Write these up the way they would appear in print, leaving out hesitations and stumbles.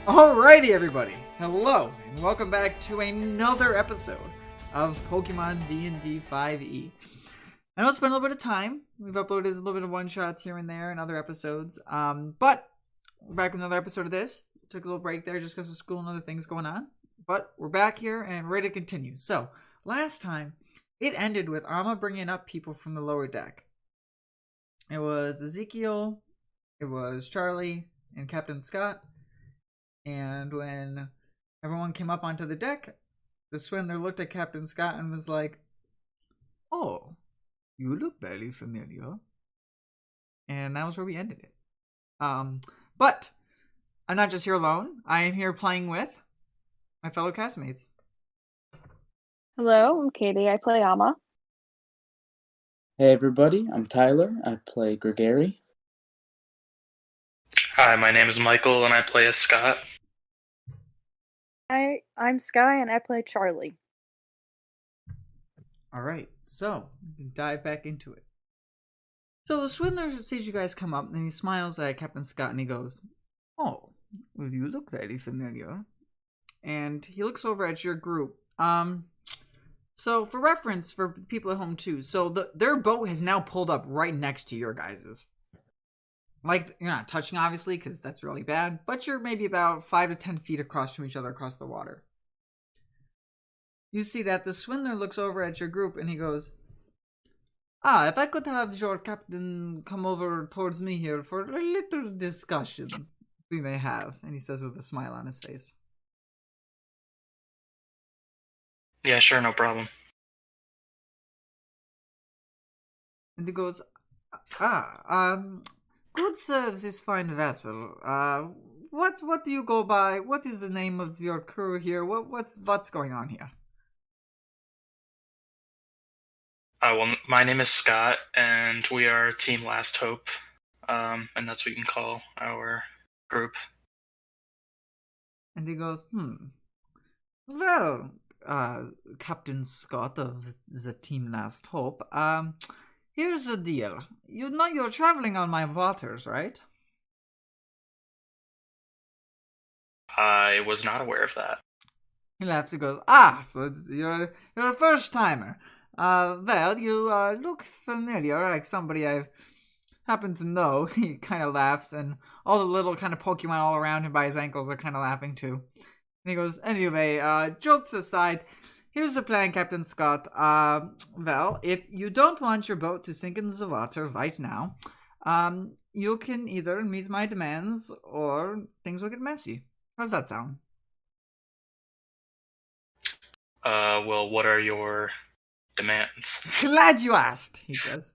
Alrighty, everybody. Hello, and welcome back to another episode of Pokemon D&D 5e. I know it's been a little bit of time. We've uploaded a little bit of one-shots here and there and other episodes. But we're back with another episode of this. Took a little break there just because of school and other things going on. But we're back here and ready to continue. So, last time, it ended with Amma bringing up people from the lower deck. It was Ezekiel, it was Charlie, and Captain Scott. And when everyone came up onto the deck, the Swindler looked at Captain Scott and was like, "Oh, you look barely familiar." And that was where we ended it. But I'm not just here alone. I am here playing with my fellow castmates. Hello, I'm Katie. I play Amma. Hey everybody, I'm Tyler. I play Gregory. Hi, my name is Michael and I play as Scott. Hi, I'm Sky and I play Charlie. Alright, so we can dive back into it. So the Swindler sees you guys come up and he smiles at Captain Scott and he goes, "Oh, well, you look very familiar." And he looks over at your group. So for reference for people at home too, so their boat has now pulled up right next to your guys's. Like, you're not touching, obviously, because that's really bad, but you're maybe about 5 to 10 feet across from each other across the water. You see that the Swindler looks over at your group and he goes, if I could have your captain come over towards me here for a little discussion we may have. And he says with a smile on his face. Yeah, sure, no problem. And he goes, "Good serves this fine vessel. What do you go by? What is the name of your crew here? What's going on here?" Well, my name is Scott, and we are Team Last Hope, and that's what we can call our group. And he goes, "Well, Captain Scott of the Team Last Hope, here's the deal. You know you're traveling on my waters, right?" I was not aware of that. He laughs and goes, so you're a first-timer. Well, you look familiar, like somebody I happen to know." He kind of laughs, and all the little kind of Pokemon all around him by his ankles are kind of laughing too. And he goes, "Anyway, jokes aside, here's the plan, Captain Scott. Well, if you don't want your boat to sink into the water right now, you can either meet my demands or things will get messy. How's that sound?" Well, what are your demands? "Glad you asked," he says.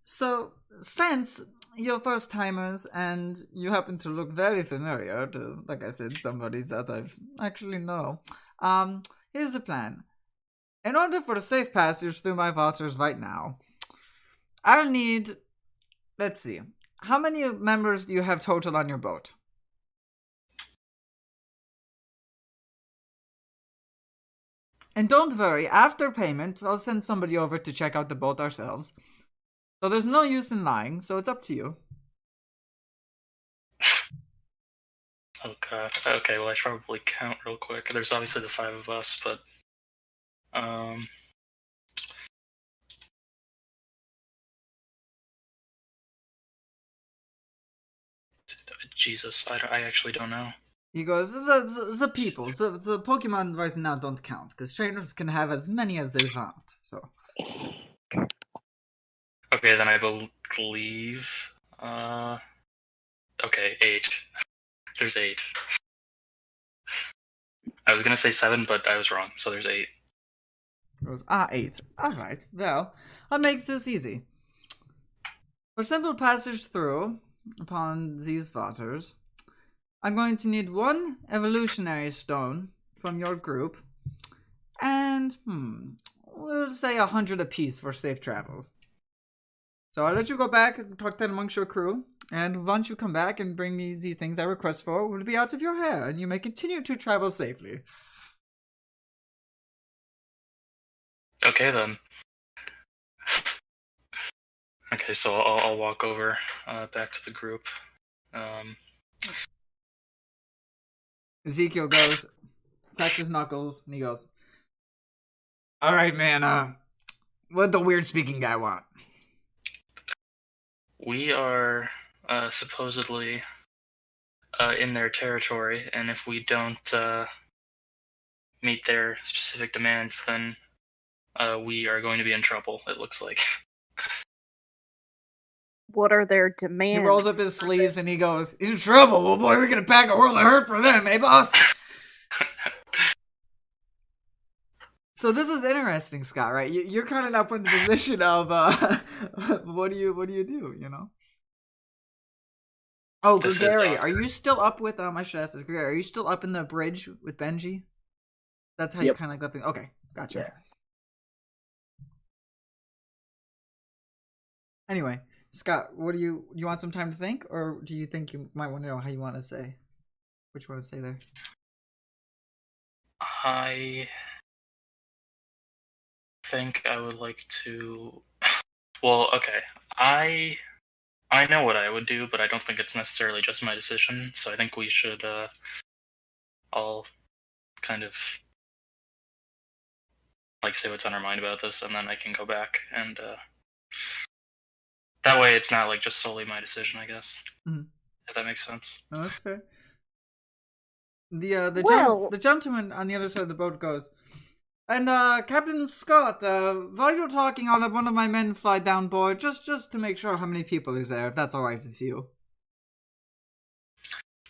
"So, since you're first timers and you happen to look very familiar to, like I said, somebody that I actually know, here's the plan. In order for a safe passage through my waters right now, I'll need, let's see, how many members do you have total on your boat?" "And don't worry, after payment, I'll send somebody over to check out the boat ourselves. So there's no use in lying, so it's up to you." Oh god. Okay, well I should probably count real quick. There's obviously the 5 of us, but Jesus, I actually don't know. He goes, the people, the Pokemon right now don't count, because trainers can have as many as they want, so. Okay, then I believe okay, 8. There's 8. I was gonna say 7, but I was wrong, so there's 8. He goes, 8. Alright, well, that makes this easy. For simple passage through, upon these waters, I'm going to need 1 evolutionary stone from your group, and, we'll say 100 apiece for safe travel. So I'll let you go back and talk that amongst your crew, and once you come back and bring me the things I request for, will be out of your hair, and you may continue to travel safely. Okay then. Okay, so I'll walk over back to the group. Ezekiel goes, cracks his knuckles, and he goes, "All right, man. What the weird speaking guy want?" We are supposedly in their territory, and if we don't meet their specific demands, then we are going to be in trouble, it looks like. What are their He demands? rolls up his sleeves and he goes, "He's in trouble. Well, boy, we're gonna pack a world of hurt for them, eh, boss?" So this is interesting, Scott. Right? You're kind of now put in the position of what do you do? You know? Oh, This is Gary, awkward. are you still up with I should ask this, Gary, are you still up in the bridge with Benji? That's how you Yep. kind of like that thing. Okay, gotcha. Yeah. Anyway, Scott, what do you want some time to think, or do you think you might want to know how you want to say? What you want to say there? I think I would like to. Well, okay. I know what I would do, but I don't think it's necessarily just my decision. So I think we should all kind of like say what's on our mind about this, and then I can go back and that way it's not like just solely my decision, I guess. Mhm. If that makes sense. No, that's fair. The gentleman on the other side of the boat goes, "And Captain Scott, while you're talking, I'll have one of my men fly down board just to make sure how many people is there, if that's all right with you."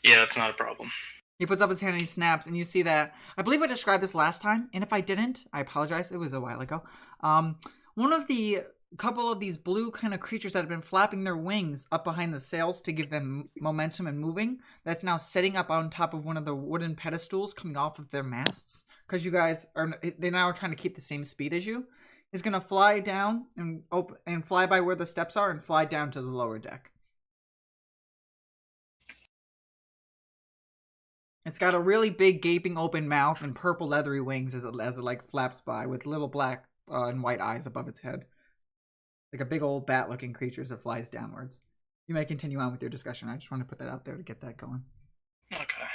Yeah, that's not a problem. He puts up his hand and he snaps, and you see that. I believe I described this last time, and if I didn't, I apologize. It was a while ago. One of the couple of these blue kind of creatures that have been flapping their wings up behind the sails to give them momentum and moving, that's now sitting up on top of one of the wooden pedestals coming off of their masts, because you guys they now are trying to keep the same speed as you, is going to fly down and fly by where the steps are and fly down to the lower deck. It's got a really big gaping open mouth and purple leathery wings as it like flaps by, with little black and white eyes above its head. Like a big old bat-looking creature as it flies downwards. You may continue on with your discussion. I just want to put that out there to get that going. Okay.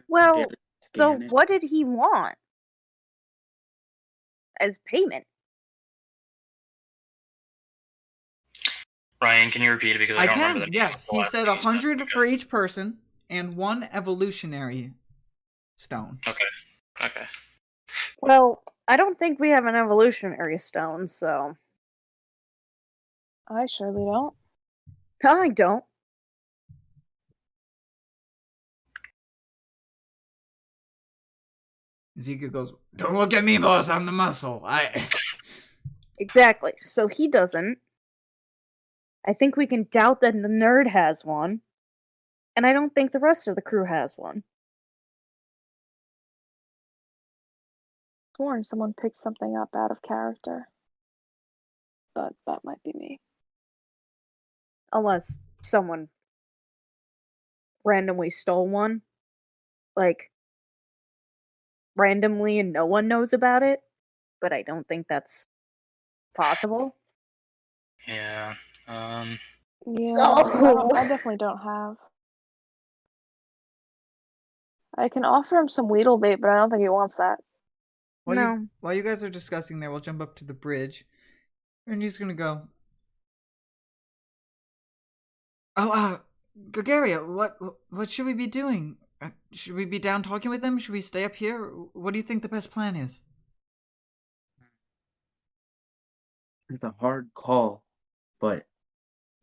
Well, Gary, so scan it. what did he want as payment? Ryan, can you repeat it because I don't remember the name Yes. of the He last said thing you 100 for each person and 1 evolutionary stone. Okay. Well, I don't think we have an evolutionary stone, so I surely don't. I don't. Ezekiel goes, "Don't look at me, boss. I'm the muscle. Exactly. So he doesn't. I think we can doubt that the nerd has one. And I don't think the rest of the crew has one. Sworn someone picked something up out of character. But that might be me. Unless someone randomly stole one. Like, randomly and no one knows about it. But I don't think that's possible. Yeah. Yeah, So- I definitely don't have. I can offer him some Weedle bait, but I don't think he wants that. While you guys are discussing there, we'll jump up to the bridge. And he's going to go, "Oh, Gregaria, what should we be doing? Should we be down talking with them? Should we stay up here? What do you think the best plan is?" It's a hard call, but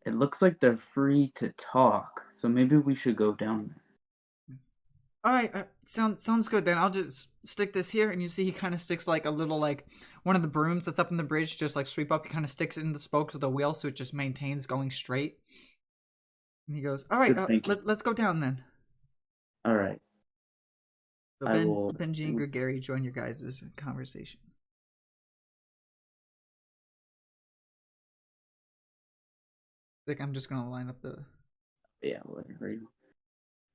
it looks like they're free to talk, so maybe we should go down there. All right, sounds good. Then I'll just stick this here, and you see he kind of sticks like a little like one of the brooms that's up in the bridge, just like sweep up. He kind of sticks it in the spokes of the wheel, so it just maintains going straight. And he goes, "All right, Good thinking. let's go down then." All right. So I will- Benji and Gregory join your guys' conversation. I think I'm just gonna line up the. Yeah, whatever.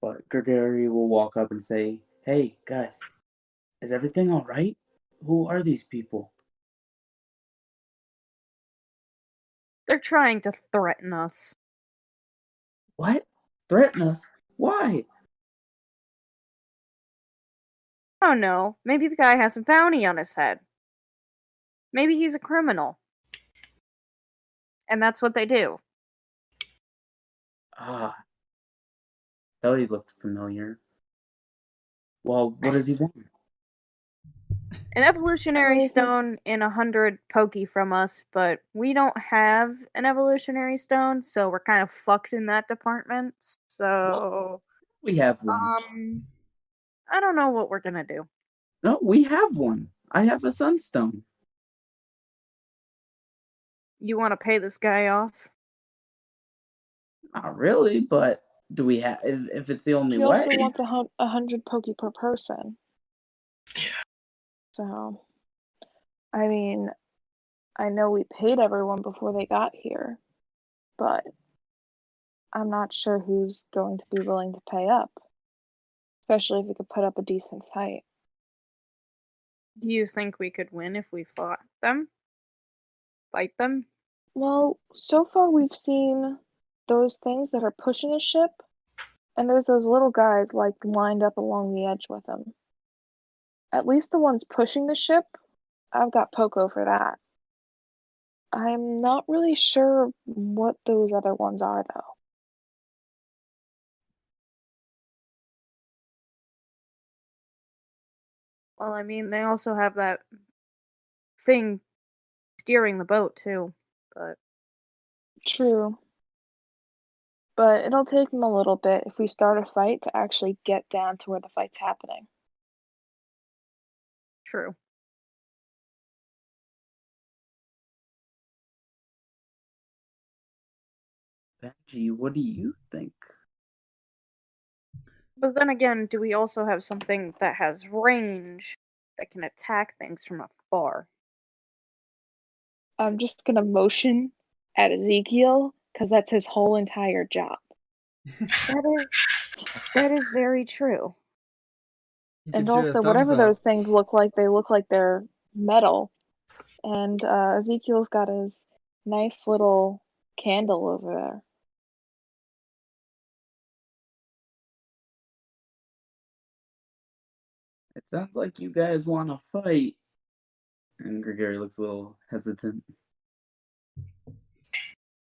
But Gregory will walk up and say, "Hey, guys, is everything all right? Who are these people?" They're trying to threaten us. What? Threaten us? Why? Oh no, maybe the guy has a bounty on his head. Maybe he's a criminal. And that's what they do. Ah, thought he looked familiar. Well, what does he want? An evolutionary Anything- stone in 100 Poke from us, but we don't have an evolutionary stone, so we're kind of fucked in that department. So, We have one. I don't know what we're gonna do. No, we have one. I have a sunstone. You want to pay this guy off? Not really, but do we have? If it's the only He way. also wants 100 Poke per person. Yeah. So, I mean, I know we paid everyone before they got here, but I'm not sure who's going to be willing to pay up, especially if we could put up a decent fight. Do you think we could win if we fought them? Fight them? Well, so far we've seen those things that are pushing a ship, and there's those little guys like lined up along the edge with them. At least the ones pushing the ship, I've got Poco for that. I'm not really sure what those other ones are, though. Well, I mean, they also have that thing steering the boat, too. But True. But it'll take them a little bit if we start a fight to actually get down to where the fight's happening. true. Benji, what do you think? But then again, do we also have something that has range that can attack things from afar? I'm just gonna motion at Ezekiel because that's his whole entire job. That is very true. He And gives you a also, thumbs whatever up. those things look like, they look like they're metal. And Ezekiel's got his nice little candle over there. It sounds like you guys want to fight. And Gregory looks a little hesitant.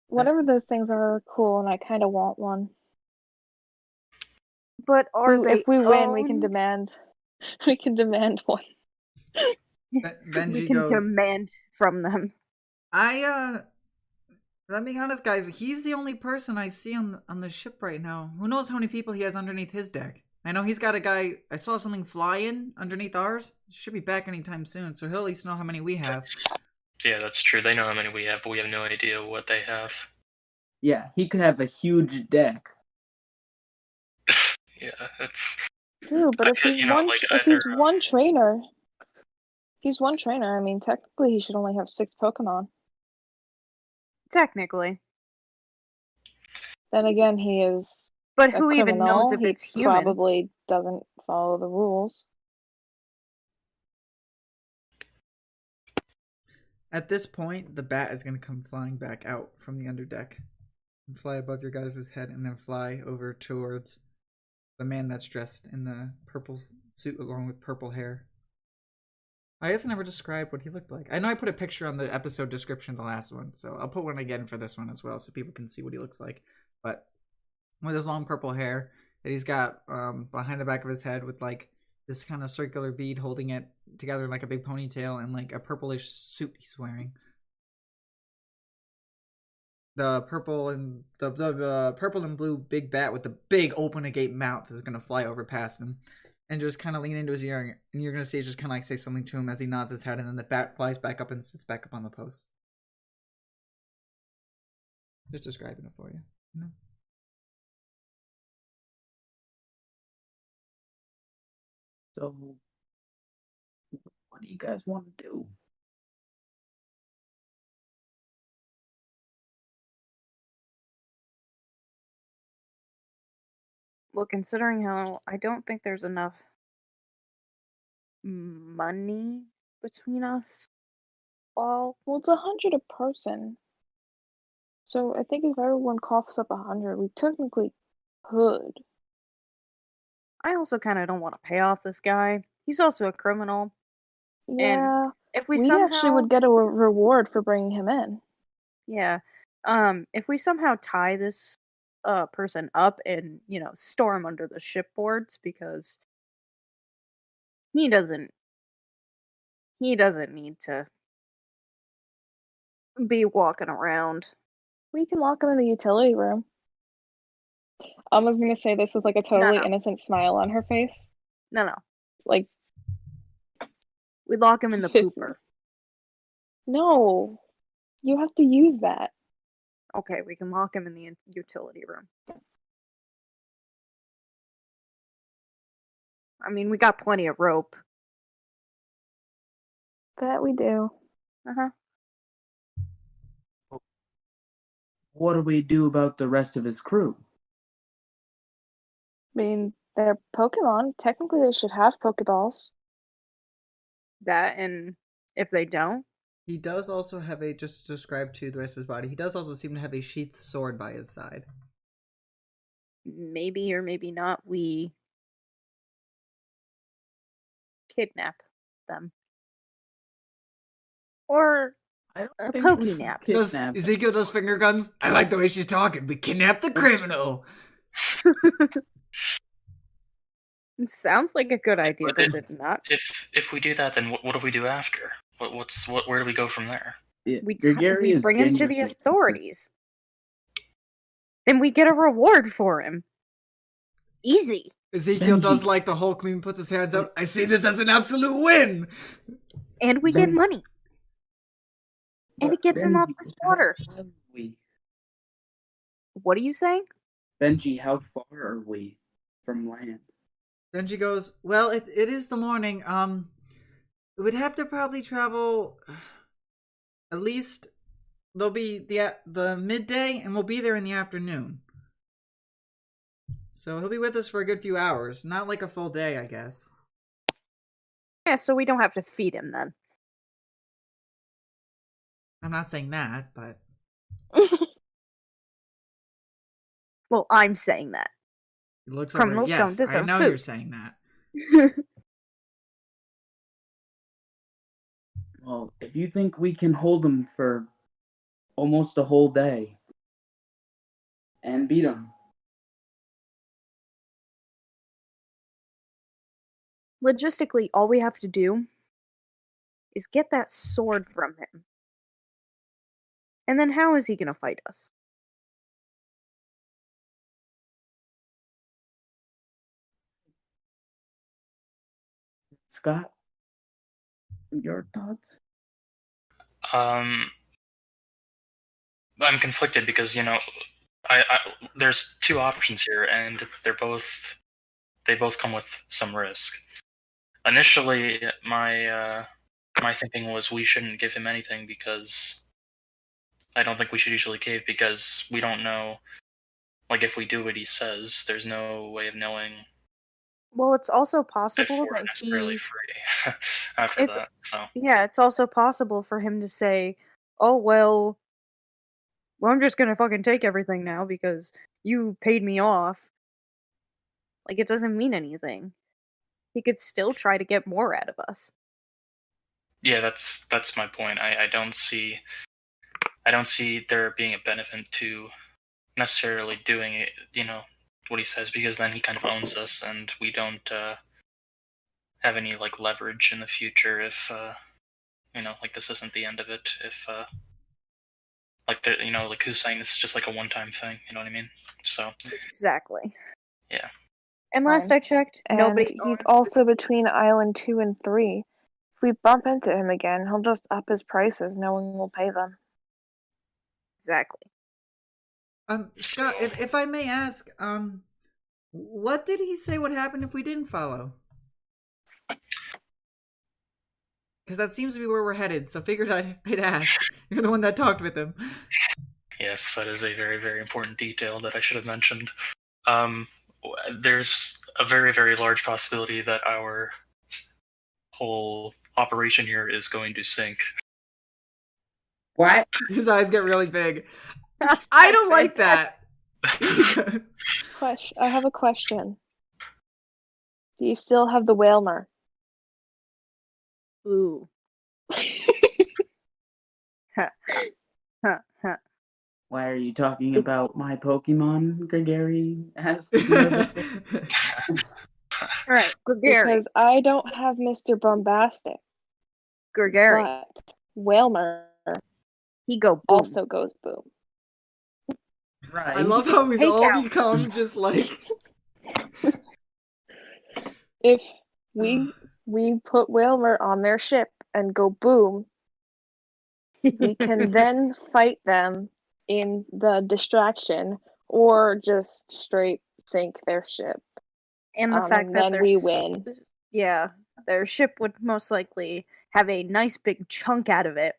Whatever those things are cool, and I kind of want one. But are they If we win, we can owned? demand. We can demand one. Benji We can goes, demand from them. let me be honest, guys. He's the only person I see on the ship right now. Who knows how many people he has underneath his deck? I know he's got a guy. I saw something fly in underneath ours. Should be back anytime soon, so he'll at least know how many we have. Yeah, that's true. They know how many we have, but we have no idea what they have. Yeah, he could have a huge deck. Yeah, it's True, but I if feel- he's you know, one, like, if he's either- one trainer, I mean, technically he should only have 6 Pokemon. Technically. Then again, he is But a who even knows criminal. if He it's human? probably doesn't follow the rules. At this point, the bat is going to come flying back out from the underdeck and fly above your guys' head and then fly over towards the man that's dressed in the purple suit along with purple hair. I guess I never described what he looked like. I know I put a picture on the episode description, the last one, so I'll put one again for this one as well so people can see what he looks like. But with his long purple hair that he's got behind the back of his head with like this kind of circular bead holding it together in like a big ponytail and like a purplish suit he's wearing. The purple and the purple and blue big bat with the big open a gate mouth is gonna fly over past him and just kind of lean into his ear, and you're gonna see just kind of like say something to him as he nods his head, and then the bat flies back up and sits back up on the post. Just describing it for you. No. So, what do you guys want to do? Well, considering how I don't think there's enough money between us all. Well, it's 100 a person. So I think if everyone coughs up 100, we technically could. I also kind of don't want to pay off this guy. He's also a criminal. Yeah, If we we somehow actually would get a reward for bringing him in. Yeah. If we somehow tie this person up and, store him under the shipboards because he doesn't need to be walking around. We can lock him in the utility room. I was gonna say this with like a totally No. innocent smile on her face. No. Like, We lock him in the pooper. no, you have to use that. Okay, we can lock him in the utility room. I mean, we got plenty of rope. That we do. Uh-huh. What do we do about the rest of his crew? I mean, they're Pokemon. Technically, they should have Pokeballs. That, and if they don't, He does also have just to describe to the rest of his body, he does also seem to have a sheathed sword by his side. maybe or maybe not, we kidnap them. Or I don't a think we pokey should nap. kidnap him. Ezekiel does finger guns. I like the way she's talking. We kidnapped the criminal. It sounds like a good idea, But does it not? If we do that, then what do we do after? Where do we go from there? We Gregory is bring him to the genuinely authorities. Then we get a reward for him. Easy. Ezekiel Benji. does like the Hulk meme, puts his hands out. I see this as an absolute win. And we get Ben- money. And it gets him off this water. How far are we? What are you saying? Benji, how far are we from land? Benji goes, well, it is the morning. We'd have to probably travel at least there'll be the midday and we'll be there in the afternoon. So he'll be with us for a good few hours. Not like a full day, I guess. Yeah, so we don't have to feed him then. I'm not saying that, but Well, I'm saying that. it looks Criminals over. don't Yes, I deserve know food. you're saying that. Well, if you think we can hold him for almost a whole day and beat him, Logistically, all we have to do is get that sword from him. And then how is he going to fight us? Scott, your thoughts? I'm conflicted because there's two options here, and they both come with some risk. Initially, my thinking was we shouldn't give him anything because I don't think we should usually cave because we don't know. Like, if we do what he says, there's no way of knowing Well, it's also if possible we're that necessarily he... free after It's- that. So Yeah, it's also possible for him to say, oh, well, I'm just going to fucking take everything now because you paid me off. Like, it doesn't mean anything. He could still try to get more out of us. yeah, that's my point. I don't see there being a benefit to necessarily doing it, what he says, because then he kind of owns us and we don't have any like leverage in the future if like this isn't the end of it, if like who's saying this is just like a one-time thing, you know what I mean? So Exactly. yeah. And last I checked, And nobody he's owns also this- between Island 2 and 3. If we bump into him again, he'll just up his prices. No one will pay them. Exactly. Scott, if I may ask, what did he say would happen if we didn't follow? Because that seems to be where we're headed, so figured I'd ask. You're the one that talked with him. Yes, that is a very, very important detail that I should have mentioned. There's a very, very large possibility that our whole operation here is going to sink. What? His eyes get really big. I don't like that. I have a question. Do you still have the Whalmer? Ooh. Ha, ha, ha. Why are you talking about my Pokemon? Gregory asks nervously. Alright, Gregary. Because I don't have Mr. Bombastic, Gregary. but Whalmer He go boom. also goes boom. Right. I love how we've Take all out. become just like. If we put Whalmer on their ship and go boom, we can then fight them in the distraction or just straight sink their ship. And the fact and that then their we s- win. Yeah, their ship would most likely have a nice big chunk out of it,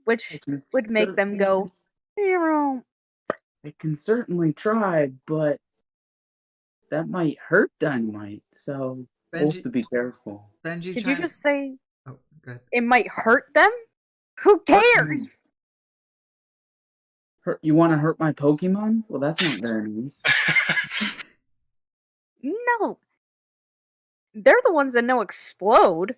which would make them go, hero. It can certainly try, but that might hurt Dynamite, so we'll have to be careful. Benji Did you just say Oh, good. it might hurt them? Who cares? You want to hurt my Pokemon? Well, that's not very nice. No. They're the ones that know explode.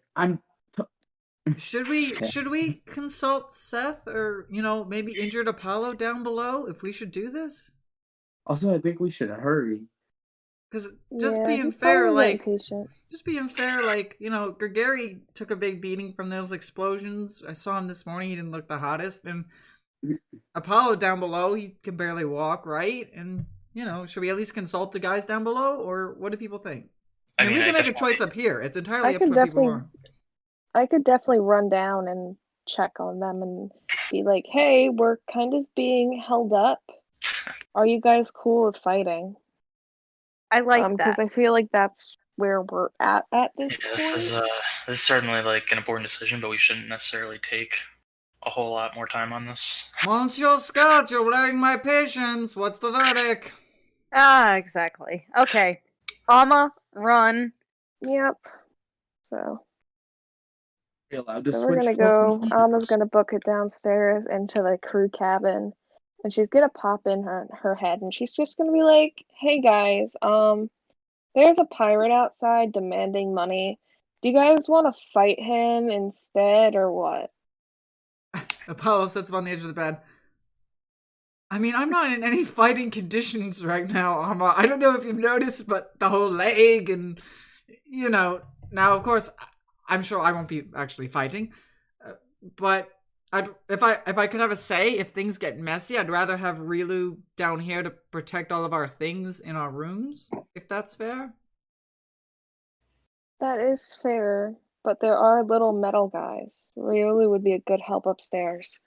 Should we consult Seth or maybe injured Apollo down below if we should do this? Also, I think we should hurry. Because Yeah, just being he's fair, probably like impatient. Gregary took a big beating from those explosions. I saw him this morning. He didn't look the hottest, and Apollo down below, he can barely walk, right? And should we at least consult the guys down below, or what do people think? I mean, we can make a choice up here. It's entirely up to what people want. I could definitely run down and check on them and be like, hey, we're kind of being held up. Are you guys cool with fighting? I like that. Because I feel like that's where we're at this point. This is certainly like an important decision, but we shouldn't necessarily take a whole lot more time on this. Monsieur Scott, you're wearing my patience. What's the verdict? Exactly. Okay. Alma, run. Yep. So We're allowed to we're switch gonna go. Pokemon? Alma's gonna book it downstairs into the crew cabin, and she's gonna pop in her head, and she's just gonna be like, "Hey guys, there's a pirate outside demanding money. Do you guys want to fight him instead, or what?" Apollo sits on the edge of the bed. I mean, I'm not in any fighting conditions right now, Alma. I don't know if you've noticed, but the whole leg and, now, of course, I'm sure I won't be actually fighting. But if I could have a say, if things get messy, I'd rather have Rilu down here to protect all of our things in our rooms, if that's fair. That is fair, but there are little metal guys. Riolu would be a good help upstairs.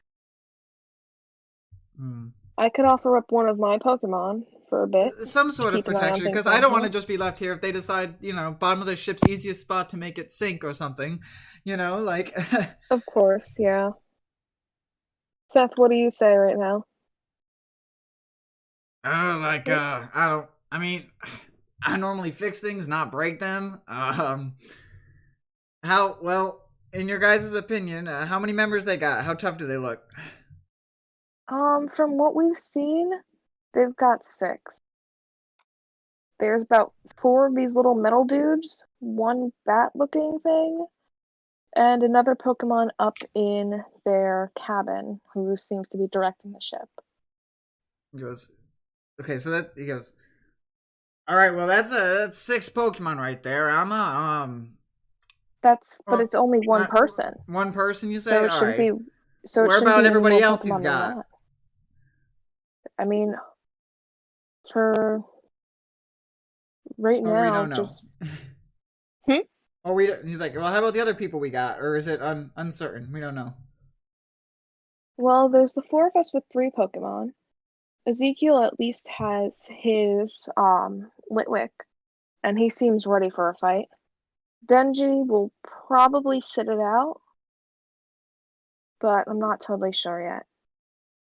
I could offer up one of my Pokemon for a bit. Some sort of keep an eye on protection, because things I don't down want to here. just be left here if they decide, bottom of the ship's easiest spot to make it sink or something. Like... Of course, yeah. Seth, what do you say right now? I normally fix things, not break them. In your guys' opinion, how many members they got? How tough do they look? From what we've seen, they've got 6. There's about 4 of these little metal dudes, 1 bat-looking thing, and another Pokemon up in their cabin who seems to be directing the ship. He goes, okay, so he goes, all right, well, that's 6 Pokemon right there, Alma. But it's only one person. One person, you say? So it shouldn't be. So where it shouldn't about be everybody more else Pokemon he's than got? that. I mean, for right Or now, we don't know. just. Or we don't, he's like, well, how about the other people we got? Or is it uncertain? We don't know. Well, there's the 4 of us with 3 Pokemon. Ezekiel at least has his Litwick, and he seems ready for a fight. Benji will probably sit it out, but I'm not totally sure yet.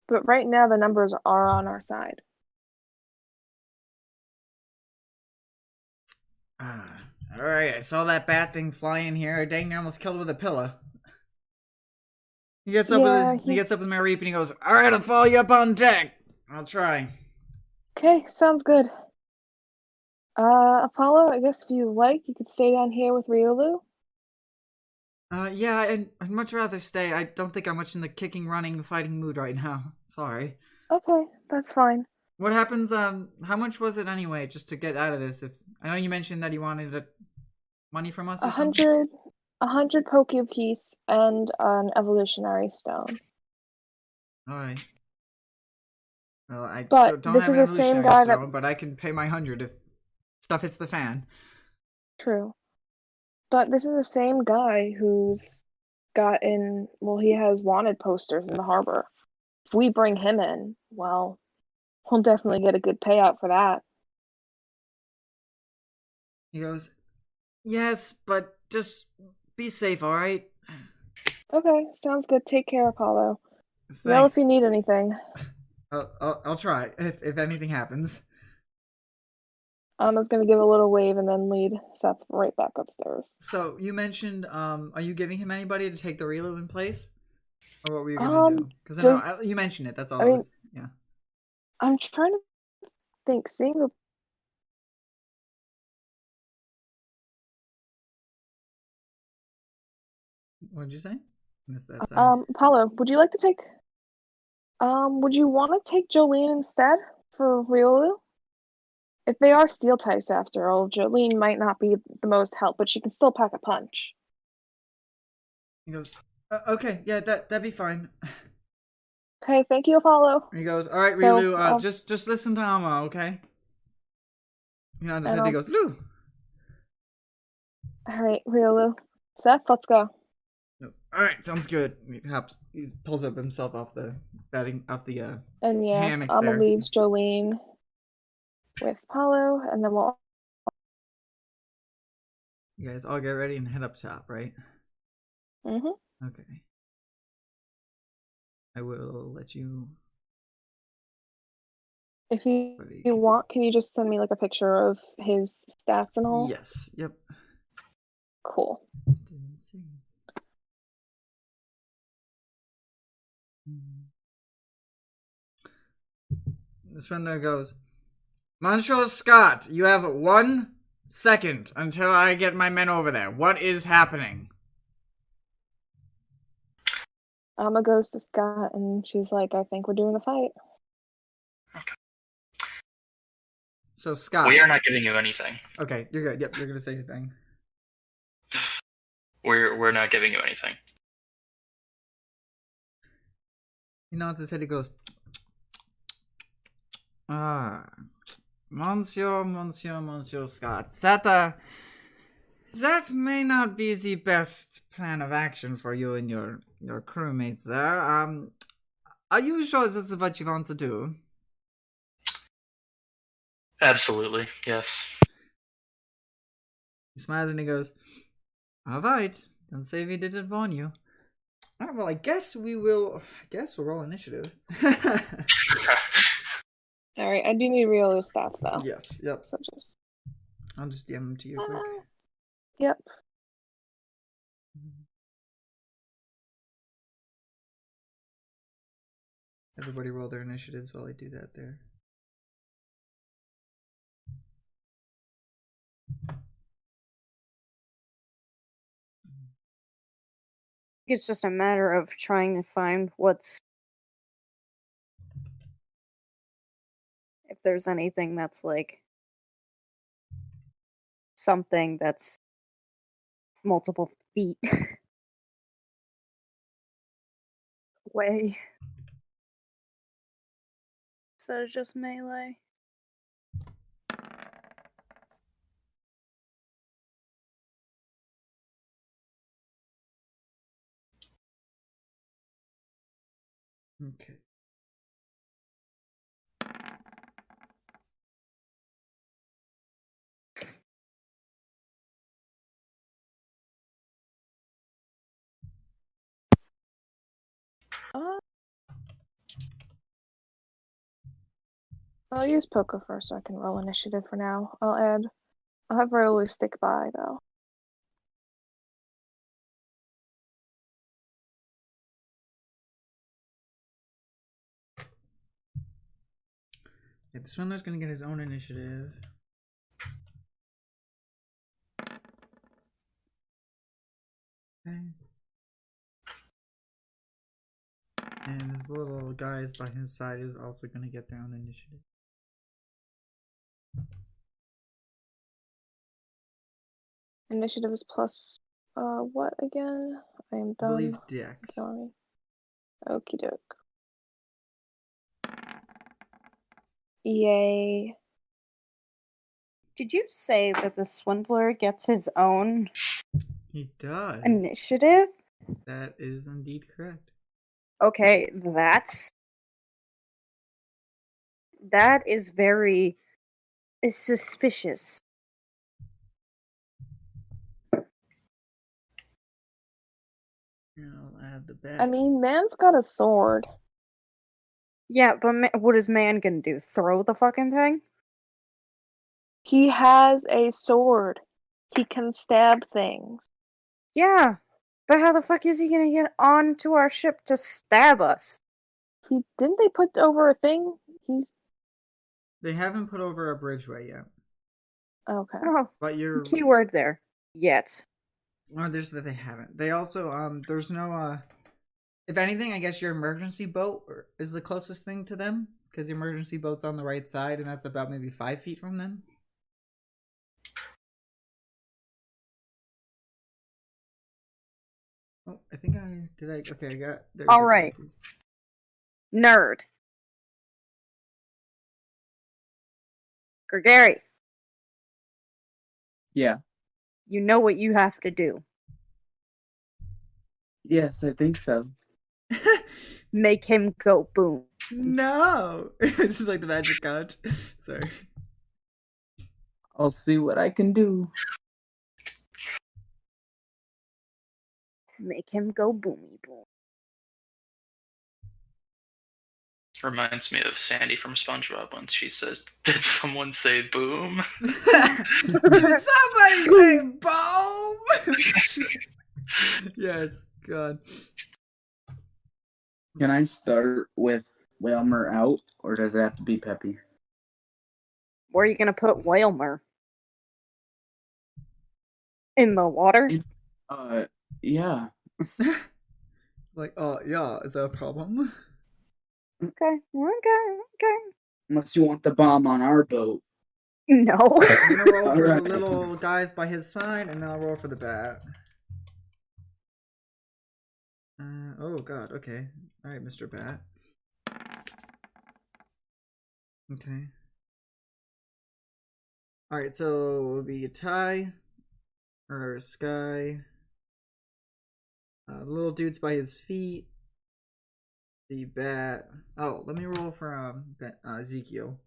But right now, the numbers are on our side. All right, I saw that bat thing fly in here. Dang, near almost killed it with a pillow. He gets up he gets up with Mareep and he goes, all right, I'll follow you up on deck. I'll try. Okay, sounds good. Apollo, I guess if you like, you could stay down here with Riolu. Yeah, I'd much rather stay. I don't think I'm much in the kicking, running, fighting mood right now. Sorry. Okay, that's fine. What happens, how much was it anyway, just to get out of this? If I know you mentioned that you wanted money from us A or something? 100 Poke apiece and an evolutionary stone. Alright. Well, I But don't this have is an the same evolutionary guy that. stone, but I can pay my 100 if stuff hits the fan. True. But this is the same guy who's gotten. Well, he has wanted posters in the harbor. If we bring him in, well, we'll definitely get a good payout for that. He goes, yes, but just be safe, alright? Okay, sounds good. Take care, Apollo. Yell if Thanks. you need anything. I'll try if anything happens. Alma's gonna give a little wave and then lead Seth right back upstairs. So you mentioned, are you giving him anybody to take the Relu in place, or what were you gonna do? Because I know you mentioned it. That's all. I mean, yeah. I'm trying to think. Seeing the What did you say? Missed that. Sorry. Apollo, would you like to take? Would you want to take Jolene instead for Riolu? If they are steel types after all, Jolene might not be the most help, but she can still pack a punch. He goes, okay, yeah, that'd be fine. Okay, thank you, Apollo. He goes, all right, So, Riolu, just listen to Alma, okay? You know, he goes, Lou. All right, Riolu. Seth, let's go. All right, sounds good. He pulls up himself off the And yeah, hammocks Alma there. leaves Jolene with Apollo, and then we'll. You guys all get ready and head up top, right? Mm-hmm. Okay. I will let you. If you want, can you just send me like a picture of his stats and all? Yes. Yep. Cool. Didn't see. This one there goes. Monsieur Scott, you have 1 second until I get my men over there. What is happening? Alma goes to Scott, and she's like, I think we're doing a fight. Okay. So, Scott. We are not giving you anything. Okay, you're good. Yep, you're going to say your thing. We're not giving you anything. He nods his head, he goes, Monsieur Scott, that may not be the best plan of action for you and your crewmates there. Are you sure this is what you want to do? Absolutely, yes. He smiles and he goes, all right, don't say we didn't warn you. All right, well, I guess we'll roll initiative. All right, I do need Riolu's stats though. Yes, yep. So I'll just DM them to you quick. Yep. Everybody roll their initiatives while I do that there. It's just a matter of trying to find if there's anything that's like something that's multiple feet away instead of just melee. Okay. I'll use Poker first so I can roll initiative for now. I'll have Riolu stick by though. Yeah, this Swindler's gonna get his own initiative. Okay. And his little guys by his side is also going to get their own initiative. Initiative is plus, what again? I am I believe dumb. Dex. Killing me. Okie doke. Yay. Did you say that the swindler gets his own He does. initiative? That is indeed correct. Okay, that is very suspicious. Here, I'll add the bat. I mean, man's got a sword. Yeah, but what is man gonna do? Throw the fucking thing? He has a sword. He can stab things. Yeah, but how the fuck is he gonna get onto our ship to stab us? Didn't they put over a thing? They haven't put over a bridgeway yet. Okay. Oh, But you're keyword there. Yet. Oh, there's that they haven't. They also there's no if anything, I guess your emergency boat is the closest thing to them because your emergency boat's on the right side and that's about maybe 5 feet from them. Oh, I think I did. Okay, I got. All right. Nerd. Gregory, Yeah. you know what you have to do. Yes, I think so. Make him go boom. No, this is like the magic couch. Sorry. I'll see what I can do. Make him go boomy boom. Reminds me of Sandy from SpongeBob when she says, "Did someone say boom?" Did somebody say boom? Yes, God. Can I start with Whalmer out, or does it have to be Peppy? Where are you gonna put Whalmer? In the water? Yeah. Like, yeah, is that a problem? Okay. Unless you want the bomb on our boat. No. I'm gonna roll for Alright. the little guys by his side, and then I'll roll for the bat. Oh God, okay. Alright, Mr. Bat. Okay. Alright, so it would be a tie, or Sky. The little dude's by his feet. The bat. Oh, let me roll for Ezekiel.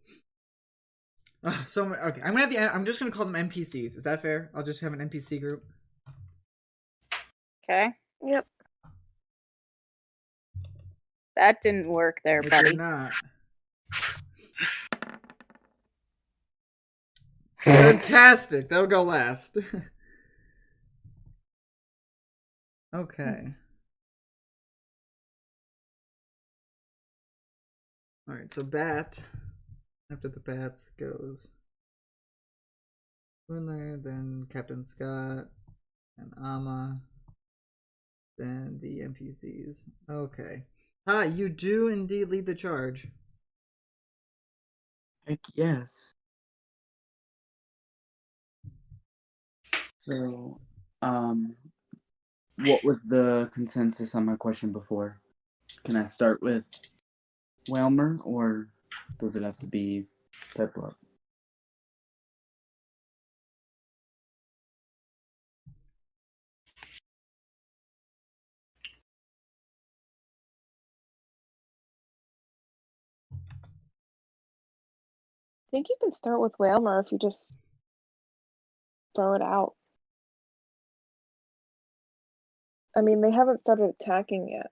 Okay, I'm just gonna call them NPCs. Is that fair? I'll just have an NPC group. Okay. Yep. That didn't work there, If buddy. you're not. Fantastic. That'll go last. Okay. Alright, so bat. After the bats goes Winner, then Captain Scott, and Ama, then the NPCs. Okay. You do indeed lead the charge. Heck yes. So, what was the consensus on my question before? Can I start with Whalmer, or does it have to be Pepper? I think you can start with Whalmer if you just throw it out. I mean, they haven't started attacking yet.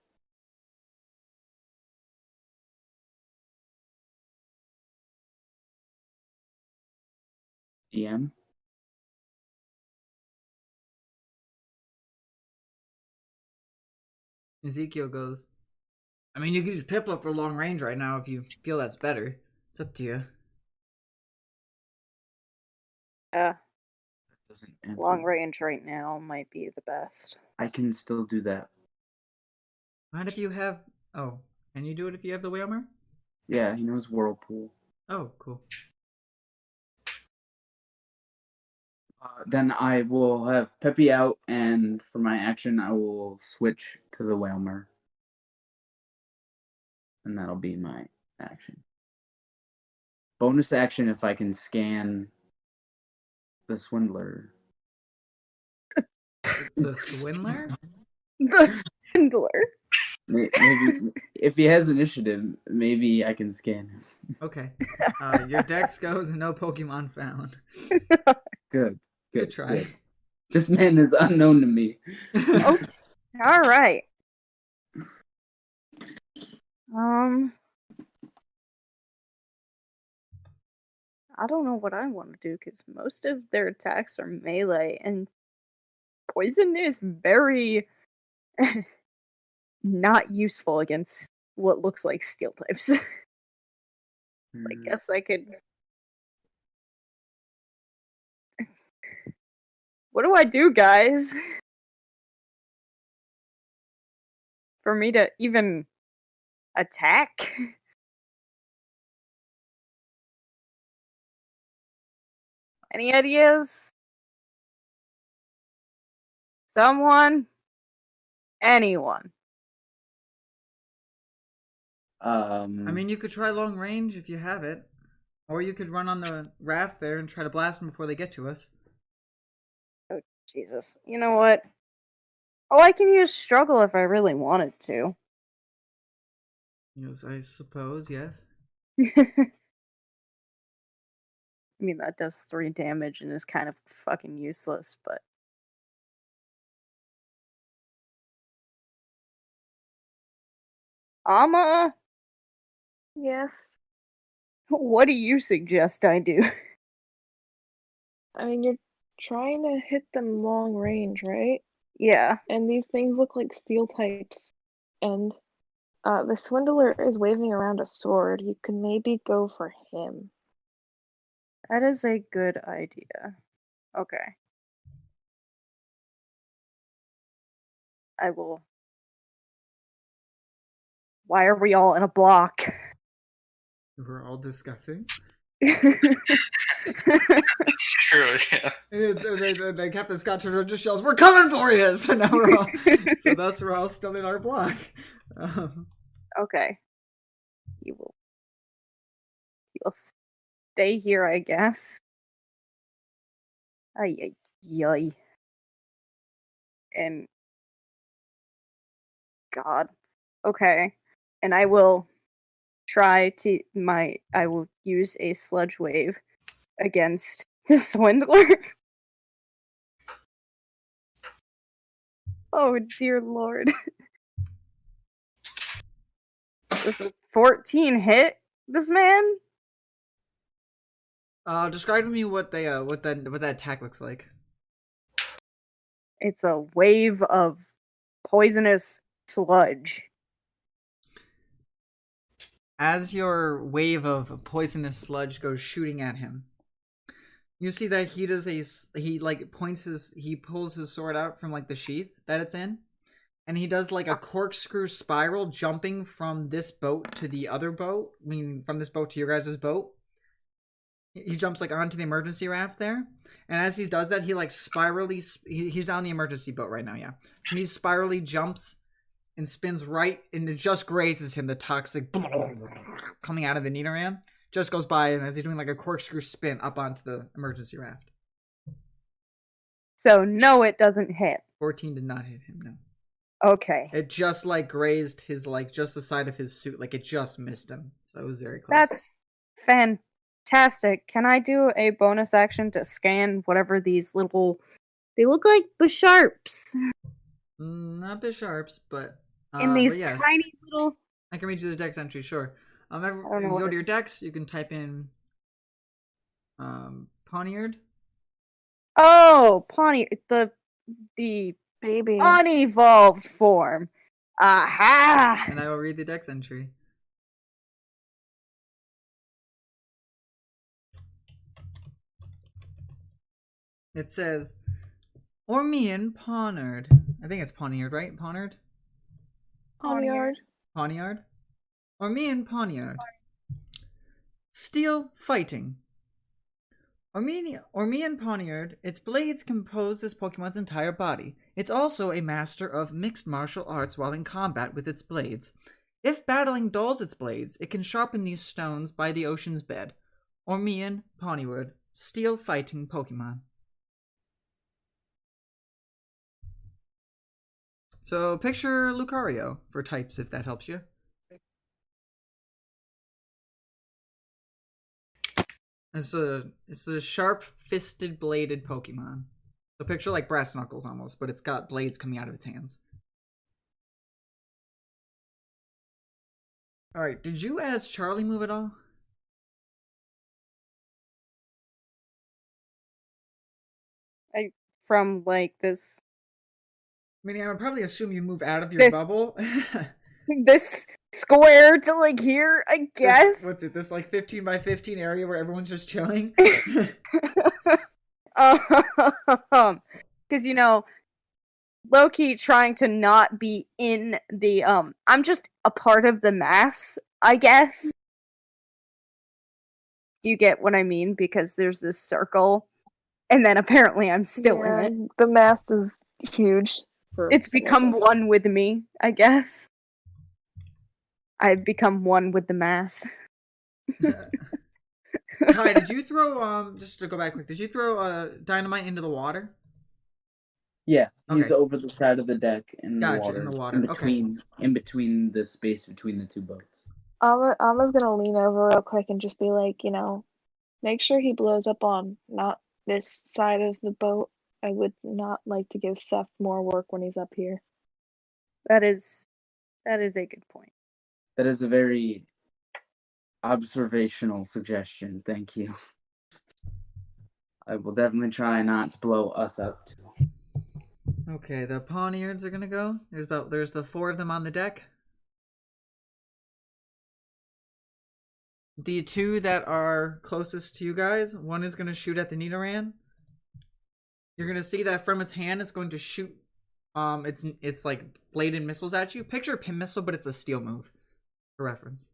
DM? Ezekiel goes, I mean, you can use Piplup for long range right now if you feel that's better. It's up to you. Doesn't answer. Long range right now might be the best. I can still do that. What if you have? Oh, can you do it if you have the Whalmer? Yeah, he knows Whirlpool. Oh, cool. Then I will have Peppy out, and for my action, I will switch to the Whalmer. And that'll be my action. Bonus action if I can scan the Swindler. The Swindler? The Swindler. Maybe if he has initiative, maybe I can scan him. Okay. Your dex goes and no Pokemon found. Good. Good try. Good. This man is unknown to me. Okay. All right. I don't know what I want to do because most of their attacks are melee, and poison is very not useful against what looks like steel types. I guess I could. What do I do, guys? For me to even attack? Any ideas? Someone? Anyone? I mean, you could try long range if you have it. Or you could run on the raft there and try to blast them before they get to us. Oh, Jesus. You know what? Oh, I can use struggle if I really wanted to. Yes, I suppose, yes. I mean, that does 3 damage and is kind of fucking useless, but... Amma, Yes. what do you suggest I do? I mean, you're trying to hit them long range, right? Yeah. And these things look like steel types. And the Swindler is waving around a sword. You can maybe go for him. That is a good idea. Okay. I will... Why are we all in a block? We're all discussing. That's true, yeah. They kept the Scotch and just yells, "We're coming for you!" So now we're all, so that's we're all still in our block. Okay. He will stay here, I guess. Ay, ay, ay. And God. Okay. And I will I will use a sludge wave against the Swindler. Oh dear lord. Does a 14 hit this man? Describe to me what that attack looks like. It's a wave of poisonous sludge. As your wave of poisonous sludge goes shooting at him, you see that he pulls his sword out from like the sheath that it's in, and he does like a corkscrew spiral jumping from this boat to the other boat. I mean, from this boat to your guys' boat. He jumps like onto the emergency raft there, and as he does that, he like he's on the emergency boat right now. Yeah, so he spirally jumps and spins right, and it just grazes him. The toxic coming out of the Nidoran just goes by, and as he's doing like a corkscrew spin up onto the emergency raft. So no, it doesn't hit. 14 did not hit him. No. Okay. It just like grazed his just the side of his suit, like it just missed him. So it was very close. That's fantastic. Can I do a bonus action to scan whatever these little... They look like Bisharps. Not Bisharps, but... in these but yes. tiny little... I can read you the dex entry, sure. I don't know You what go to your dex, you can type in... Poniard. Oh, Pawnee... The Baby. unevolved form. Aha! And I will read the dex entry. It says, Ormean Poniard. I think it's Poniard, right? Poniard? Poniard. Poniard? Ormean Poniard. Steel fighting. Ormean Poniard, its blades compose this Pokemon's entire body. It's also a master of mixed martial arts while in combat with its blades. If battling dulls its blades, it can sharpen these stones by the ocean's bed. Ormean Poniard, steel fighting Pokemon. So picture Lucario for types, if that helps you. It's a sharp-fisted, bladed Pokemon. So picture like brass knuckles almost, but it's got blades coming out of its hands. Alright, did you as Charlie move at all? From like this I mean, I would probably assume you move out of your bubble. this square to like here, I guess. What's it? This like 15 by 15 area where everyone's just chilling? Because low-key trying to not be in the I'm just a part of the mass, I guess. Do you get what I mean? Because there's this circle, and then apparently I'm still in it. The mass is huge. It's become one with me, I guess. I've become one with the mass. Kai, did you throw just to go back quick, did you throw dynamite into the water? Yeah, he's Okay. over the side of the deck in the water. In the water. In between the space between the two boats. Alma's gonna lean over real quick and just be like, make sure he blows up on not this side of the boat. I would not like to give Seth more work when he's up here. That is a good point. That is a very observational suggestion. Thank you. I will definitely try not to blow us up too. Okay, the Pawniards are gonna go. There's the 4 of them on the deck. The 2 that are closest to you guys, one is gonna shoot at the Nidoran. You're gonna see that from its hand, it's going to shoot. It's like bladed missiles at you. Picture a pin missile, but it's a steel move. For reference.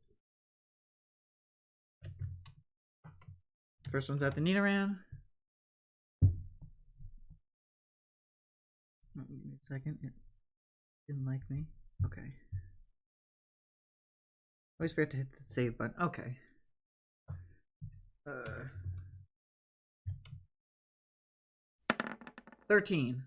First one's at the Nidoran. Give me a second. It didn't like me. Okay. Always forget to hit the save button. Okay. 13.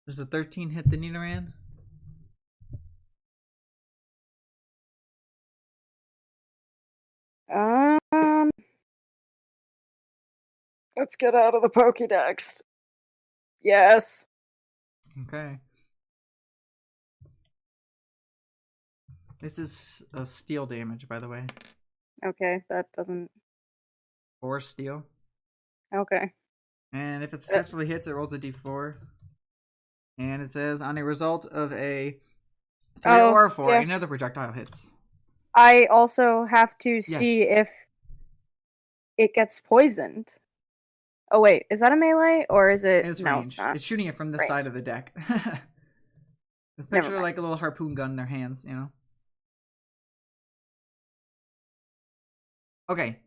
Does a 13 hit the Nidoran? Let's get out of the Pokédex. Yes. Okay. This is a steel damage, by the way. Okay, that doesn't... 4 steel. Okay. And if it successfully hits, it rolls a d4. And it says, on a result of a 3 or a 4, another projectile hits. I also have to see if it gets poisoned. Oh wait, is that a melee or is it? It's no, range. it's not. It's shooting it from the side of the deck. Just picture like a little harpoon gun in their hands, Okay.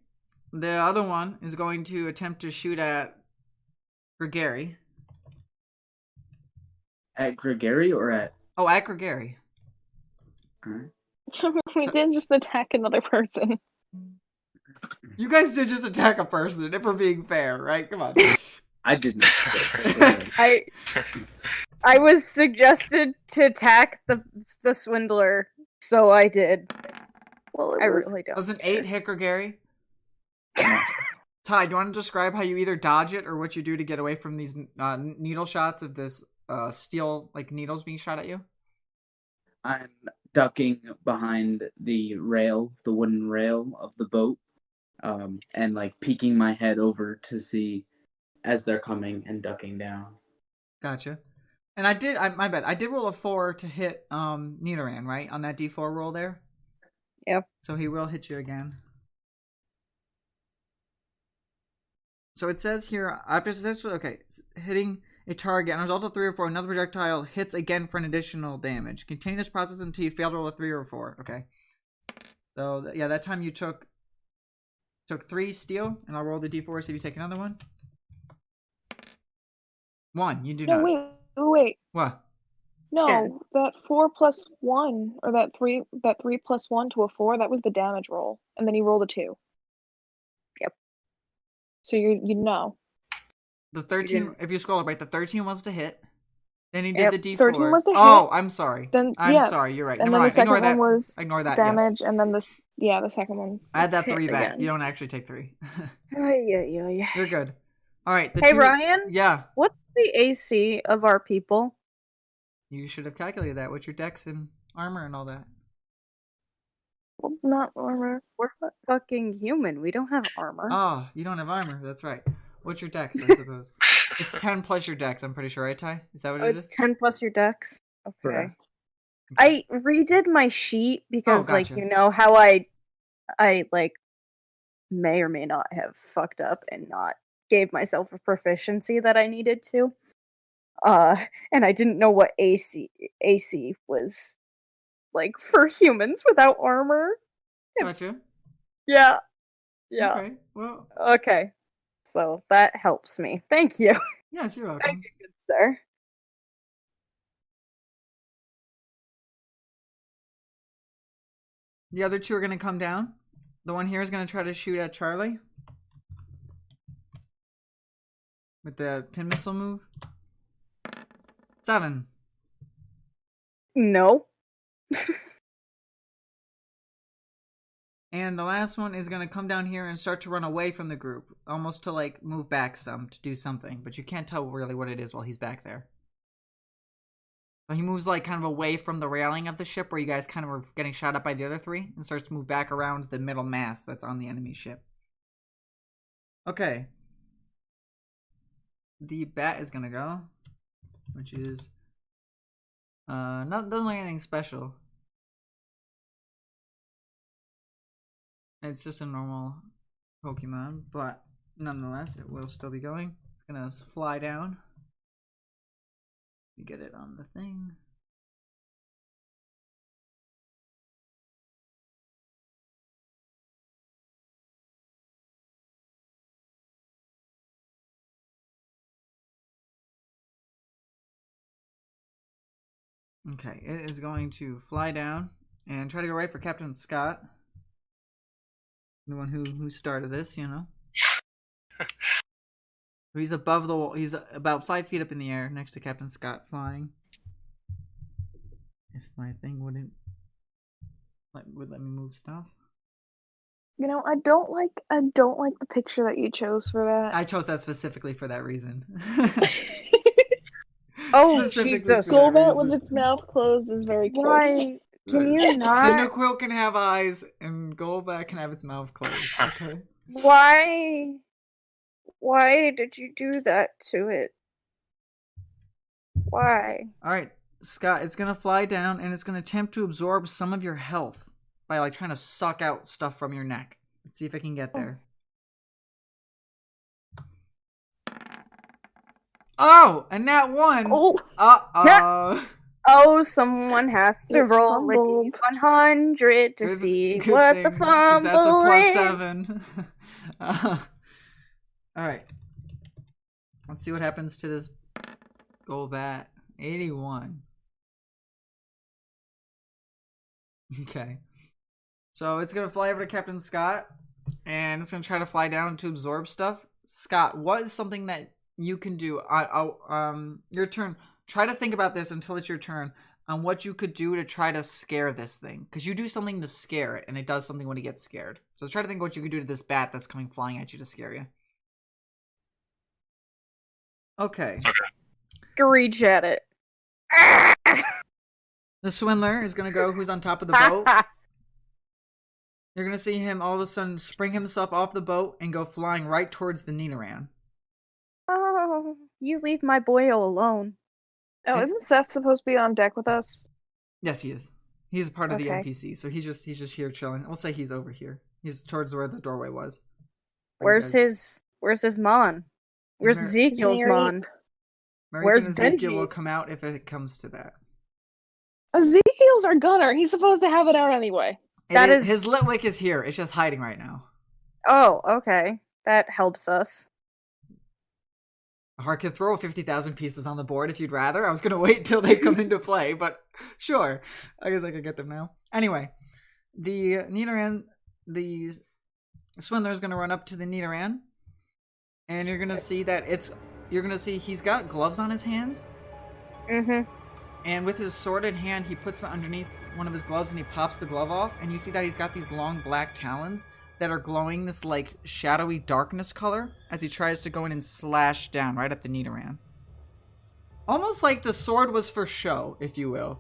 The other one is going to attempt to shoot at Gregory. At Gregory or at? Oh, at Gregory. Alright. We didn't just attack another person. You guys did just attack a person, if we're being fair, right? Come on. I didn't. I was suggested to attack the swindler, so I did. Well, I really don't. Does an 8 hit Gregory? Ty, do you want to describe how you either dodge it or what you do to get away from these needle shots of this steel like needles being shot at you? I'm ducking behind the wooden rail of the boat, and like peeking my head over to see as they're coming and ducking down. Gotcha. And my bad. I did roll a 4 to hit Nidoran, right? On that D4 roll there? Yep. So he will hit you again. So it says here, after successfully, hitting a target on a result of 3 or 4, another projectile hits again for an additional damage. Continue this process until you fail to roll a 3 or a 4. Okay. So, yeah, that time you took 3 steel, and I'll roll the d4, see if you take another one. 1, you do No, not. wait. What? No, 10. that 4 plus 1, or that 3 plus 1 to a 4, that was the damage roll. And then he rolled a 2. Yep. So you know. The 13, if you scroll up, right, the 13 was to hit. Then he did Yep. the d4. 13 was to hit. Oh, I'm sorry. Then I'm yeah, sorry, you're right. and Never then mind. the second Ignore that. one was Ignore that, damage, yes. and then the second one. Add that hit 3 back. again. You don't actually take 3. Yeah. You're good. All right. Hey, Ryan? Yeah. What's the AC of our people? You should have calculated that with your dex and armor and all that. Well, not armor. We're fucking human. We don't have armor. Oh, you don't have armor. That's right. What's your dex, I suppose? It's 10 plus your dex, I'm pretty sure, right, Ty? Is that what it is? It's 10 plus your dex. Okay. Correct. I redid my sheet because, gotcha. you know how I like may or may not have fucked up and not gave myself a proficiency that I needed to. And I didn't know what AC was like for humans without armor. Gotcha. Yeah. Okay. Well, Okay. So that helps me. Thank you. yes, you're welcome. Thank you, good sir. The other 2 are going to come down. The one here is going to try to shoot at Charlie. With the pin missile move. 7. No. And the last one is going to come down here and start to run away from the group. Almost to, like, move back some to do something. But you can't tell really what it is while he's back there. But he moves, like, kind of away from the railing of the ship where you guys kind of were getting shot at by the other 3. And starts to move back around the middle mast that's on the enemy ship. Okay. The bat is going to go. Which is... doesn't look anything special. It's just a normal Pokemon, but nonetheless, it will still be going. It's gonna fly down. You get it on the thing. Okay, it is going to fly down and try to go right for Captain Scott. The one who started this, you know. He's above the wall. He's about 5 feet up in the air next to Captain Scott flying. If my thing would let me move stuff. You know, I don't like the picture that you chose for that. I chose that specifically for that reason. Oh, Specifically Jesus. for that Golbat with reason. its mouth closed is very close. Why? Can you not? Cyndaquil can have eyes, and Golbat can have its mouth closed. Okay. Why? Why did you do that to it? Why? All right, Scott. It's gonna fly down, and it's gonna attempt to absorb some of your health by like trying to suck out stuff from your neck. Let's see if I can get there. Oh, and that one. Oh, Oh, someone has to It roll fumbled. a D100 to Good- see good what thing, the 'cause fumble that's a plus is. 7. All right. Let's see what happens to this Golbat. 81. Okay. So it's gonna fly over to Captain Scott, and it's gonna try to fly down to absorb stuff. Scott, what is something that you can do? Your turn. Try to think about this until it's your turn on what you could do to try to scare this thing, because you do something to scare it, and it does something when it gets scared. So try to think what you could do to this bat that's coming flying at you to scare you. Okay. Screech at it. The swindler is gonna go. Who's on top of the boat? You're gonna see him all of a sudden spring himself off the boat and go flying right towards the Nidoran. Oh, you leave my boyo alone. isn't Seth supposed to be on deck with us? Yes, he is. He's part of the Okay. NPC, so he's just here chilling. We'll say he's over here. He's towards where the doorway was. Where's his mon? Where's Mer- Ezekiel's Mary- mon? Merrick Where's and Ezekiel will Benji's? come out if it comes to that. Ezekiel's our gunner. He's supposed to have it out anyway. His Litwick is here. It's just hiding right now. Oh, okay. That helps us. Hard could throw 50,000 pieces on the board if you'd rather. I was going to wait till they come into play, but sure. I guess I could get them now. Anyway, the Nidoran, the Swindler is going to run up to the Nidoran, and you're going to see that he's got gloves on his hands, Mm-hmm. and with his sword in hand, he puts it underneath one of his gloves and he pops the glove off, and you see that he's got these long black talons that are glowing this like shadowy darkness color as he tries to go in and slash down right at the Nidoran. Almost like the sword was for show, if you will.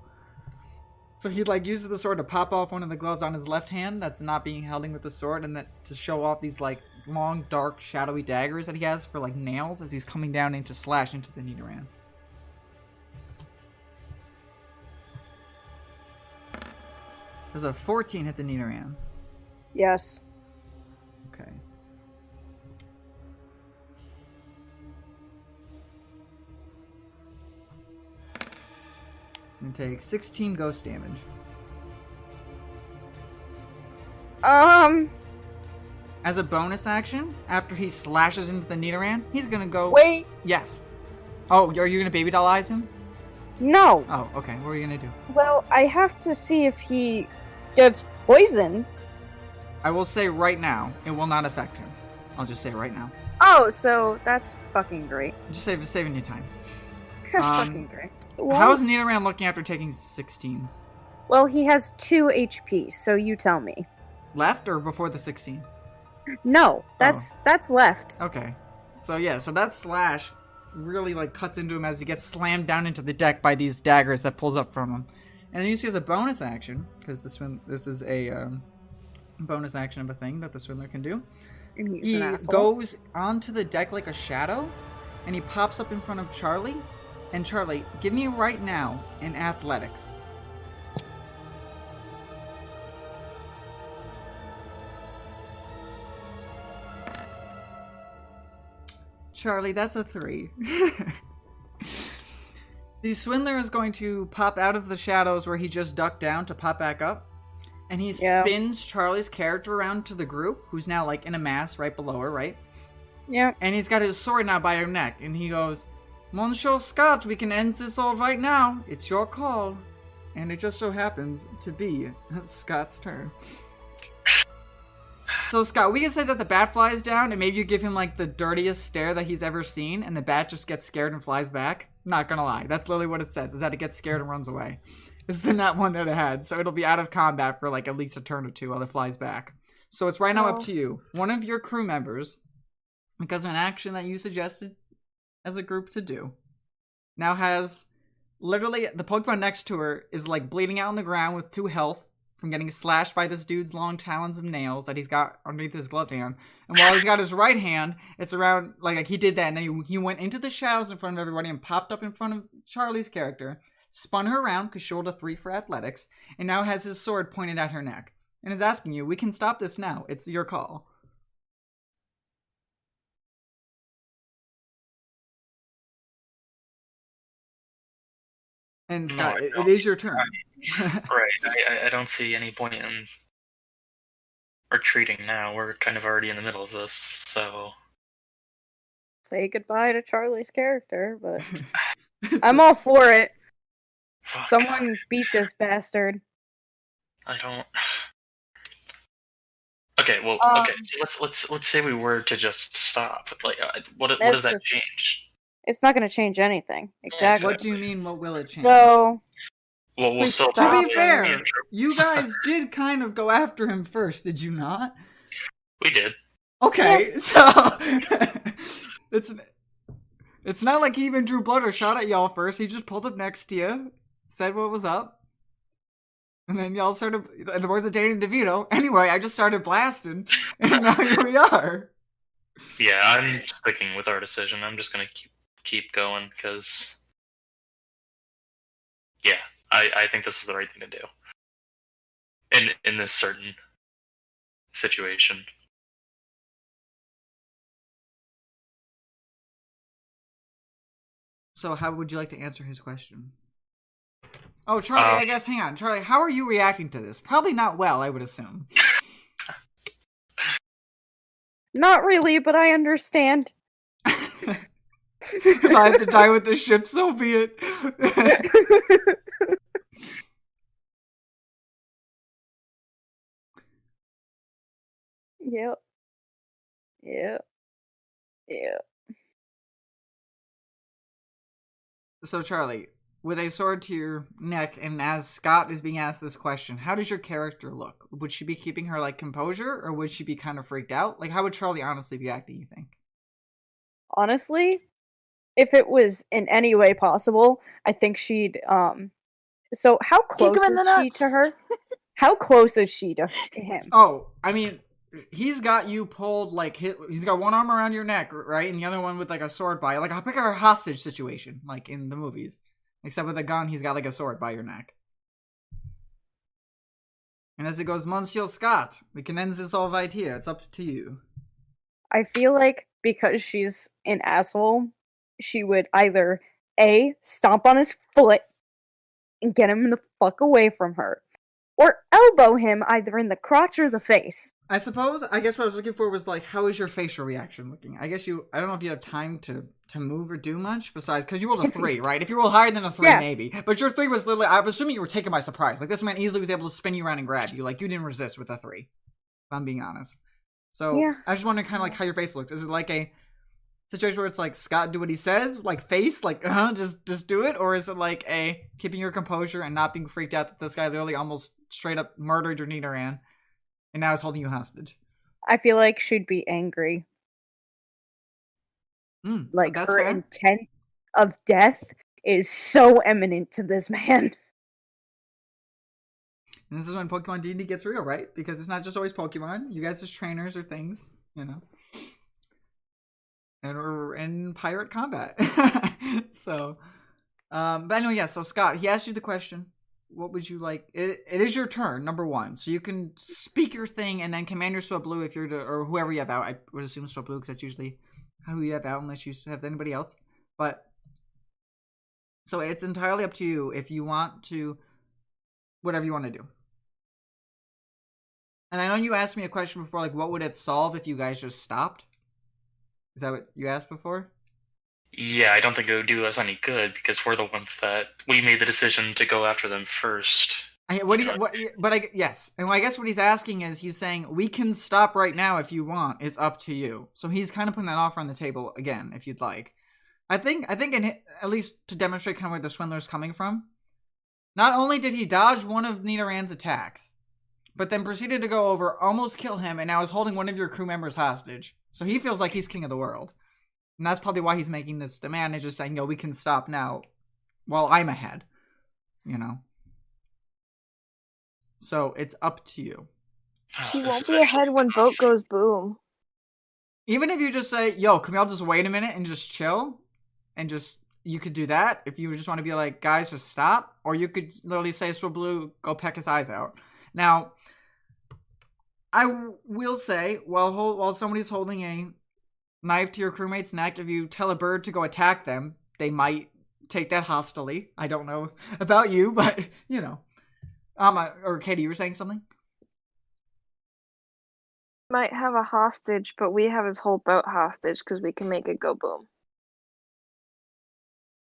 So he like uses the sword to pop off one of the gloves on his left hand that's not being held with the sword, and that to show off these like long, dark, shadowy daggers that he has for like nails as he's coming down into slash into the Nidoran. There's a 14 hit the Nidoran. Yes. Okay. You take 16 ghost damage. As a bonus action, after he slashes into the Nidoran, he's gonna go... Wait. Yes. Oh, are you gonna baby dollize him? No. Oh, okay. What are you gonna do? Well, I have to see if he gets poisoned. I will say right now, it will not affect him. I'll just say it right now. Oh, so that's fucking great. Just saving you time. Fucking great. How's Nidoran looking after taking 16? Well, he has 2 HP, so you tell me. Left or before the 16? No, that's left. Okay. So yeah, so that slash really like cuts into him as he gets slammed down into the deck by these daggers that pulls up from him. And then you see as a bonus action, because this is a bonus action of a thing that the Swindler can do. He's He an asshole. goes onto the deck like a shadow, and he pops up in front of Charlie. And Charlie, give me right now in athletics. Charlie, that's a 3. The Swindler is going to pop out of the shadows where he just ducked down to pop back up. And he spins Charlie's character around to the group, who's now like in a mass right below her, right? Yeah. And he's got his sword now by her neck. And he goes, Monsieur Scott, we can end this all right now. It's your call. And it just so happens to be Scott's turn. So, Scott, we can say that the bat flies down, and maybe you give him, like, the dirtiest stare that he's ever seen, and the bat just gets scared and flies back. Not gonna lie. That's literally what it says, is that it gets scared and runs away. It's the not one that it had, so it'll be out of combat for, like, at least a turn or two while it flies back. So it's right now up to you. One of your crew members, because of an action that you suggested as a group to do, now has... Literally, the Pokemon next to her is, like, bleeding out on the ground with 2 health from getting slashed by this dude's long talons of nails that he's got underneath his gloved hand. And while he's got his right hand, it's around, like he did that, and then he went into the shadows in front of everybody and popped up in front of Charlie's character, spun her around, because she rolled a 3 for athletics, and now has his sword pointed at her neck. And is asking you, we can stop this now. It's your call. And Scott, it is your turn. Right. I don't see any point in retreating now. We're kind of already in the middle of this, so... Say goodbye to Charlie's character, but I'm all for it. Fuck. Someone beat this bastard. I don't... Okay, well, okay. So let's say we were to just stop. Like, what does that change? It's not going to change anything. Exactly. What do you mean, what will it change? So... Well, we'll still... To be fair, you guys did kind of go after him first, did you not? We did. Okay, so... It's not like he even drew blood or shot at y'all first. He just pulled up next to you, said what was up, and then y'all started... In the words of Danny DeVito, anyway, I just started blasting, and now here we are. Yeah, I'm sticking with our decision. I'm just gonna keep going, because... Yeah, I think this is the right thing to do. in this certain situation. So how would you like to answer his question? Oh, Charlie, I guess, hang on. Charlie, how are you reacting to this? Probably not well, I would assume. Not really, but I understand. If I have to die with the ship, so be it. Yep. Yep. Yep. So, Charlie, with a sword to your neck, and as Scott is being asked this question, how does your character look? Would she be keeping her, like, composure, or would she be kind of freaked out? Like, how would Charlie honestly be acting, you think? Honestly, if it was in any way possible, I think she'd so how Kick close him in the is she nuts. to her? How close is she to him? Oh, I mean, he's got you pulled, like, he's got one arm around your neck, right? And the other one with, like, a sword by, like, a bigger hostage situation, like, in the movies. Except with a gun, he's got, like, a sword by your neck. And as it goes, Monsieur Scott, we can end this all right here. It's up to you. I feel like because she's an asshole, she would either A, stomp on his foot and get him the fuck away from her, or elbow him either in the crotch or the face. I guess what I was looking for was, like, how is your facial reaction looking? I don't know if you have time to move or do much besides, because you rolled a 3, right? If you rolled higher than a 3, Yeah. maybe. But your 3 was literally, I'm assuming you were taken by surprise. Like, this man easily was able to spin you around and grab you. Like, you didn't resist with a 3, if I'm being honest. So, Yeah. I just wondering kind of like how your face looks. Is it like a situation where it's like, Scott, do what he says? Like, face? Like, just do it? Or is it like a keeping your composure and not being freaked out that this guy literally almost straight up murdered your Nidoran and now is holding you hostage? I feel like she'd be angry. Like, That's her fair. intent of death is so eminent to this man. And this is when Pokemon D&D gets real, right? Because it's not just always Pokemon. You guys as trainers or things, you know. And we're in pirate combat. So, but anyway, yeah, so Scott, he asked you the question. What would you like? It is your turn, number 1. So you can speak your thing and then command your Swablu if you're or whoever you have out. I would assume Swablu because that's usually who you have out unless you have anybody else. But, so it's entirely up to you if you want to, whatever you want to do. And I know you asked me a question before, like, what would it solve if you guys just stopped? Is that what you asked before? Yeah, I don't think it would do us any good because we're the ones that we made the decision to go after them first. Yes. And I guess what he's asking is he's saying, we can stop right now if you want. It's up to you. So he's kind of putting that offer on the table again, if you'd like. I think at least to demonstrate kind of where the Swindler's coming from, not only did he dodge one of Nidoran's attacks, but then proceeded to go over, almost kill him, and now is holding one of your crew members hostage. So he feels like he's king of the world. And that's probably why he's making this demand, is just saying, yo, we can stop now while I'm ahead. You know? So it's up to you. He won't be ahead when boat goes boom. Even if you just say, yo, can we all just wait a minute and just chill? And just, you could do that if you just want to be like, guys, just stop. Or you could literally say, Swablu, go peck his eyes out. Now, I will say, while somebody's holding a knife to your crewmate's neck, if you tell a bird to go attack them, they might take that hostilely. I don't know about you, but, you know. Or Katie, you were saying something? Might have a hostage, but we have his whole boat hostage because we can make it go boom.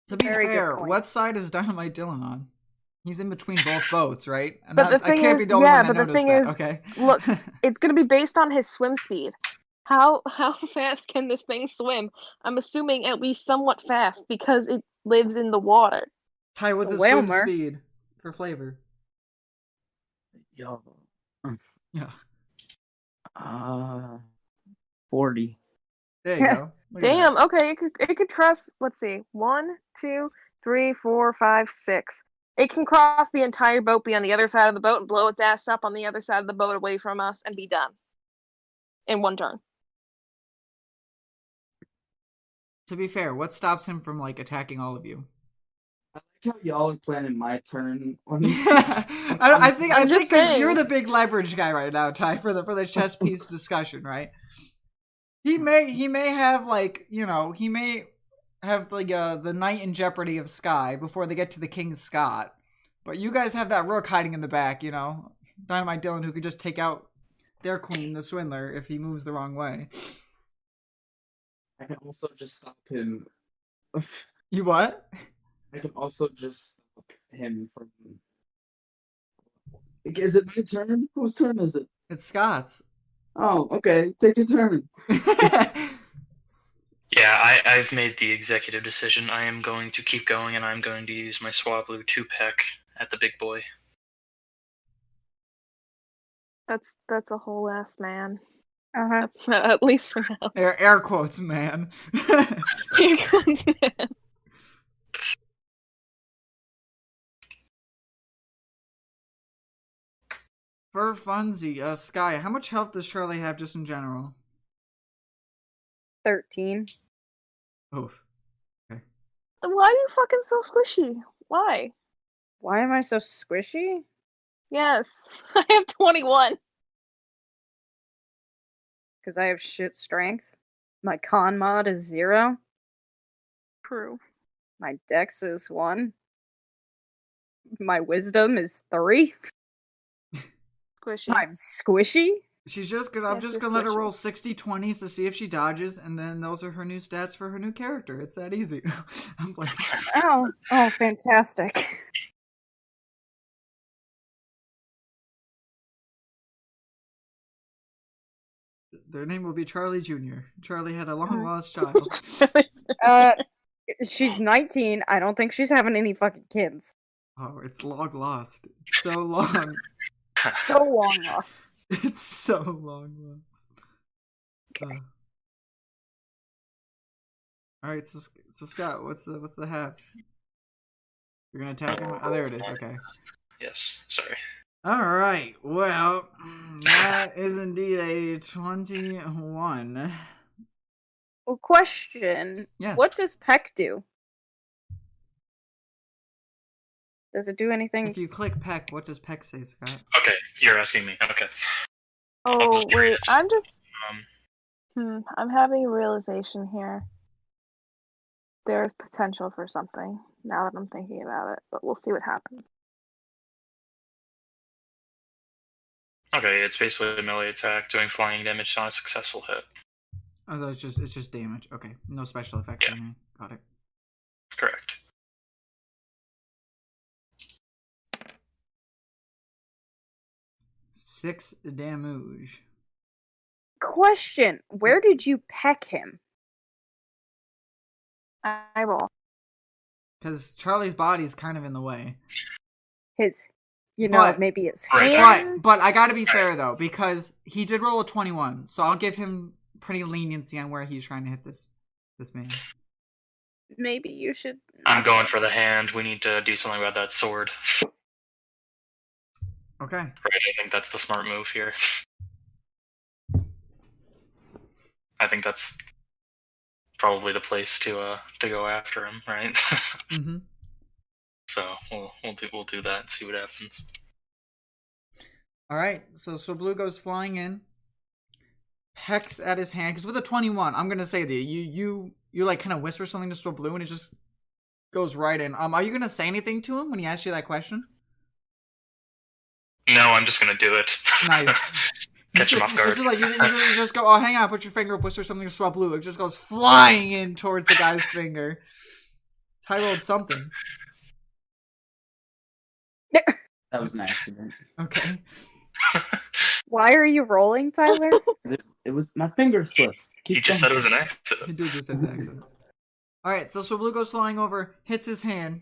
To be Very good fair, point. what side is Dynamite Dylan on? He's in between both boats, right? The thing is, be the only yeah, one that but the thing noticed is, that, okay? look, it's gonna be based on his swim speed. How fast can this thing swim? I'm assuming at least somewhat fast because it lives in the water. Ty, what's It's his a swim whalmer. speed for flavor? Yo. Yeah. 40. There you go. Look at Damn. that. Okay, it could cross. Let's see. 1, 2, 3, 4, 5, 6. It can cross the entire boat, be on the other side of the boat, and blow its ass up on the other side of the boat away from us, and be done in one turn. To be fair, what stops him from, like, attacking all of you? How y'all are planning my turn. I think I'm just 'cause saying. you're the big leverage guy right now, Ty, for the chess piece discussion, right? He may have like he may have like the knight in jeopardy of Sky before they get to the King's Scott, but you guys have that rook hiding in the back, Dynamite Dylan, who could just take out their queen, the Swindler, if he moves the wrong way. I can also just stop him. You what? I can also just stop him from. Is it my turn? Whose turn is it? It's Scott's. Oh, okay. Take your turn. Yeah, I've made the executive decision. I am going to keep going, and I'm going to use my Swablu to peck at the big boy. That's a whole ass man. Uh-huh. At least for now. Air quotes, man. Here comes man. For funzy, Sky, how much health does Charlie have just in general? 13. Oof. Why are you fucking so squishy? Why? Why am I so squishy? Yes, I have 21. Because I have shit strength. My con mod is 0. True. My dex is 1. My wisdom is 3. Squishy. I'm squishy. She's just gonna. I'm Yes, just you're gonna let her squishy. roll 60/20s to see if she dodges, and then those are her new stats for her new character. It's that easy. I'm playing. Oh, fantastic. Their name will be Charlie Jr. Charlie had a long lost child. She's 19. I don't think she's having any fucking kids. Oh, it's long lost. It's so long. So long lost. It's so long lost. All right, so Scott, what's the haps? You're gonna attack him? Oh, there it is. Okay. Yes, sorry. All right. Well, that is indeed a 21. Well, question. Yes. What does Peck do? Does it do anything? If you click Peck, what does Peck say, Scott? Okay, you're asking me. Okay. Oh, wait, I'm just... Um, I'm having a realization here. There's potential for something, now that I'm thinking about it, but we'll see what happens. okay, it's basically a melee attack doing flying damage on a successful hit. Oh, it's just damage. Okay, no special effects. Yeah. Or anything. Got it. Correct. Six damage. Question. Where did you peck him? Eyeball. Because Charlie's body's kind of in the way. His, But- maybe his Right. hand? But I gotta be fair though, because he did roll a 21, so I'll give him pretty leniency on where he's trying to hit this man. Maybe you should... I'm going for the hand. We need to do something about that sword. Okay. Right, I think that's the smart move here. I think that's probably the place to go after him, right? Mm-hmm. So we'll do that and see what happens. All right. So Blue goes flying in, pecks at his hand. Because with a 21, I'm gonna say that you like kind of whisper something to Swablu and it just goes right in. Are you gonna say anything to him when he asks you that question? No, I'm just gonna do it. Nice. Catch him off guard. This is like you just go, oh, hang on, put your finger up, whisper something to Swablu. It just goes flying in towards the guy's finger. Ty rolled something. That was an accident. Okay. Why are you rolling, Tyler? It was my finger slipped. You just said it was an He accident. did just say an accident. All right, so Swablu goes flying over, hits his hand.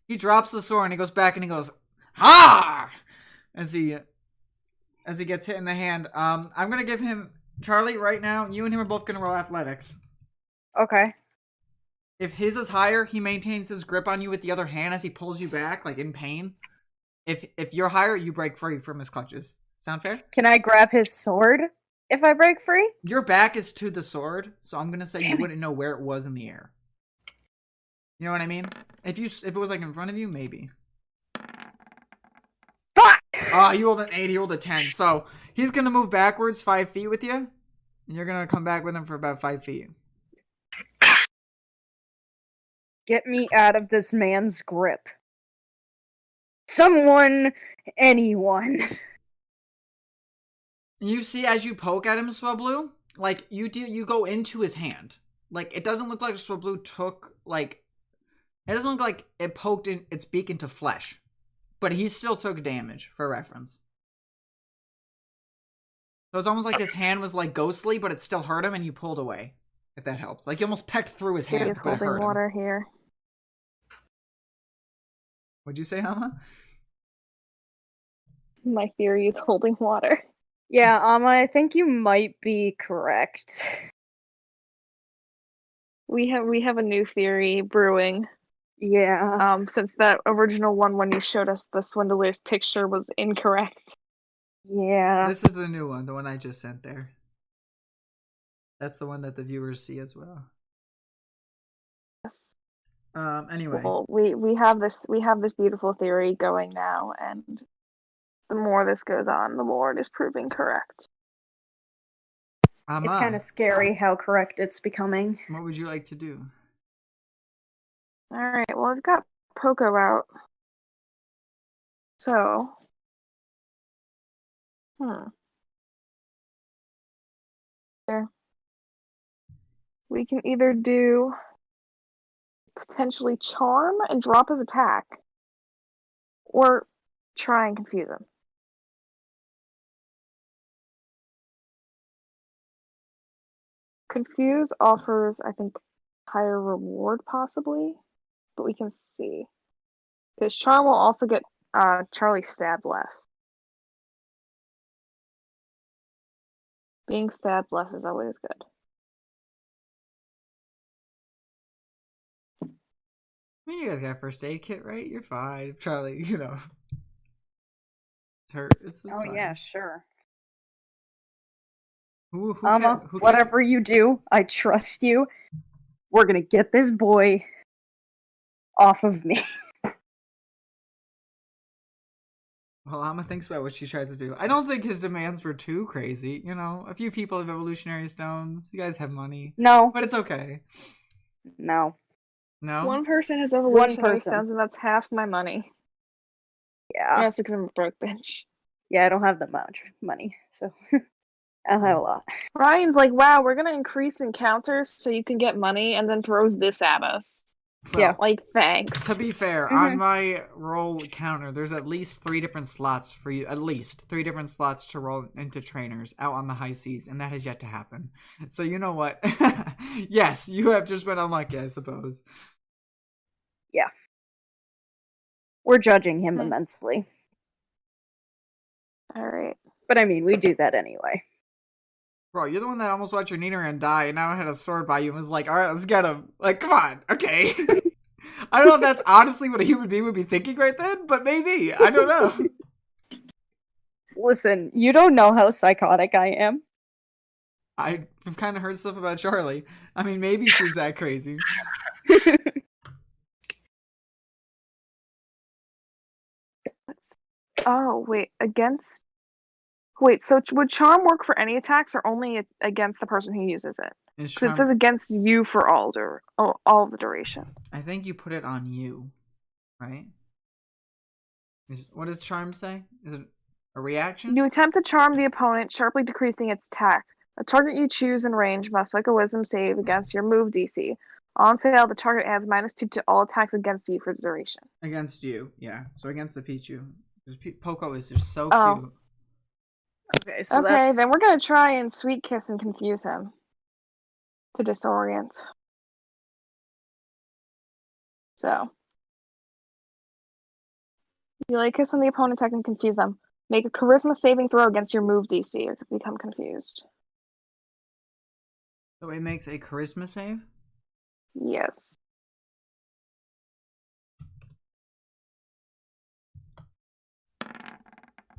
He drops the sword and he goes back and he goes, "Ha!" As he gets hit in the hand. I'm gonna give him Charlie right now. You and him are both gonna roll athletics. Okay. If his is higher, he maintains his grip on you with the other hand as he pulls you back, like in pain. If you're higher, you break free from his clutches. Sound fair? Can I grab his sword if I break free? Your back is to the sword, so I'm gonna say Damn you it. wouldn't know where it was in the air. You know what I mean? If it was like in front of you, maybe. Fuck! Oh, you rolled an 8, he rolled a 10. So he's gonna move backwards 5 feet with you, and you're gonna come back with him for about 5 feet. Get me out of this man's grip. Someone, anyone. And you see as you poke at him, Swablu, like you go into his hand. Like it doesn't look like Swablu took like it doesn't look like it poked in its beak into flesh. But he still took damage, for reference. So it's almost like his hand was like ghostly, but it still hurt him and you pulled away. If that helps. Like you almost pecked through his hand, He's but it holding hurt him. water here. What'd you say, Hama? My theory is holding water. Yeah, I think you might be correct. We have a new theory brewing. Yeah. Since that original one when you showed us the swindler's picture was incorrect. Yeah. This is the new one, the one I just sent there. That's the one that the viewers see as well. Yes. Anyway. Well, we have this beautiful theory going now, and the more this goes on, the more it is proving correct. Hama, It's kind of scary how correct it's becoming. what would you like to do? Alright, well I've got Poco out. So There. We can either do potentially charm and drop his attack, or try and confuse him. Confuse offers, I think, higher reward possibly, but we can see. Because charm will also get Charlie stabbed less. Being stabbed less is always good. I mean, you guys got a first aid kit, right? You're fine. Charlie, you know. It's hurt. It's Oh fine. yeah, sure. Who Whatever you do, I trust you. We're gonna get this boy off of me. Well, Alma thinks about what she tries to do. I don't think his demands were too crazy. You know, a few people have evolutionary stones. You guys have money. No. But it's okay. No. No? One person has One evolutionary person. stones, and that's half my money. Yeah. That's because I'm a broke bitch. Yeah, I don't have that much money, so I don't have a lot. Ryan's like, wow, we're gonna increase encounters so you can get money, and then throws this at us. Well, Yeah. Like, thanks. To be fair, on my roll counter, there's at least 3 different slots for you. At least 3 different slots to roll into trainers out on the high seas, and that has yet to happen. So you know what? Yes, you have just been unlucky, I suppose. Yeah. We're judging him immensely. Alright. But I mean, we do that anyway. Bro, you're the one that almost watched your Nidoran die, and now I had a sword by you and was like, alright, let's get him. Like, come on, okay. I don't know if that's honestly what a human being would be thinking right then, but maybe. I don't know. Listen, you don't know how psychotic I am. I've kind of heard stuff about Charlie. I mean, maybe she's that crazy. Oh, wait, against... Wait, so would charm work for any attacks, or only against the person who uses it? Because it says against you for all of the duration. I think you put it on you, right? What does charm say? Is it a reaction? You attempt to charm the opponent, sharply decreasing its attack. A target you choose in range must make a wisdom save against your move DC. On fail, the target adds -2 to all attacks against you for the duration. Against you, yeah. So against the Pichu. Poco is just so Oh. cute. Okay, so Okay, then we're gonna try and sweet kiss and confuse him. To disorient. So. You lay kiss on the opponent attack and confuse them. Make a charisma saving throw against your move DC or become confused. So it makes a charisma save? Yes.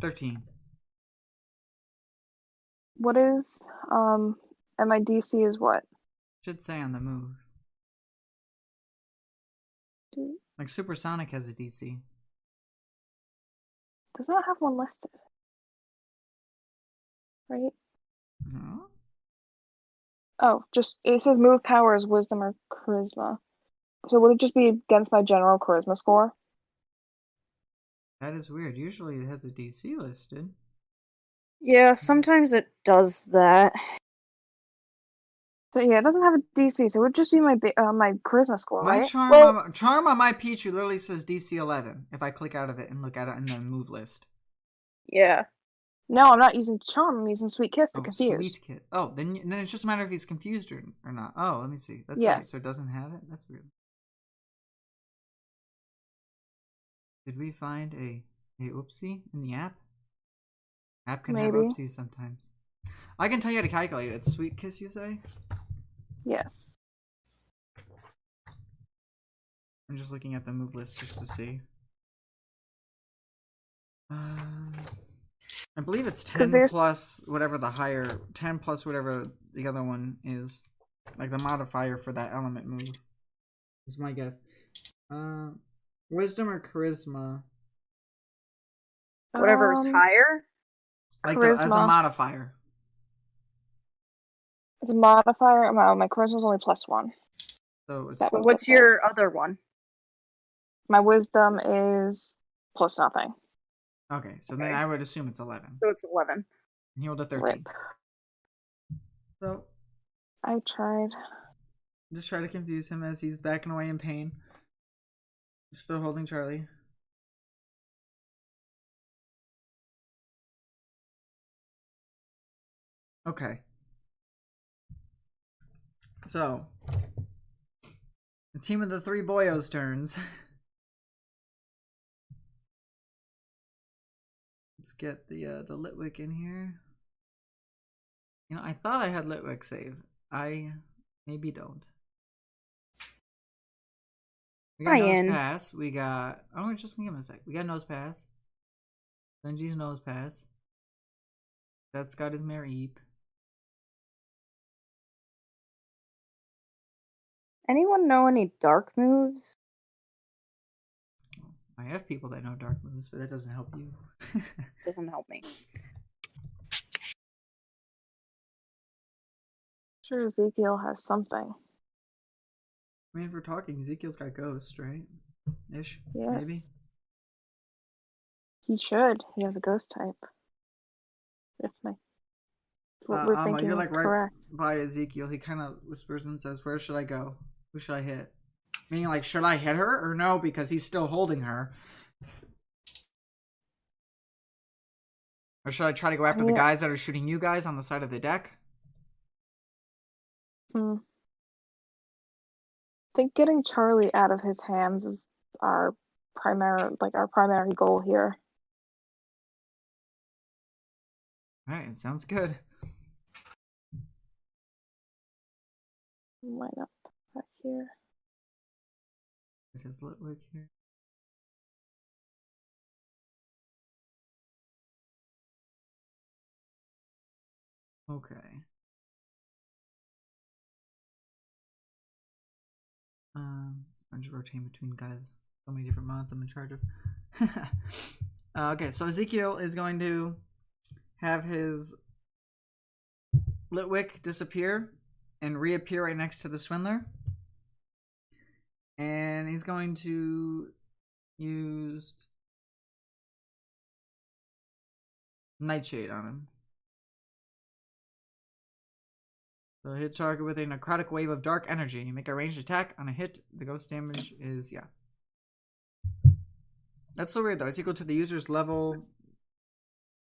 $13. What is and my DC is what? Should say on the move. Like Supersonic has a DC. Does not have one listed. Right? No? Oh, just it says move powers, wisdom, or charisma. So would it just be against my general charisma score? That is weird. Usually it has a DC listed. Yeah, sometimes it does that. So yeah, it doesn't have a DC, so it would just be my my charisma score, My right? charm, Well- charm on my Pichu literally says DC 11. If I click out of it and look at it in the move list. Yeah. No, I'm not using charm. I'm using sweet kiss to Oh, confuse. sweet kid. Oh, then it's just a matter if he's confused or not. Oh, let me see. That's Yes. right. So it doesn't have it. That's weird. Did we find a oopsie in the app? App can have Maybe. oopsies sometimes. I can tell you how to calculate it. It's sweet kiss, you say? Yes. I'm just looking at the move list just to see. I believe it's 10 plus whatever the higher, 10 plus whatever the other one is. Like the modifier for that element move. Is my guess. Wisdom or charisma? Whatever's higher. Like charisma. as a modifier. As a modifier, my charisma's only +1. So it's That would What's get there. your other one? My wisdom is +0. okay. So then Okay. I would assume it's 11. So it's 11. And he rolled a 13. Rip. So I tried. just try to confuse him as he's backing away in pain. Still holding Charlie. Okay. So, the team of the three boyos turns. Let's get the Litwick in here. You know, I thought I had Litwick save. I maybe don't. We got Ryan. Nose Pass. We got... Oh, just give him a sec. We got Nose Pass. Benji's Nose Pass. That's got his Mare Eep. Anyone know any dark moves? I have people that know dark moves, but that doesn't help you. Doesn't help me. Sure, Ezekiel has something. I mean, if we're talking, Ezekiel's got Ghost, right? Ish, Yes. maybe? He should. He has a ghost type. If what we're thinking you're is like right correct. by Ezekiel. He kind of whispers and says, "Where should I go? Who should I hit?" Meaning, like, should I hit her or no? Because he's still holding her. Or should I try to go after the guys that are shooting you guys on the side of the deck? I think getting Charlie out of his hands is our primary goal here. All right, sounds good. Line up back here. It is Litwick here. Okay. I'm just rotating between guys. So many different mods I'm in charge of. Okay, so Ezekiel is going to have his Litwick disappear and reappear right next to the Swindler. And he's going to use Nightshade on him. So hit target with a necrotic wave of dark energy. You make a ranged attack on a hit. The ghost damage is, yeah. That's so weird though. It's equal to the user's level.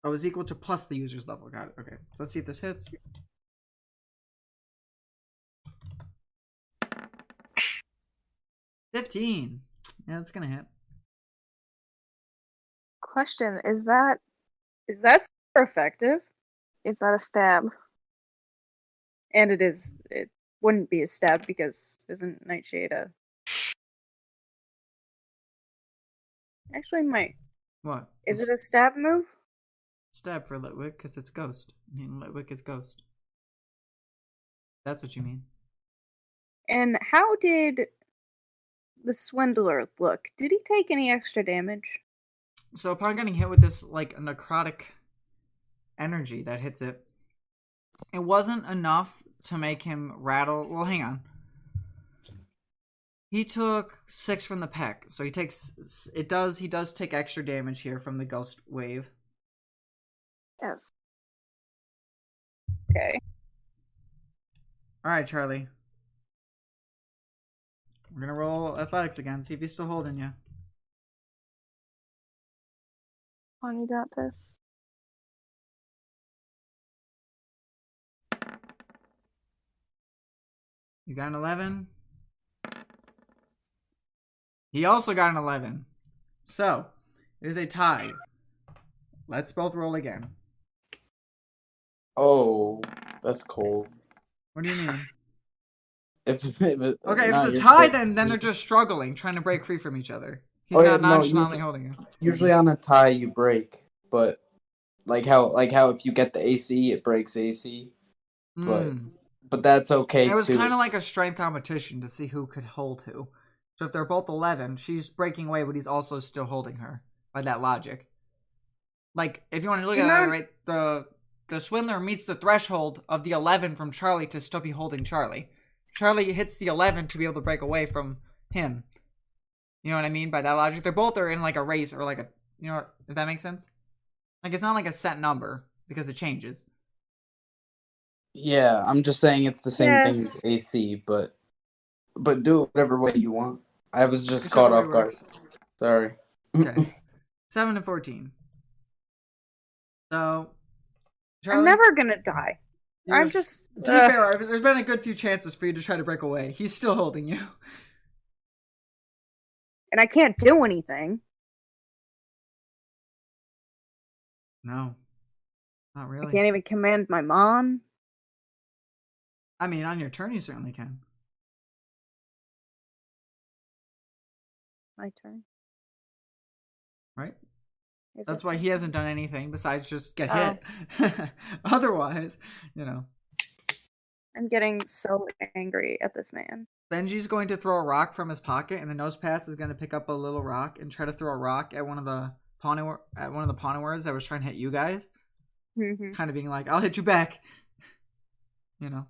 Oh, it's equal to plus the user's level. Got it. Okay. So let's see if this hits. $15. Yeah, that's gonna hit. Question: Is that super effective? a stab? And it wouldn't be a stab because isn't Nightshade a... Actually, might. What? Is it a stab move? Stab for Litwick because it's ghost. I mean, Litwick is ghost. That's what you mean. And how did the swindler look? Did he take any extra damage? So upon getting hit with this like necrotic energy that hits it, it wasn't enough to make him rattle. Well, hang on. He took 6 from the peck, so he takes. He does take extra damage here from the ghost wave. Yes. Okay. All right, Charlie. We're gonna roll athletics again. See if he's still holding you. On, you got this. You got an 11. He also got an 11. So, it is a tie. Let's both roll again. Oh, that's cold. What do you mean? If Okay, if no, it's a you're tie, good. then they're just struggling, trying to break free from each other. He's Oh, yeah, not no, nonchalantly holding you. Usually on a tie you break, but like how if you get the AC it breaks AC, but that's okay It was too. kind of like a strength competition to see who could hold who. So if they're both 11, she's breaking away, but he's also still holding her by that logic. Like, if you want to look at it, right, the swindler meets the threshold of the 11 from Charlie to still be holding Charlie. Charlie hits the 11 to be able to break away from him. You know what I mean? By that logic, they're both are in like a race or like a, you know, if that makes sense. Like, it's not like a set number because it changes. Yeah, I'm just saying it's the same thing Yes. as AC, but do it whatever way you want. I was just Whichever caught way off guard. works. Sorry. Okay. 7 and 14. So, Charlie, I'm never gonna die. I'm just. To be fair, there's been a good few chances for you to try to break away. He's still holding you. And I can't do anything. No. Not really. I can't even command my mom. I mean, on your turn, you certainly can. My turn. Right? Is That's it? why he hasn't done anything besides just get hit. Otherwise, you know. I'm getting so angry at this man. Benji's going to throw a rock from his pocket, and the nose pass is going to pick up a little rock and try to throw a rock at one of the Ponywars that was trying to hit you guys. Mm-hmm. Kind of being like, I'll hit you back. You know.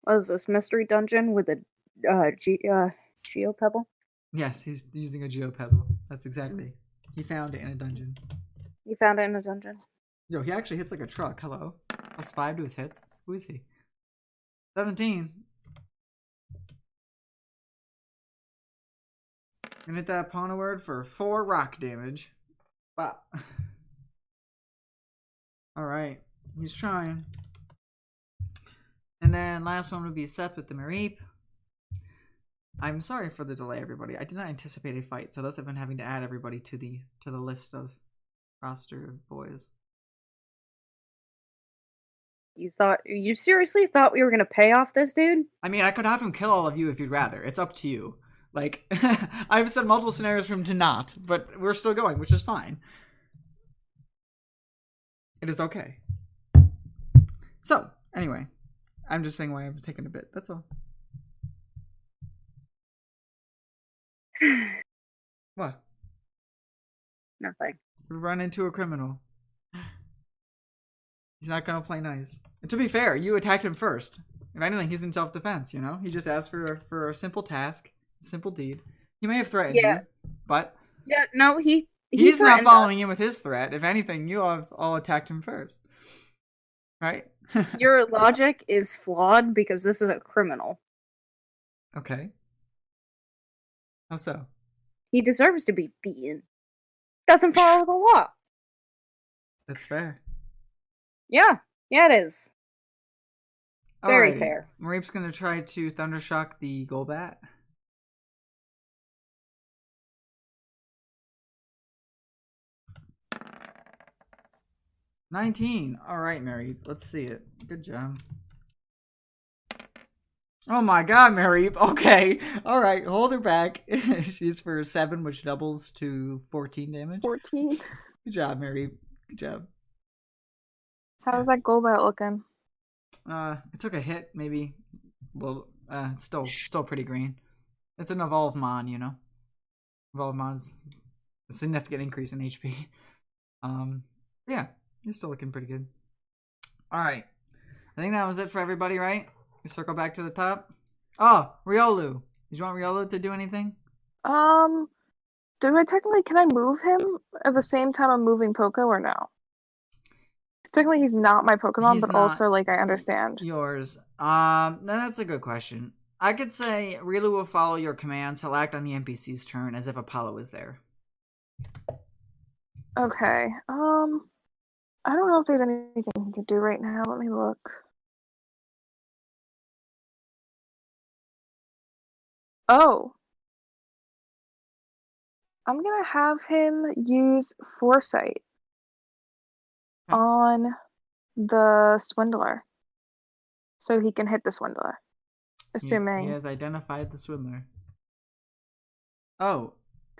What is this mystery dungeon with a geo pebble? Yes, he's using a geopedal. That's exactly. He found it in a dungeon. You found it in a dungeon. Yo, he actually hits like a truck. Hello. +5 to his hits. Who is he? 17. Gonna hit that Pawn Word for 4 rock damage. Wow. Alright. He's trying. And then last one would be Seth with the Mareep. I'm sorry for the delay, everybody. I did not anticipate a fight, so thus I've been having to add everybody to the list of roster of boys. You seriously thought we were gonna pay off this dude? I mean, I could have him kill all of you if you'd rather. It's up to you. Like, I've said multiple scenarios for him to not, but we're still going, which is fine. It is okay. So, anyway, I'm just saying why I've taken a bit. That's all. What? Nothing. We run into a criminal. He's not gonna play nice. And to be fair, you attacked him first. If anything, he's in self-defense, you know? He just asked for a simple task, a simple deed. He may have threatened you, but Yeah, no, he's not following in with his threat. If anything, you all attacked him first. Right? Your logic is flawed because this is a criminal. Okay. How so? He deserves to be beaten. Doesn't follow the law. That's fair. Yeah, it is. Very Alrighty. fair. Mareep's gonna try to Thundershock the Golbat. $19. Alright, Mareep. Let's see it. Good job. Oh my god, Mareep. Okay. Alright, hold her back. She's for 7, which doubles to 14 damage. 14. Good job, Mareep. Good job. How's that Golbat looking? It took a hit, maybe. Well, It's still pretty green. It's an evolved mon, you know. Evolved mon's a significant increase in HP. Yeah, you're still looking pretty good. All right, I think that was it for everybody, right? We circle back to the top. Oh, Riolu. Did you want Riolu to do anything? Can I move him at the same time I'm moving Poco or no? Technically, he's not my Pokemon, He's but not also, like, I understand. Yours. That's a good question. I could say Riolu will follow your commands. He'll act on the NPC's turn as if Apollo is there. Okay. I don't know if there's anything to do right now. Let me look. Oh. I'm gonna have him use Foresight on the Swindler. So he can hit the Swindler. Assuming. He has identified the Swindler. Oh,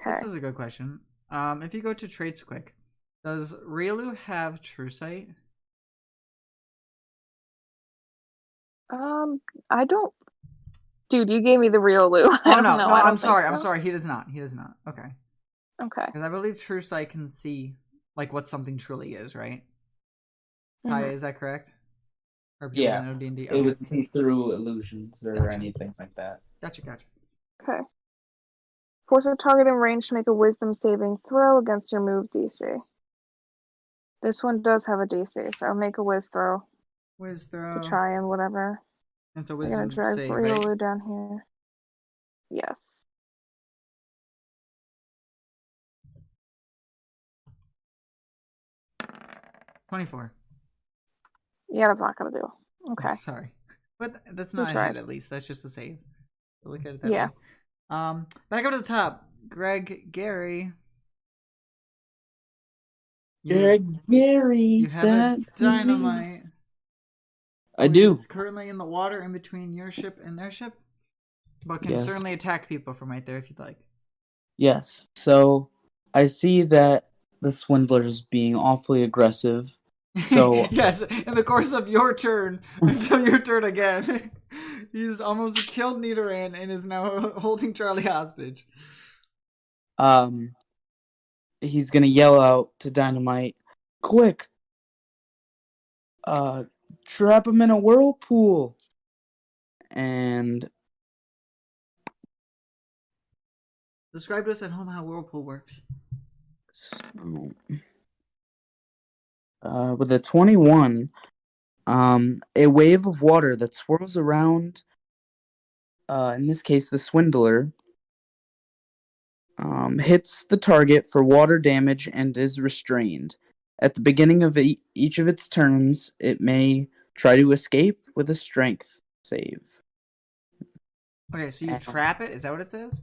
this Okay. is a good question. If you go to traits quick, does Riolu have True Sight? I don't. Dude, you gave me the real Lou. Oh, I don't no, know. no, I don't I'm think sorry. so. I'm sorry. He does not. He does not. Okay. Okay. Because I believe True Sight can see, like, what something truly is, right? Mhm. Kaya, is that correct? Or people Yeah. that know D&D? It Okay. would see through illusions or Gotcha. anything like that. Gotcha. Okay. Force a target in range to make a Wisdom saving throw against your move DC. This one does have a DC, so make a Wiz throw Wiz throw. to try and whatever. It's a I'm wisdom gonna drag save, Riolu right? down here. Yes. $24. Yeah, that's not gonna do. Okay. Sorry. But that's We not a hit, tried. at least. That's just a save. Look at it that Yeah. way. Back up to the top. Gary. Gary, You have that's a dynamite. I do. He's currently in the water in between your ship and their ship. But can Yes. certainly attack people from right there if you'd like. Yes. So I see that the Swindler is being awfully aggressive. So yes, in the course of your turn, until your turn again, he's almost killed Nidoran and is now holding Charlie hostage. he's gonna yell out to Dynamite, "Quick! Trap him in a whirlpool!" And Describe to us at home how Whirlpool works. so, with a 21, a wave of water that swirls around, in this case, the Swindler, hits the target for water damage and is restrained. At the beginning of each of its turns, it may try to escape with a strength save. Okay, so you trap it? Is that what it says?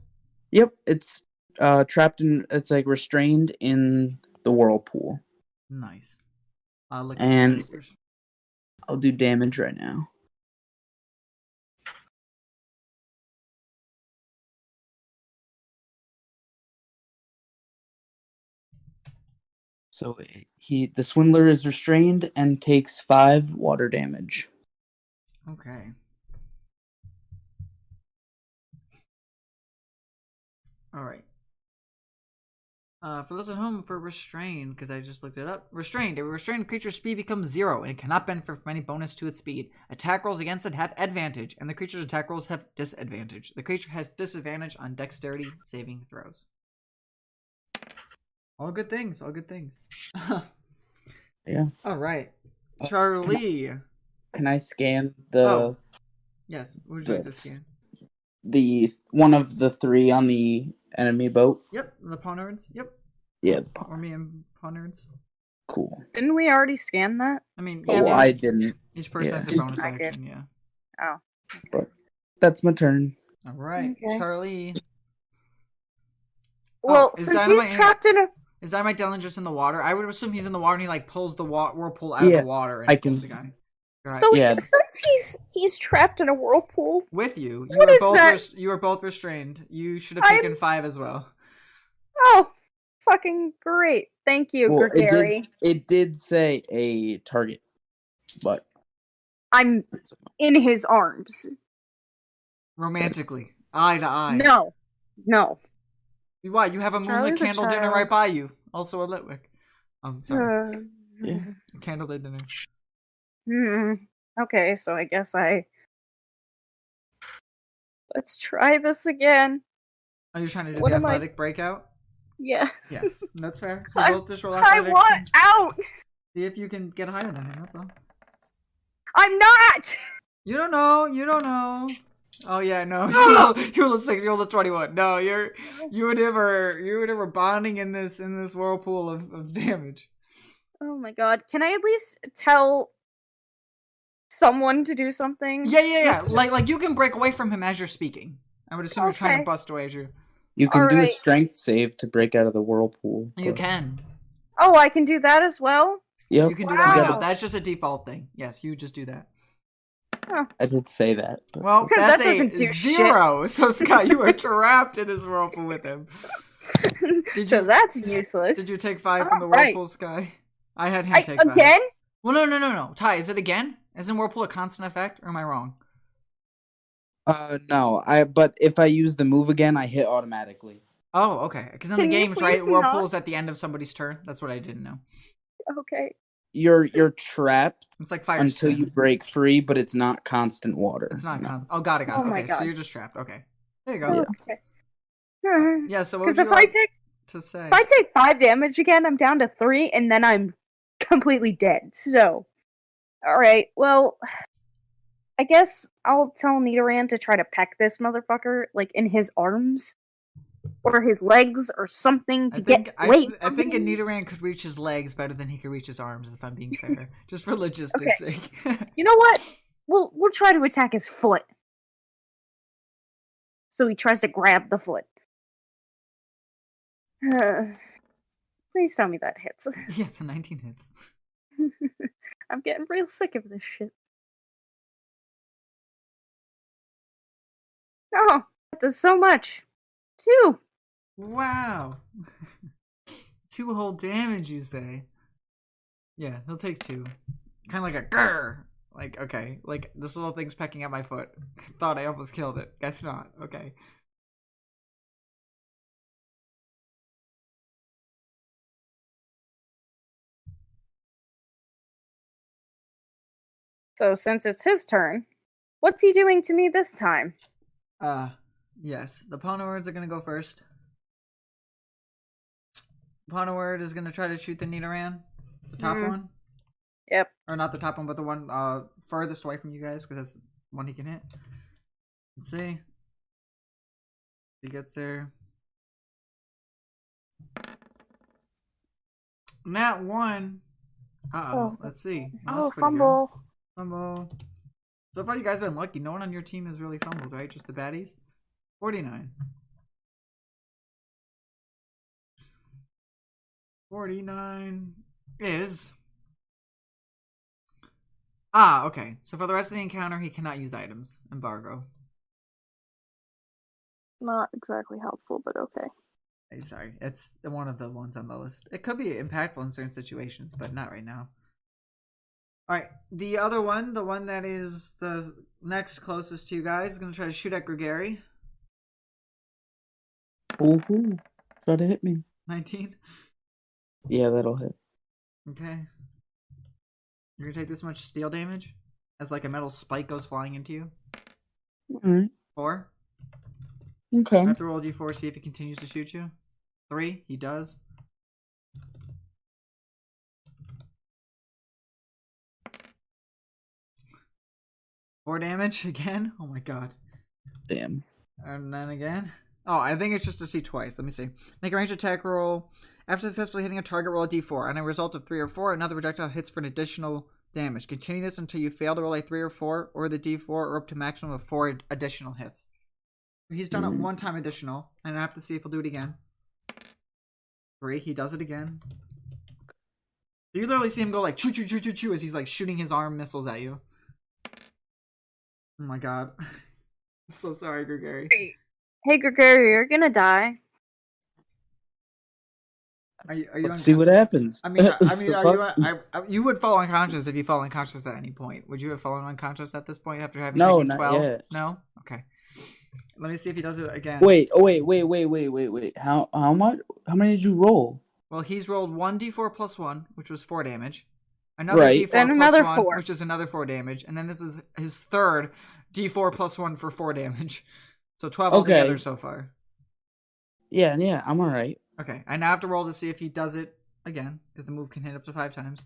Yep, it's trapped in. It's like restrained in the whirlpool. Nice. Look at And the I'll do damage right now. So the Swindler is restrained and takes 5 water damage. Okay. All right. For those at home, for restrained, because I just looked it up. Restrained. A restrained creature's speed becomes 0, and it cannot benefit from any bonus to its speed. Attack rolls against it have advantage, and the creature's attack rolls have disadvantage. The creature has disadvantage on dexterity saving throws. All good things. All good things. Yeah. All right. Charlie. Can I scan the? Oh. Yes. What would you like to scan? The one of the 3 on the enemy boat. Yep. The pawn nerds. Yep. Yeah. Or me and pawn nerds. Cool. Didn't we already scan that? I mean, Oh, yeah, I didn't. each person has a bonus action. Yeah. Oh. But that's my turn. All right, Okay. Charlie. Well, is since Dynamite he's trapped in a... Is Dynamite Dylan just in the water? I would assume he's in the water and he like pulls the whirlpool out of the water and I kills can- the guy. Right. So Yeah. since he's trapped in a whirlpool... With you, What is that? You were both restrained. You should have taken 5 as well. Oh, fucking great. Thank you, Well, Gary. it did say a target, but I'm in his arms. Romantically. Eye to eye. No. No. Why? You have a moonlit Charlie's a candle dinner child. right by you. Also a Litwick. Sorry. Yeah. Candlelit dinner. Okay, so I guess let's try this again. Are you trying to do What the am I- athletic breakout? Yes. Yes, that's fair. You I- both just roll I athletics want and out! see if you can get higher than him, that's all. I'm not! You don't know. You don't know. Oh yeah, no. You rolled a 6. You rolled a 21. No, you and him are bonding in this whirlpool of damage. Oh my god. Can I at least tell someone to do something? Yeah. Like you can break away from him as you're speaking. I would assume you're trying to Okay. bust away as you. You can do a Alright. strength save to break out of the whirlpool. You but- can. Oh, I can do that as well? Yep. You can do that. Wow. Now. That's just a default thing. Yes, you just do that. I did say that. But Well, That that's doesn't a do 0. So Scott, you are trapped in this whirlpool with him. Did So you- that's useless. Did you take 5 from the Alright. whirlpool, Sky? I had him take 5. Again? Well, no. Ty, is it again? Isn't whirlpool a constant effect, or am I wrong? no. But if I use the move again, I hit automatically. Oh, okay. Because in the Can you games, right, please whirlpool's at the end of somebody's turn. That's what I didn't know. Okay. You're trapped It's like fire until spin. you break free, but it's not constant water. It's not No. constant. Oh, got it. Oh my Okay, so God. you're just trapped. Okay. There you go. Yeah. Okay. Yeah, so what would Because you if I like take to say? if I take 5 damage again, I'm down to 3, and then I'm completely dead. So, all right. Well, I guess I'll tell Nidoran to try to peck this motherfucker, like in his arms or his legs or something to get away. I from think a him. Nidoran could reach his legs better than he could reach his arms, if I'm being fair. Just for logistics' sake. You know what? We'll try to attack his foot. So he tries to grab the foot. Please tell me that hits. Yes, a 19 hits. I'm getting real sick of this shit. Oh, that does so much. 2. Wow. 2 whole damage, you say? Yeah, he'll take 2. Kind of like a grrr. Like, okay. Like, this little thing's pecking at my foot. Thought I almost killed it. Guess not. Okay. So since it's his turn, what's he doing to me this time? Yes. The Ponowords are gonna go first. Ponoword is gonna try to shoot the Nidoran. The top Mhm. one. Yep. Or not the top one, but the one furthest away from you guys, because that's the one he can hit. Let's see. If he gets there. Nat 1. Oh. Let's see. Oh, That's pretty good. fumble. Fumble. So far, you guys have been lucky. No one on your team has really fumbled, right? Just the baddies. 49. 49 is. Okay. So for the rest of the encounter, he cannot use items. Embargo. Not exactly helpful, but okay. Hey, sorry. It's one of the ones on the list. It could be impactful in certain situations, but not right now. Alright. The other one, the one that is the next closest to you guys, is going to try to shoot at Gregory. Ooh, try to hit me. 19. Yeah, that'll hit. Okay. You're gonna take this much steel damage as like a metal spike goes flying into you. Alright. 4. Okay. I have to roll a d4, see if he continues to shoot you. 3. He does. Four damage again. Oh my god. Damn. And then again. Oh, I think it's just to see twice. Let me see. Make a range attack roll. After successfully hitting a target, roll a d4. On a result of 3 or 4, another projectile hits for an additional damage. Continue this until you fail to roll a 3 or 4, or the d4, or up to maximum of 4 additional hits. He's done it one time additional, and I have to see if he'll do it again. 3, he does it again. You literally see him go like choo choo choo choo choo as he's like shooting his arm missiles at you. Oh my god. I'm so sorry, Gregory. Hey, Gregory, you're gonna die. Are you Let's see what happens. I mean, The are you? You would fall unconscious if you fall unconscious at any point. Would you have fallen unconscious at this point after having No, taken not 12? yet. No. Okay. Let me see if he does it again. Wait. How much? How many did you roll? Well, he's rolled 1d4 plus 1, which was 4 damage. Another Right. d4 And plus another 1, 4. which is another 4 damage. And then this is his third d4 plus 1 for 4 damage. So 12 altogether so far. Yeah, I'm alright. Okay, I now have to roll to see if he does it again, because the move can hit up to 5 times.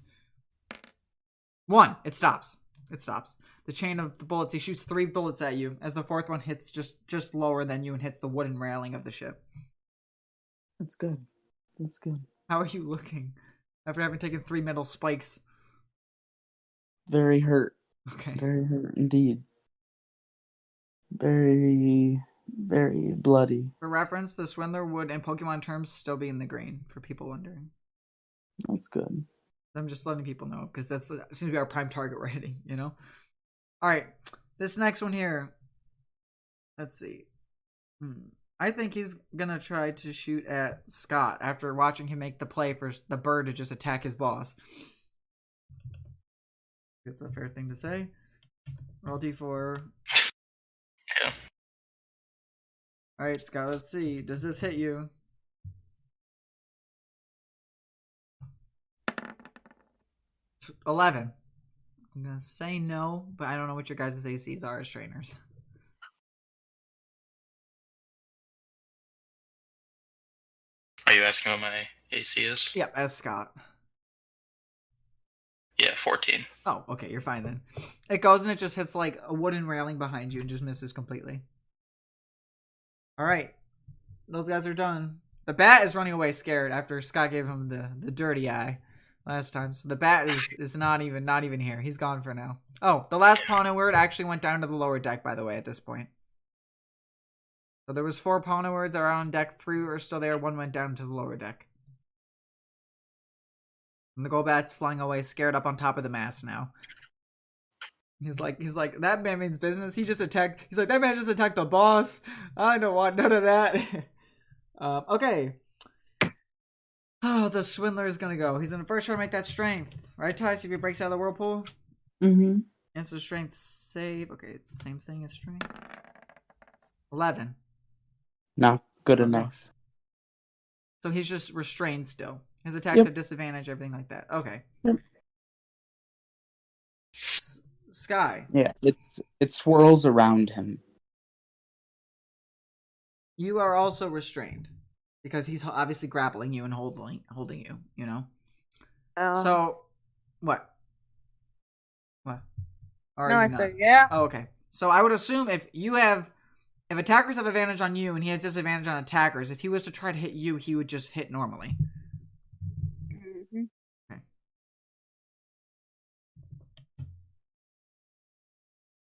1. It stops. It stops. The chain of the bullets, he shoots 3 bullets at you, as the 4th one hits just lower than you and hits the wooden railing of the ship. That's good. How are you looking after having taken 3 metal spikes? Very hurt. Okay. Very hurt indeed. Very, very bloody. For reference, the Swindler would, in Pokemon terms, still be in the green, for people wondering. That's good. I'm just letting people know, because that seems to be our prime target rating, you know? Alright, this next one here. Let's see. I think he's gonna try to shoot at Scott after watching him make the play for the bird to just attack his boss. It's a fair thing to say. Roll d4. Yeah. Alright, Scott, let's see. Does this hit you? 11. I'm gonna say no, but I don't know what your guys' ACs are as trainers. Are you asking what my AC is? Yep, as Scott. Yeah, 14. Oh, okay, you're fine then. It goes and it just hits like a wooden railing behind you and just misses completely. Alright. Those guys are done. The bat is running away scared after Scott gave him the dirty eye last time. So the bat is not even here. He's gone for now. Oh, the last Pono word actually went down to the lower deck, by the way, at this point. So there was 4 Pono words that are on deck, 3 are still there, 1 went down to the lower deck. And the Golbat's flying away, scared up on top of the mast now. He's like, that man means business. He's like, that man just attacked the boss. I don't want none of that. Okay. Oh, the Swindler is gonna go. He's gonna first try to make that strength. Right, Ty? See if he breaks out of the whirlpool? Mm-hmm. It's a strength save. Okay, it's the same thing as strength. 11. Not good enough. So he's just restrained still. His attacks have disadvantage, everything like that. Okay. Yep. Sky. Yeah, it swirls around him. You are also restrained because he's obviously grappling you and holding you. You know. So, what? What? Or No, are I you said not? yeah. Oh, okay. So I would assume if attackers have advantage on you and he has disadvantage on attackers, if he was to try to hit you, he would just hit normally. Mm-hmm. Okay.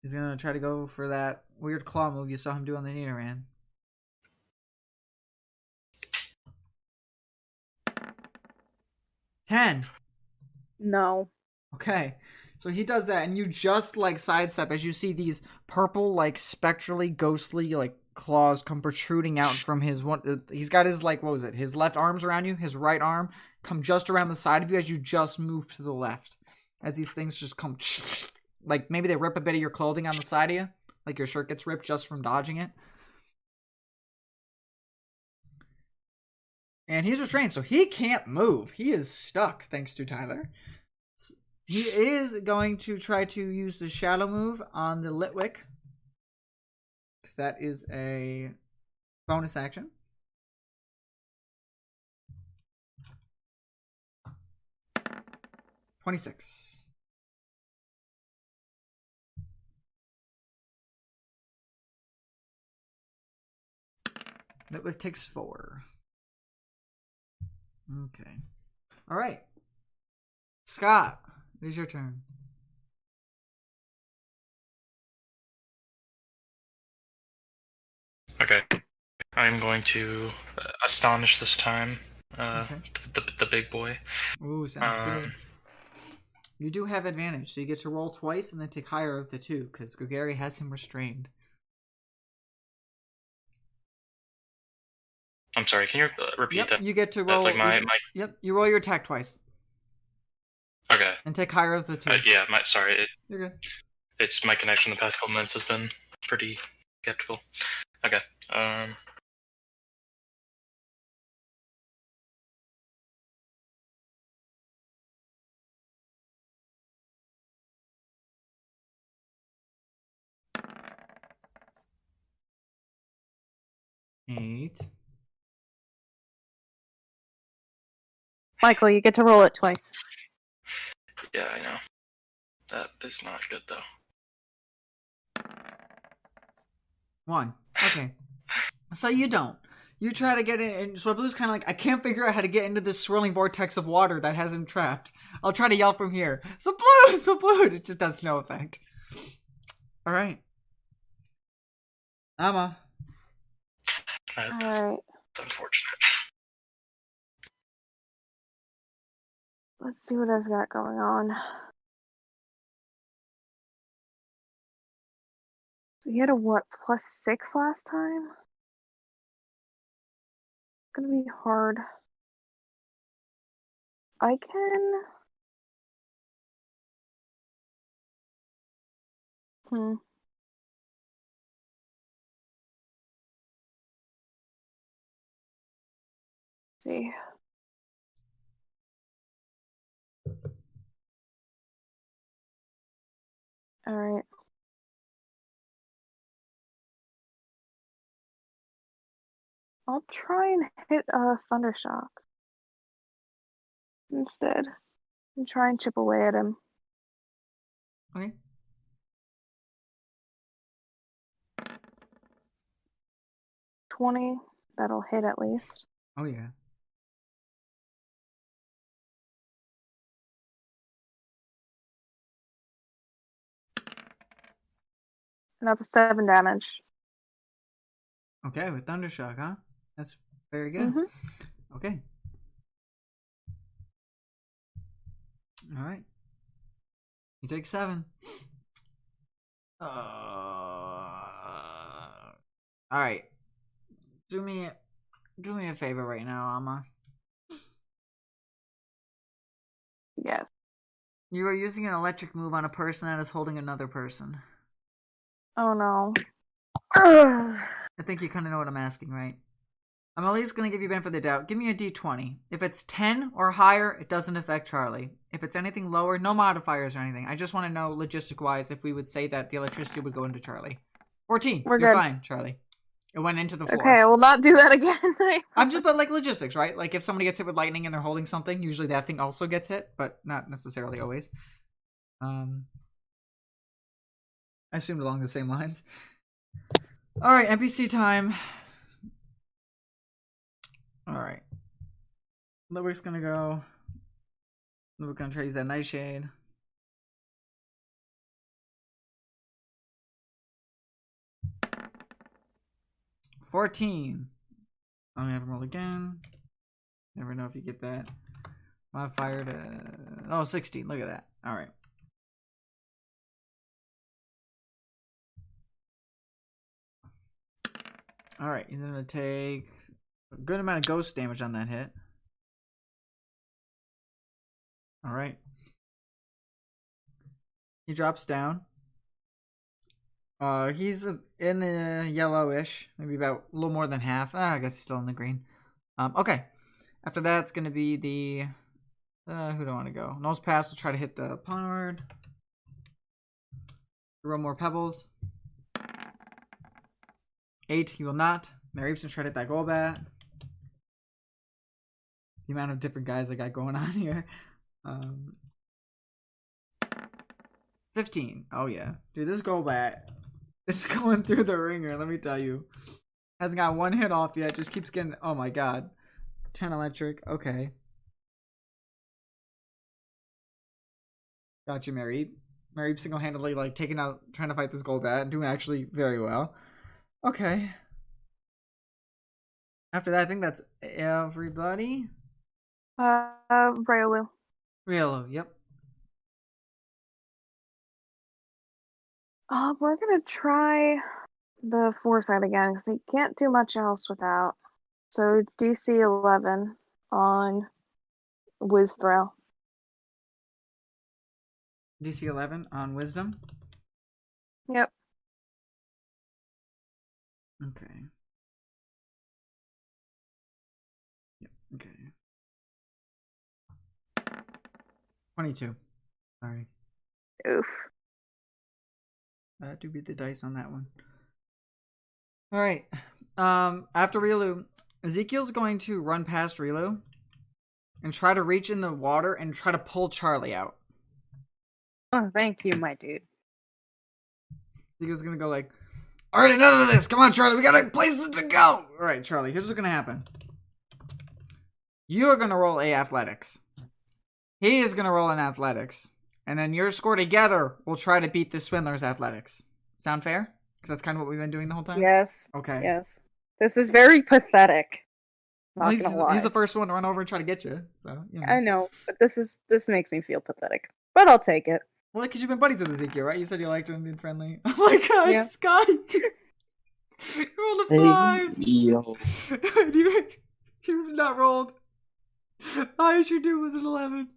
He's gonna try to go for that weird claw move you saw him do on the Nidoran. $10. No. Okay. So he does that, and you just like sidestep as you see these purple, like spectrally, ghostly, like claws come protruding out from his one. He's got his like, what was it? His left arm's around you. His right arm come just around the side of you as you just move to the left. As these things just come, like maybe they rip a bit of your clothing on the side of you, like your shirt gets ripped just from dodging it. And he's restrained, so he can't move. He is stuck, thanks to Tyler. He is going to try to use the shadow move on the Litwick, because that is a bonus action. $26. Litwick takes 4. Okay. All right. Scott, it is your turn. Okay. I'm going to astonish this time. Okay. The big boy. Ooh, sounds good. You do have advantage, so you get to roll twice and then take higher of the 2, because Gregary has him restrained. I'm sorry, can you repeat that? You get to roll. Like Yep, you roll your attack twice. Okay. And take higher of the 2. Yeah, sorry. You're good. It's my connection the past couple minutes has been pretty skeptical. Okay. 8. Michael, you get to roll it twice. Yeah, I know. That is not good though. 1. Okay. So you don't. You try to get in, and Swablu's kind of like, I can't figure out how to get into this swirling vortex of water that has him trapped. I'll try to yell from here. Swablu! Swablu! It just does no effect. Alright. Amma. That's Alright, unfortunate. let's see what I've got going on. So he had a what, +6 last time? It's gonna be hard. I can... See. Alright. I'll try and hit a Thundershock instead. And try and chip away at him. Okay. $20. That'll hit at least. Oh, yeah. And that's a 7 damage. Okay, with Thundershock, huh? That's very good. Mm-hmm. Okay. Alright. You take 7. Alright. Do me a favor right now, Amma. Yes. You are using an electric move on a person that is holding another person. Oh no. I think you kind of know what I'm asking, right? I'm at least going to give you benefit of the doubt. Give me a d20. If it's 10 or higher, it doesn't affect Charlie. If it's anything lower, no modifiers or anything. I just want to know, logistic-wise, if we would say that the electricity would go into Charlie. 14. We're You're good. fine, Charlie. It went into the floor. Okay, I will not do that again. I'm just, but like logistics, right? Like if somebody gets hit with lightning and they're holding something, usually that thing also gets hit, but not necessarily always. I assumed along the same lines. All right, NPC time. All right. Ludwig's gonna go. Ludwig's gonna try to use that Nightshade. $14. I'm gonna have to roll again. Never know if you get that. Modifier to 16. Look at that. All right. All right. He's gonna take a good amount of ghost damage on that hit. All right. He drops down. He's in the yellowish, maybe about a little more than half. I guess he's still in the green. Okay. After that, it's gonna be the who do I want to go? Nose pass will try to hit the Ponard. Roll more pebbles. 8, he will not. Mareep's gonna try to hit that Golbat. The amount of different guys I got going on here. 15. Oh yeah, dude, this Golbat is going through the ringer. Let me tell you, hasn't got one hit off yet. Just keeps getting. Oh my god, 10 electric. Okay, got you, Mareep. Mareep single-handedly like taking out, trying to fight this Golbat, and doing actually very well. Okay. After that, I think that's everybody. Raelu. Riolo, yep. We're gonna try the foresight again because he can't do much else without. So DC 11 on Whiz Throw. DC 11 on Wisdom. Yep. Okay. Yep. Okay. 22. Sorry. Oof. I had to beat the dice on that one. All right. After Riolu, Ezekiel's going to run past Riolu and try to reach in the water and try to pull Charlie out. Oh, thank you, my dude. Ezekiel's gonna go like, all right, enough of this. Come on, Charlie. We got places to go. All right, Charlie. Here's what's gonna happen. You are gonna roll a athletics. He is gonna roll an athletics, and then your score together will try to beat the swindler's athletics. Sound fair? Because that's kind of what we've been doing the whole time. Yes. Okay. Yes. This is very pathetic. Not Well, gonna lie. he's the first one to run over and try to get you. So you know. I know, but this makes me feel pathetic. But I'll take it. Well, because you've been buddies with Ezekiel, right? You said you liked him being friendly. Oh my god, Yeah. Sky! You rolled a 5! Yo. You've not rolled. Highest you do was an 11.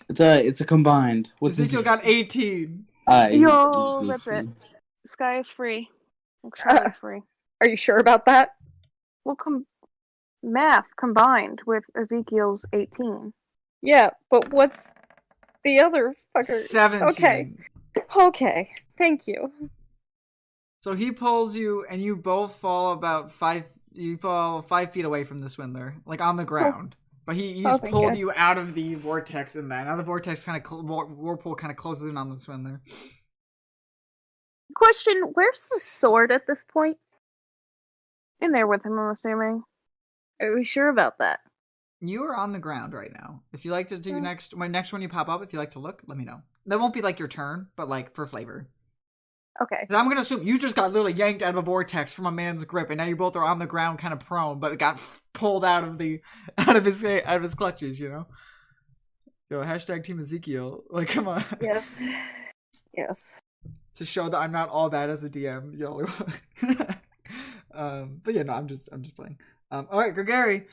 It's a combined. What's Ezekiel got 18. Yo, that's it. Sky is free. Charlie's free. Are you sure about that? Well, math combined with Ezekiel's 18. Yeah, but what's the other fucker? 17. Okay. Thank you. So he pulls you, and you both fall about 5. You fall 5 feet away from the swindler, like on the ground. But he's thank pulled you. you out of the vortex, and then now the vortex kind of whirlpool kind of closes in on the swindler. Question: where's the sword at this point? In there with him, I'm assuming. Are we sure about that? You are on the ground right now. If you like to do next one you pop up, if you like to look, let me know. That won't be like your turn, but like for flavor. Okay. 'Cause I'm gonna assume you just got literally yanked out of a vortex from a man's grip, and now you both are on the ground, kind of prone, but got pulled out of his clutches. You know. Yo, hashtag Team Ezekiel. Like, come on. Yes. Yes. To show that I'm not all bad as a DM, yo. But yeah, no, I'm just playing. All right, Gregory.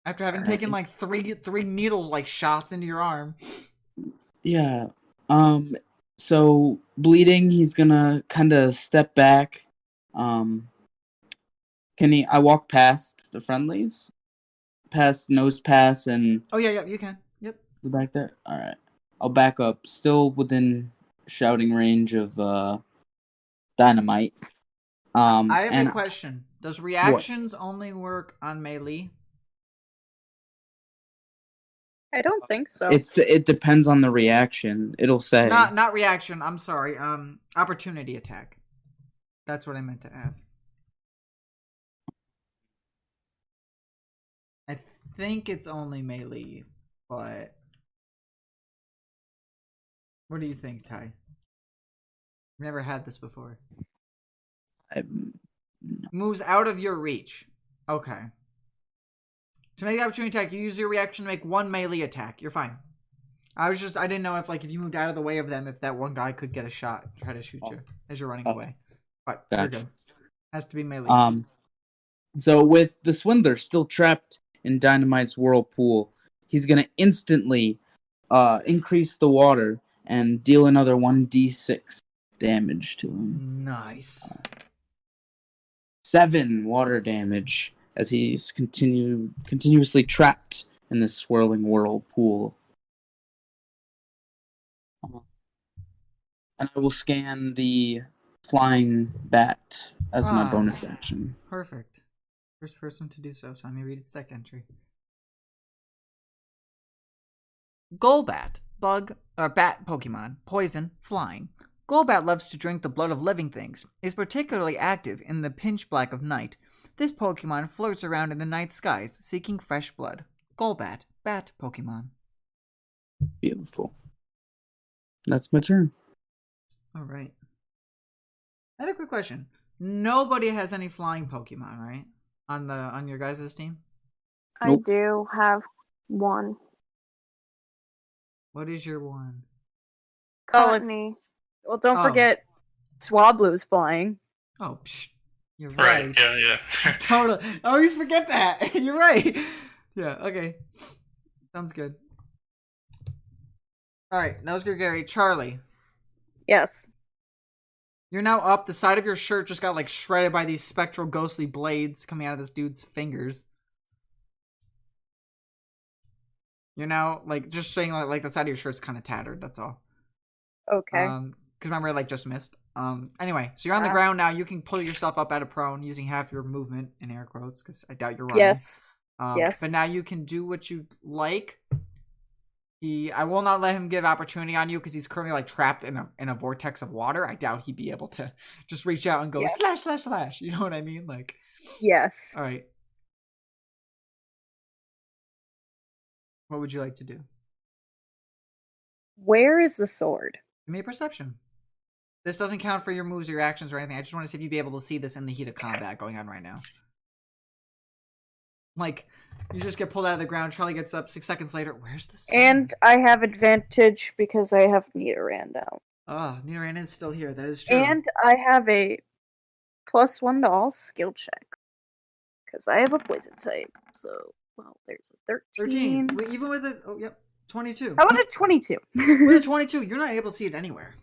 After having taken like three needle like shots into your arm. Yeah. So bleeding, he's gonna kind of step back. Can he? I walk past the friendlies, past Nose Pass and. Oh yeah, you can. Yep. Back there. All right. I'll back up, still within shouting range of dynamite. I have a question. Does reactions only work on melee? I don't think so. It depends on the reaction. It'll say. Not reaction. I'm sorry. Opportunity attack. That's what I meant to ask. I think it's only melee, but what do you think, Ty? I've never had this before. Moves out of your reach. Okay. To make the opportunity attack, you use your reaction to make one melee attack. You're fine. I didn't know if you moved out of the way of them, if that one guy could get a shot, try to shoot you as you're running away. But you're good. Has to be melee. So with the swindler still trapped in Dynamite's whirlpool, he's gonna instantly increase the water and deal another 1d6 damage to him. Nice. 7 water damage as he's continuously trapped in this swirling whirlpool. And I will scan the flying bat as my bonus action. Perfect. First person to do so, let me read its deck entry. Golbat, bug or bat Pokemon, poison, flying. Golbat loves to drink the blood of living things, is particularly active in the pitch black of night. This Pokemon floats around in the night skies, seeking fresh blood. Golbat, bat Pokemon. Beautiful. That's my turn. All right. I had a quick question. Nobody has any flying Pokemon, right? On your guys' team? Nope. I do have one. What is your one? Cottony. Well, don't forget Swablu's flying. Oh, you're Right. right. Yeah. Totally. I always forget that. You're right. Yeah, okay. Sounds good. Alright, that was Gregory. Charlie. Yes. You're now up. The side of your shirt just got like shredded by these spectral ghostly blades coming out of this dude's fingers. You're now like just saying like the side of your shirt's kind of tattered. That's all. Okay. Because remember, I like just missed. Anyway, so you're on the ground now. You can pull yourself up out of prone using half your movement in air quotes, because I doubt you're running. Yes. Yes. But now you can do what you like. I will not let him get opportunity on you because he's currently like trapped in a vortex of water. I doubt he'd be able to just reach out and go slash slash slash. You know what I mean? Like. Yes. All right. What would you like to do? Where is the sword? Give me a perception. This doesn't count for your moves or your actions or anything. I just want to see if you'd be able to see this in the heat of combat going on right now. Like, you just get pulled out of the ground. Charlie gets up 6 seconds later. Where's the sword? And I have advantage because I have Nidoran now. Oh, Nidoran is still here. That is true. And I have a +1 to all skill check. Because I have a poison type. So, well, there's a 13. Even with it, 22. How about a 22? With a 22, you're not able to see it anywhere.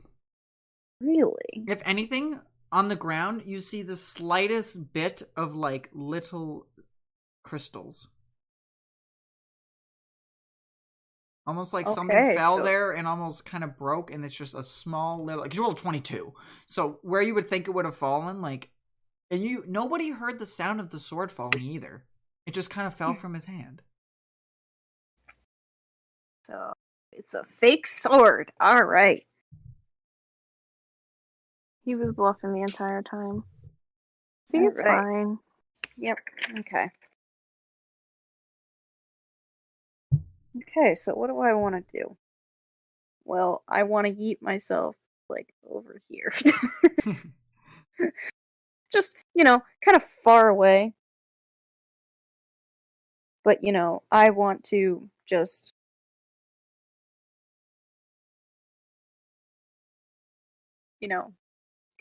Really? If anything, on the ground, you see the slightest bit of, like, little crystals. Almost like something fell there and almost kind of broke, and it's just a small little... Because you rolled a 22. So where you would think it would have fallen, like... And nobody heard the sound of the sword falling either. It just kind of fell from his hand. So, it's a fake sword. All right. He was bluffing the entire time. See, All it's right. fine. Yep. Okay. Okay, so what do I want to do? Well, I want to yeet myself, like, over here. Just, kind of far away. But, I want to just...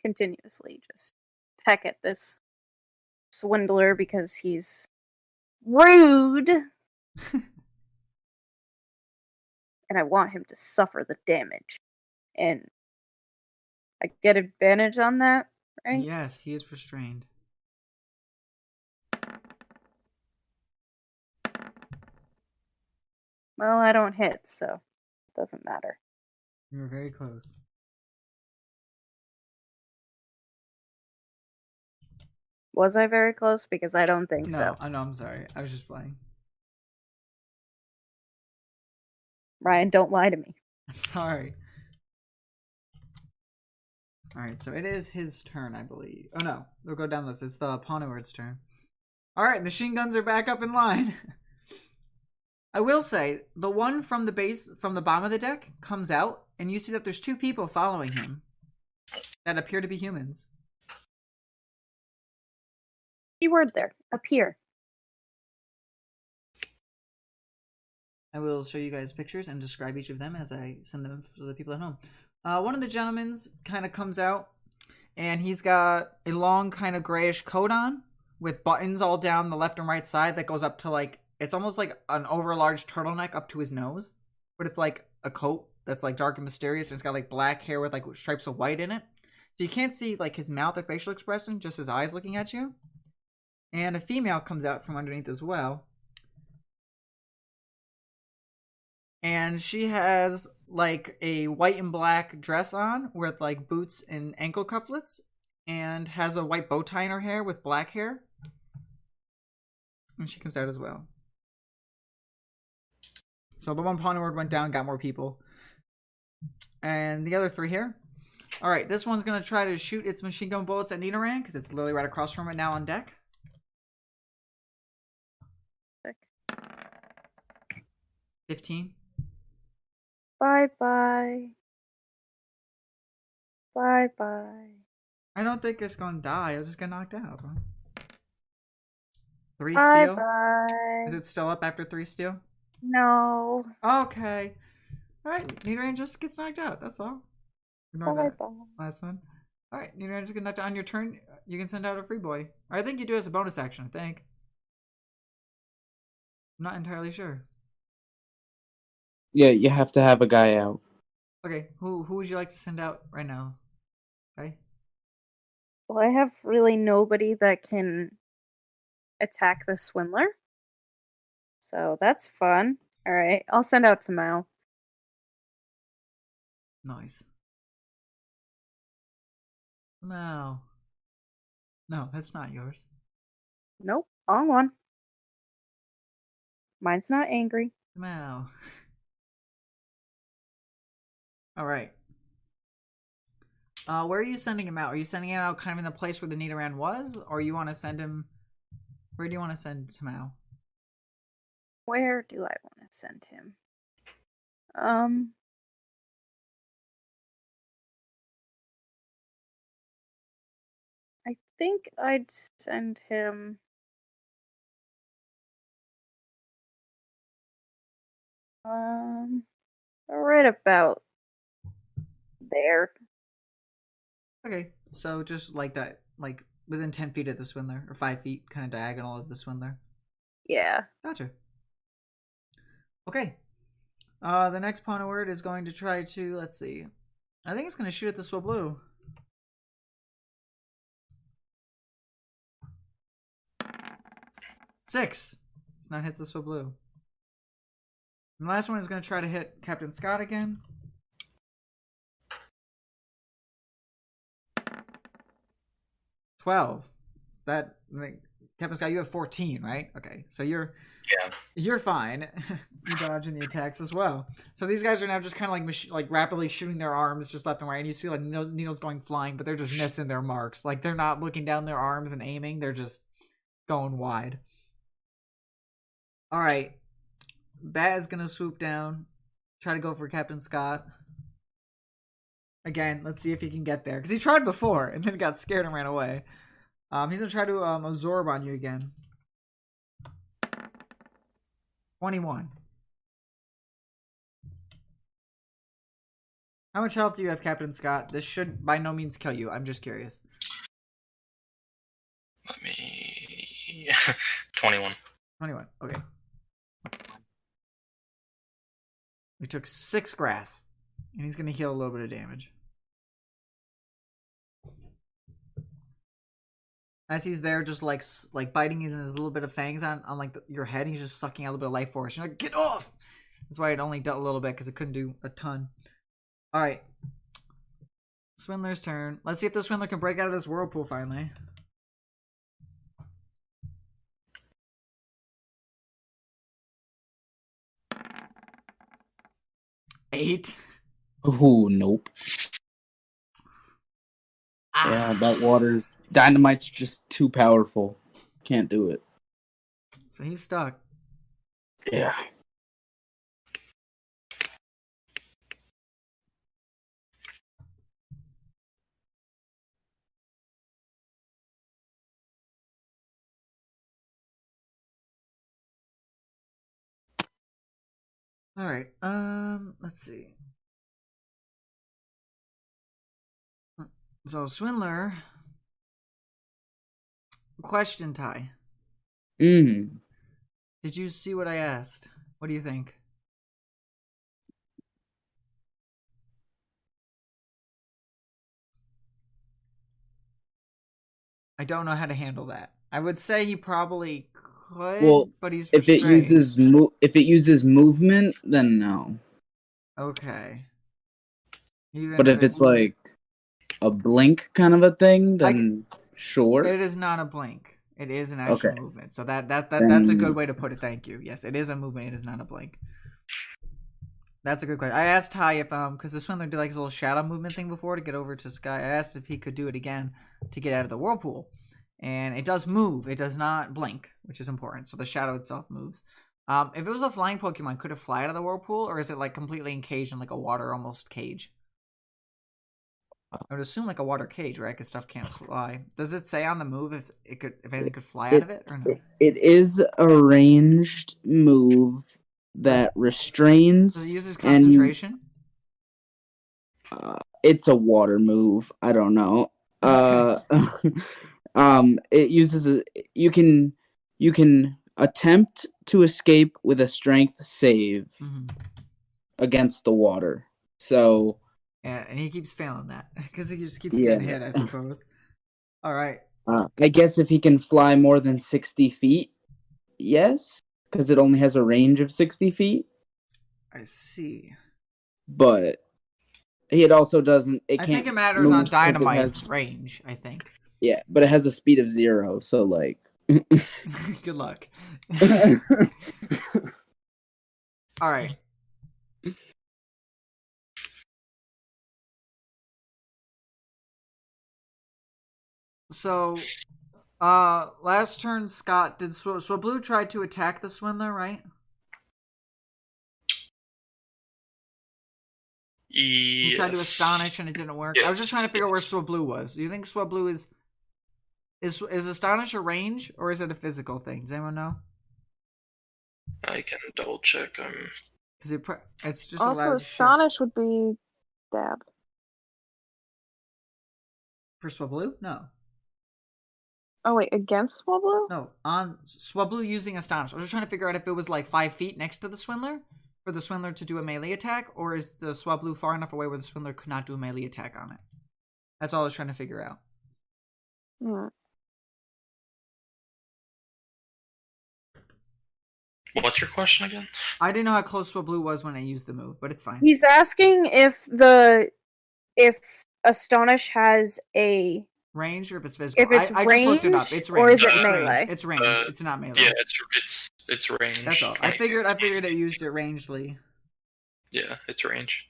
continuously just peck at this swindler because he's rude. And I want him to suffer the damage. And I get advantage on that, right? Yes, he is restrained. Well, I don't hit, so it doesn't matter. You were very close. Was I very close? Because I don't think so. No, I'm sorry. I was just playing. Ryan, don't lie to me. I'm sorry. Alright, so it is his turn, I believe. Oh no, we'll go down this. It's the Ponyward's turn. Alright, machine guns are back up in line. I will say, the one from the bottom of the deck comes out, and you see that there's 2 people following him that appear to be humans. Keyword there. Appear. I will show you guys pictures and describe each of them as I send them to the people at home. One of the gentlemen's kind of comes out, and he's got a long kind of grayish coat on with buttons all down the left and right side that goes up to like, it's almost like an overlarge turtleneck up to his nose, but it's like a coat that's like dark and mysterious, and it's got like black hair with like stripes of white in it. So you can't see like his mouth or facial expression, just his eyes looking at you. And a female comes out from underneath as well. And she has like a white and black dress on with like boots and ankle cufflets, and has a white bow tie in her hair with black hair. And she comes out as well. So the one Ponyward went down, got more people. And the other 3 here. Alright, this one's going to try to shoot its machine gun bullets at Nidoran, because it's literally right across from it now on deck. 15. Bye-bye. Bye-bye. I don't think it's going to die. I was just going to knock out. Huh? 3 Bye steel? bye. Is it still up after 3 steel? No. Okay. Alright, Nidoran just gets knocked out. That's all. Ignore Bye that bye. last one. Alright, Nidoran just gets knocked out on your turn. You can send out a free boy. Or I think you do it as a bonus action, I think. I'm not entirely sure. Yeah, you have to have a guy out. Okay, who would you like to send out right now? Okay. Well, I have really nobody that can attack the swindler. So that's fun. Alright, I'll send out to Mao. Nice. No. No, that's not yours. Nope, wrong one. Mine's not angry. No. All right. Where are you sending him out? Are you sending him out kind of in the place where the Nidoran was? Or you want to send him... Where do you want to send Tamao? Where do I want to send him? I think I'd send him... right about there. Okay, so just like that, like within 10 feet of the Swindler, or 5 feet, kind of diagonal of the Swindler. Yeah. Gotcha. Okay. The next Pawn word is going to try to, let's see. I think it's going to shoot at the Swablu. Six. It's not hit the Swablu. And the last one is going to try to hit Captain Scott again. $12. That, Captain Scott, you have 14, right? Okay, so you're fine. You dodge in the attacks as well. So these guys are now just kind of like rapidly shooting their arms just left and right, and you see like needles going flying, but they're just missing their marks. Like they're not looking down their arms and aiming; they're just going wide. All right, Bat is gonna swoop down, try to go for Captain Scott. Again, let's see if he can get there because he tried before and then got scared and ran away. He's gonna try to absorb on you again. 21. How much health do you have, Captain Scott? This should by no means kill you. I'm just curious. Let me... 21. 21. Okay. We took 6 grass. And he's going to heal a little bit of damage. As he's there, just like biting in his little bit of fangs on like your head, he's just sucking out a little bit of life force. You're like, get off! That's why it only dealt a little bit, because it couldn't do a ton. Alright. Swindler's turn. Let's see if the Swindler can break out of this whirlpool finally. Eight. Oh, nope. Yeah, that water's... Dynamite's just too powerful. Can't do it. So he's stuck. Yeah. Alright, let's see. So, Swindler. Question, Ty. Mm. Did you see what I asked? What do you think? I don't know how to handle that. I would say he probably could, but he's restrained. If it uses movement, then no. Okay. But if it's like a blink kind of a thing, then sure. It is not a blink. It is an actual movement. So that's a good way to put it. Thank you. Yes, it is a movement. It is not a blink. That's a good question. I asked Ty if because the Swindler did like his little shadow movement thing before to get over to Sky. I asked if he could do it again to get out of the whirlpool, and it does move. It does not blink, which is important. So the shadow itself moves. If it was a flying Pokemon, could it fly out of the whirlpool, or is it like completely encaged in like a water almost cage? I would assume like a water cage, right? Because stuff can't fly. Does it say on the move if anything could fly out of it or not? It is a ranged move that restrains. Does it use his concentration? It's a water move. I don't know. It uses you can attempt to escape with a strength save against the water. So yeah, and he keeps failing that because he just keeps getting hit, I suppose. All right. I guess if he can fly more than 60 feet, yes, because it only has a range of 60 feet. I see. But it also doesn't. It I can't think it matters on move 'cause it Dynamite's has, range, I think. yeah, but it has a speed of 0, so like. Good luck. All right. So, last turn, Scott, did Swablu try to attack the Swindler, right? He tried to astonish and it didn't work. Yes, I was just trying to figure out where Swablu was. Do you think Swablu is astonish a range or is it a physical thing? Does anyone know? I can double check. Because it's just Also, allowed astonish would be stab. for Swablu? No. Oh wait, against Swablu? No, on Swablu using Astonish. I was just trying to figure out if it was like 5 feet next to the Swindler for the Swindler to do a melee attack, or is the Swablu far enough away where the Swindler could not do a melee attack on it? That's all I was trying to figure out. What's your question again? I didn't know how close Swablu was when I used the move, but it's fine. He's asking if Astonish has a Range or if it's physical? if it's I just looked it up. range, It's or range. is it It's melee? range. It's range. It's not melee. Yeah, it's range. That's all. I figured it used it rangely. Yeah, it's range.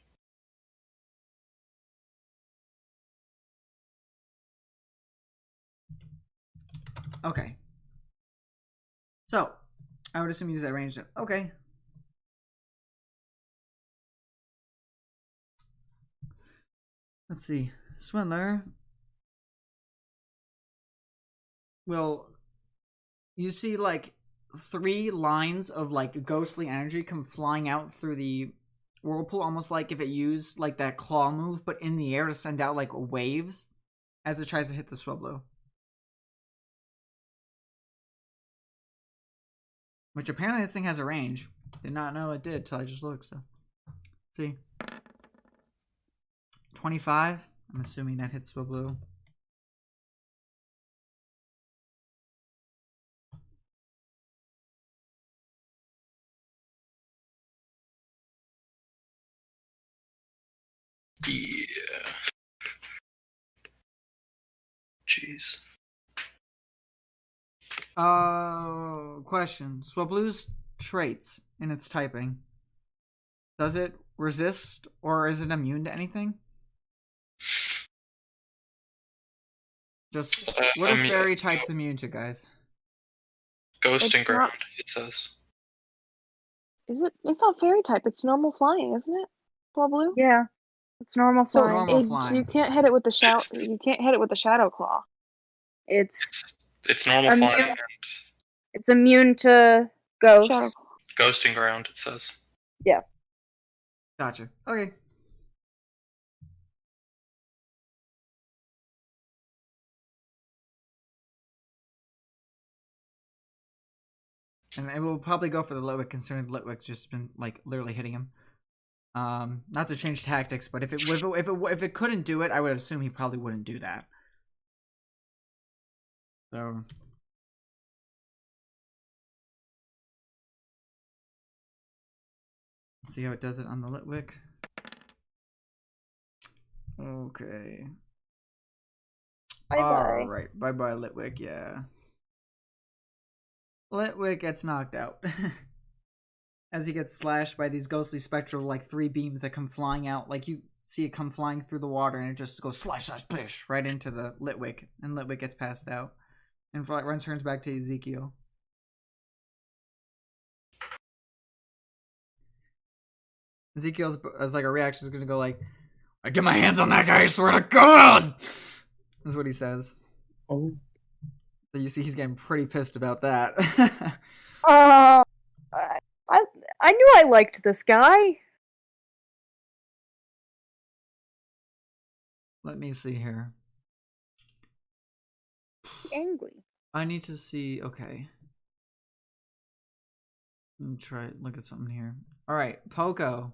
Okay. So, I would assume use that range. Okay. Let's see. Swindler. Will you see like 3 lines of like ghostly energy come flying out through the whirlpool, almost like if it used like that claw move, but in the air to send out like waves as it tries to hit the Swablu. Which apparently this thing has a range. Did not know it did till I just looked. So, let's see. 25. I'm assuming that hits Swablu. Yeah. Jeez. Question. Swablu's traits in its typing. Does it resist or is it immune to anything? Just what are fairy types immune to, guys? Ghost and It's ground, not- it says. Is it? It's not fairy type. It's normal flying, isn't it? Swablu. Yeah, it's normal So flying. Normal flying. you can't hit it with the You can't hit it with the shadow claw. It's It's normal Immune. flying and it's immune to Shadow ghosts. claw. ghost and ground, it says. Gotcha. Okay. And it will probably go for the Litwick, considering Litwick's just been like literally hitting him. Not to change tactics, but if it couldn't do it, I would assume he probably wouldn't do that. So let's see how it does it on the Litwick. Okay. Bye-bye. Alright, bye-bye Litwick, yeah. Litwick gets knocked out. As he gets slashed by these ghostly spectral, like 3 beams that come flying out. Like you see it come flying through the water and it just goes slash, slash, pish right into the Litwick. And Litwick gets passed out. And runs turns back to Ezekiel. Ezekiel's as like a reaction is gonna go like, I get my hands on that guy, I swear to God! Is what he says. Oh. So you see he's getting pretty pissed about that. I knew I liked this guy. Let me see here. Angry. I need to see. Okay. Let me try look at something here. All right, Poco.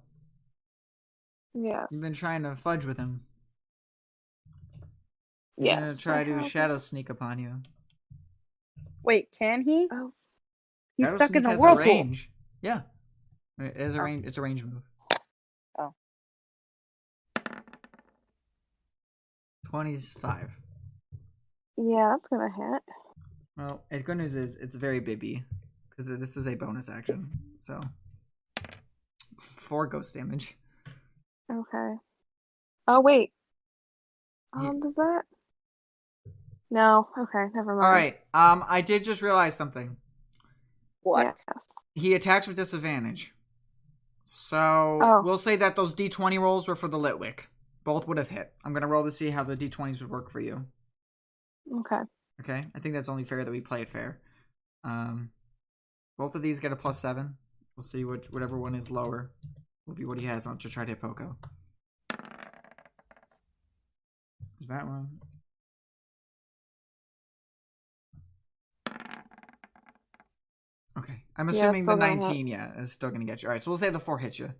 Yes. You've been trying to fudge with him. He's gonna Yes. try I to have shadow sneak upon you. Wait, can he? Oh. He's Shadow stuck sneak in the has whirlpool. a range. Yeah. It's a Oh. range. It's a range move. Oh. 25. Yeah, that's gonna hit. Well, the good news is it's very bibby because this is a bonus action. So 4 ghost damage. Okay. Oh wait. Yeah. Does that? No. Okay. Never mind. All right. I did just realize something. What? Yes. He attacks with disadvantage. So Oh. we'll say that those d20 rolls were for the Litwick. Both would have hit. I'm gonna roll to see how the d20s would work for you. Okay. Okay. I think that's only fair that we play it fair. Both of these get a +7. We'll see whatever one is lower will be what he has on to try to hit Poco. Is that one? Okay. I'm Yeah, it's assuming the still gonna hit. 19, is still gonna get you. Alright, so we'll say the 4 hits you.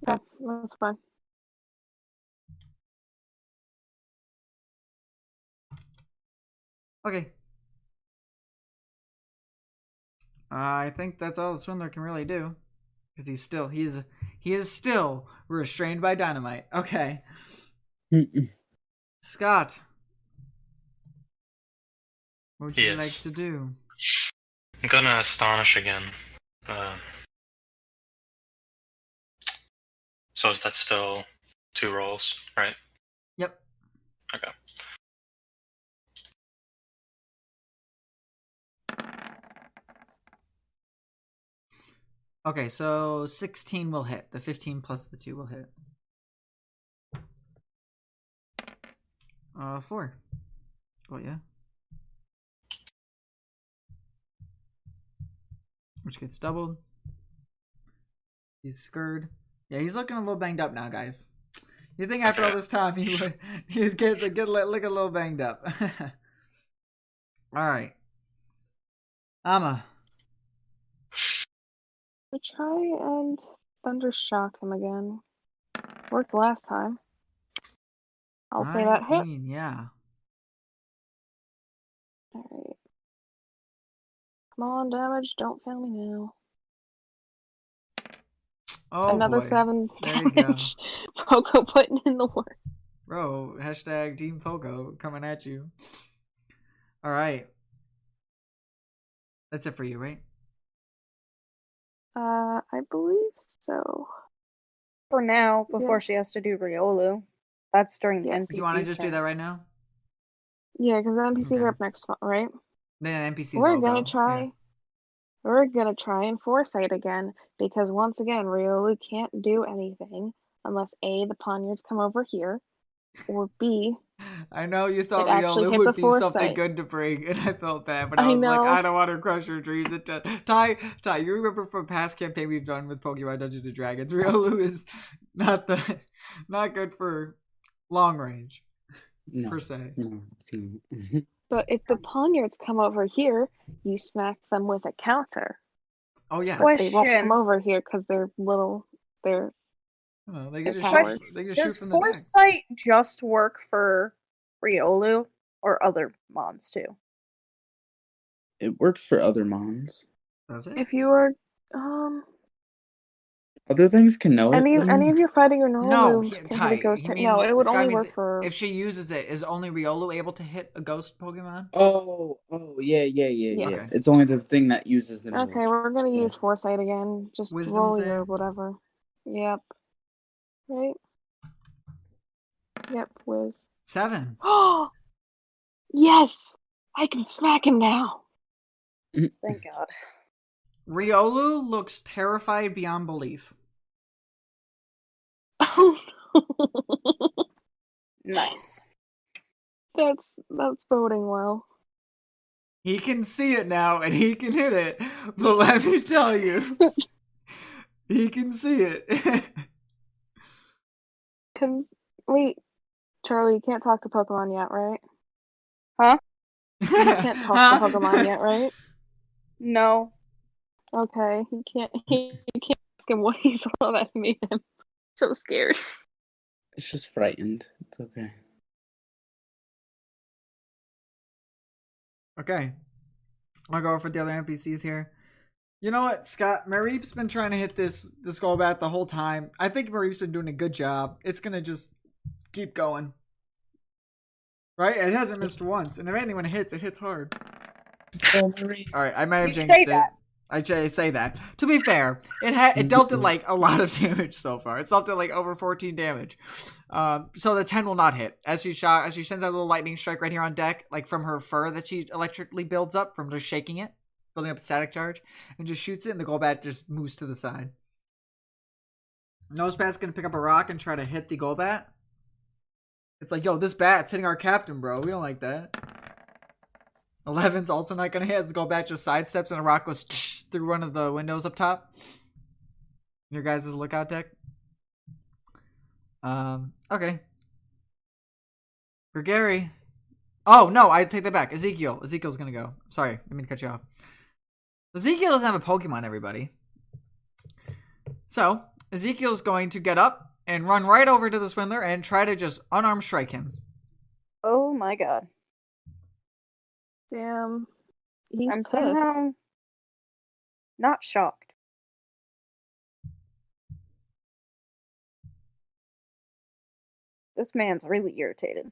Yeah, that's fine. Okay. I think that's all the Swindler can really do. Because he is still restrained by dynamite. Okay. Scott. What would you like Yes. to do? I'm gonna astonish again. So is that still 2 rolls, right? Yep. Okay. Okay, so 16 will hit. The 15 plus the 2 will hit. 4. Oh, yeah. Which gets doubled. He's scared. Yeah, he's looking a little banged up now, guys. You think after all this time he'd get look a little banged up. All right. Amma. We try and thunder shock him again. Worked last time. I'll say that hit. 19, yeah. Alright. Come on, damage. Don't fail me now. Oh, Another boy. 7 There you go. damage. Poco putting in the work. Bro, hashtag Team Pogo coming at you. All right. That's it for you, right? I believe so. For now, before Yeah. she has to do Riolu. That's during the Yeah. NPC. Do you want to just do that right now? Yeah, because the NPCs Okay. are up next, right? Then NPCs We're all gonna go. try. Yeah. We're gonna try and foresight again, because once again, Riolu can't do anything unless A, the Poniards come over here, or B, I know you thought It actually Riolu hit would the be something foresight. good to bring, and I felt bad, but I I was like, know. I don't want to crush her dreams. Ty, you remember from past campaign we've done with Pokemon Dungeons and Dragons, Riolu is not good for long range, No. per se. No. But if the Poniards come over here, you smack them with a counter. Oh, yes. But they won't Question. come over here because they're little. They're Oh, they can They're just cowards. shoot. They can shoot Does from the deck. Foresight just work for Riolu or other mons too? It works for other mons. Does it? if you are Other things can know it. any of your fighting or normal No, moves can Ty, hit a ghost he type. means, No, it would Scott only means work for. if she uses it, is only Riolu able to hit a ghost Pokemon? Oh, yeah. Yes. Okay. It's only the thing that uses the move. Okay, we're gonna Yeah. use foresight again. Just Wisdom roll save? your whatever. Yep. Right. Yep. Whiz. 7. Oh, yes! I can smack him now. Thank God. Riolu looks terrified beyond belief. Oh no. Nice. That's boding well. He can see it now, and he can hit it. But let me tell you, he can see it. Wait, Charlie, you can't talk to Pokemon yet, right? Huh? You can't talk to Pokemon yet, right? No. Okay, he can't ask him what he saw that made him so scared. It's just frightened. It's okay. Okay. I'll go for the other NPCs here. You know what, Scott? Marip's been trying to hit this Golbat the whole time. I think Marip's been doing a good job. It's gonna just keep going. Right? It hasn't missed once. And if anything, when it hits hard. Oh, Marie. Alright, I might have You jinxed say it. that. I say that. To be fair, it dealt it like a lot of damage so far. It's dealt it like over 14 damage. So the 10 will not hit. As she sends out a little lightning strike right here on deck, like from her fur that she electrically builds up from just shaking it, building up a static charge, and just shoots it, and the Golbat just moves to the side. Nosepat's gonna pick up a rock and try to hit the Golbat. It's like, yo, this bat's hitting our captain, bro. We don't like that. 11's also not gonna hit as the Golbat just sidesteps and a rock goes through one of the windows up top. Your guys' lookout deck. Okay. For Gary. Oh, no, I take that back. Ezekiel's gonna go. Sorry, I mean to cut you off. Ezekiel doesn't have a Pokemon, everybody. So, Ezekiel's going to get up and run right over to the Swindler and try to just unarmed strike him. Oh my god. Damn. He's I'm pissed. somehow not shocked. This man's really irritated.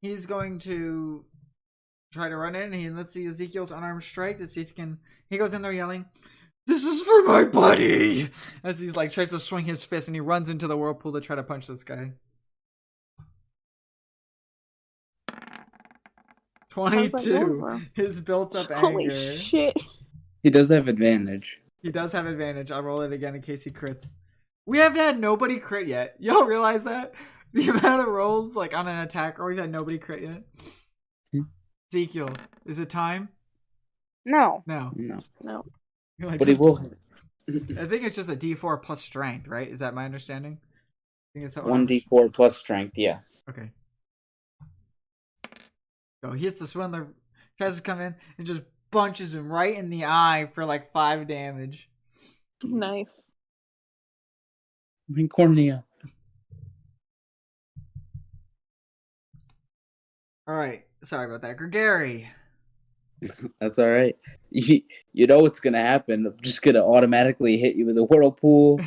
He's going to try to run in, and let's see Ezekiel's unarmed strike to see if he can. He goes in there yelling, "This is for my buddy!" As he's like tries to swing his fist, and he runs into the whirlpool to try to punch this guy. 22. His built-up anger. Holy shit. He does have advantage. He does have advantage. I'll roll it again in case he crits. We haven't had nobody crit yet. Y'all realize that? The amount of rolls like on an attack, or we've had nobody crit yet. Ezekiel, is it time? No. No. No. You're like, But he will hit. I think it's just a D4 plus strength, right? Is that my understanding? I think it's 1d4 plus strength, yeah. Okay. So he hits the Swindler, tries to come in, and just bunches him right in the eye for like 5 damage. Nice. My cornea. Alright, sorry about that. Gregory. That's alright. You know what's gonna happen. I'm just gonna automatically hit you with a whirlpool.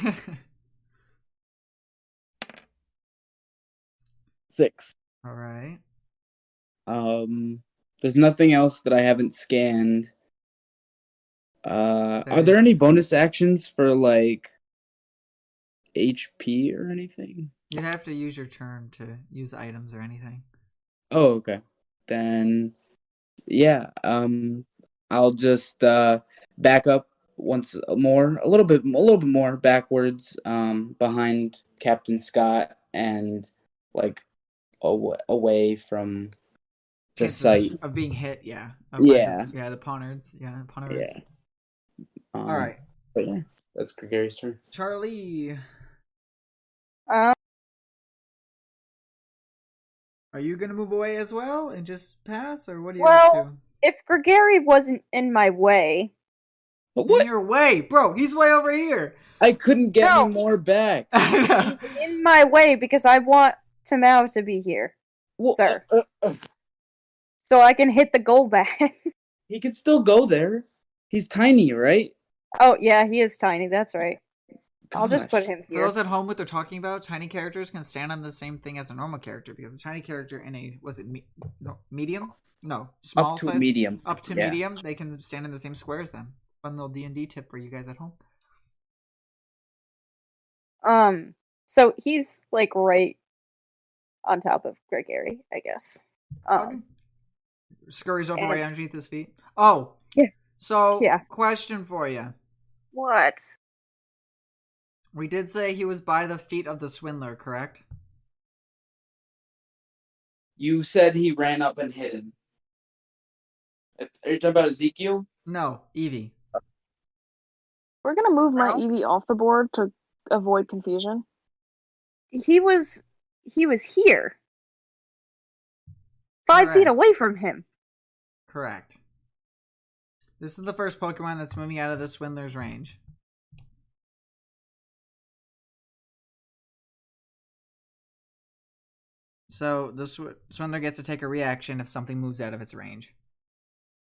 6. Alright. There's nothing else that I haven't scanned. Are there any bonus actions for like HP or anything? You'd have to use your turn to use items or anything. Oh, okay. Then, yeah. I'll just back up once more, a little bit more backwards, behind Captain Scott and like away from the Chances site of being hit, yeah. Yeah. The Ponards. Yeah, Ponards. Yeah. Alright. But yeah, that's Gregory's turn. Charlie, Um, are you gonna move away as well and just pass, or what are you Well- up to? if Gregory wasn't in my way, But In what? your way, bro. He's way over here. I couldn't get No. any more back. I know. he's in my way because I want Tamao to be here, Well, Sir. So I can hit the goal back. he can still go there. He's tiny, right? Oh yeah, he is tiny. That's right. I'll just put Gosh. him For here. those at home, what they're talking about, tiny characters can stand on the same thing as a normal character because a tiny character in a medium? No, small Up to size. medium. Up to Yeah. medium, they can stand in the same square as them. Fun little D&D tip for you guys at home. So he's like right on top of Gregory, I guess. Okay. Scurries over and- right underneath his feet. Oh. Yeah. So, Yeah. question for you. What? We did say he was by the feet of the Swindler, correct? You said he ran up and hit him. Are you talking about Ezekiel? No, Evie. We're gonna move my No. Eevee off the board to avoid confusion. He was here. 5 feet Correct. away from him. Correct. This is the first Pokemon that's moving out of the Swindler's range. So the Swindler gets to take a reaction if something moves out of its range.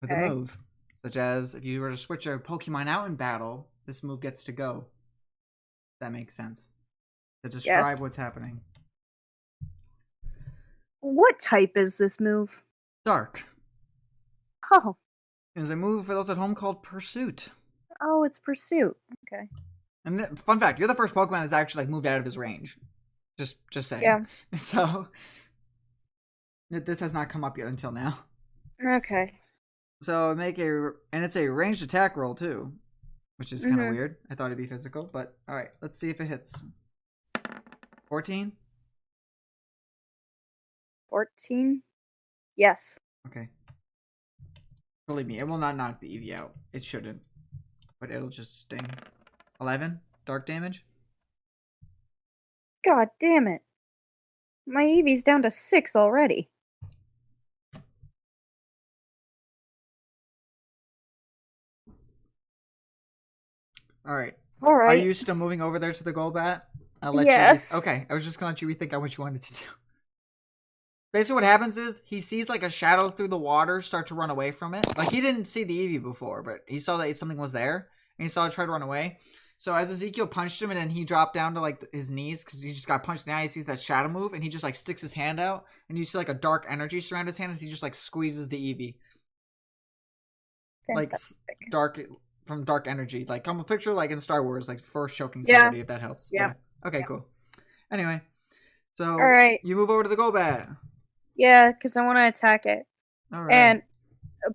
With Okay. a move. Such as, if you were to switch a Pokemon out in battle, this move gets to go. That makes sense. To describe Yes. what's happening. What type is this move? Dark. Oh, Is a move for those at home called Pursuit. oh, it's Pursuit. Okay. And fun fact, you're the first Pokemon that's actually like moved out of his range. Just saying. Yeah. So this has not come up yet until now. Okay. So it's a ranged attack roll too, which is kind of weird. I thought it'd be physical, but all right, let's see if it hits. 14. 14? Yes. Okay. Believe me, it will not knock the Eevee out. It shouldn't, but it'll just sting. 11 dark damage. God damn it. My Eevee's down to 6 already. All right. All right. Are you still moving over there to the Golbat? I'll let Yes. you. Okay, I was just gonna let you rethink on what you wanted to do. Basically, what happens is he sees like a shadow through the water start to run away from it. Like he didn't see the Eevee before, but he saw that something was there, and he saw it try to run away. So as Ezekiel punched him, and then he dropped down to like his knees because he just got punched in the eye. He sees that shadow move, and he just like sticks his hand out, and you see like a dark energy surround his hand as he just like squeezes the Eevee. Fantastic. Like dark from dark energy. Like come a picture like in Star Wars, like first choking Yeah. somebody if that helps. Yeah. Okay, cool. Anyway, so All right. you move over to the Golbat. Yeah, because I want to attack it. All right. And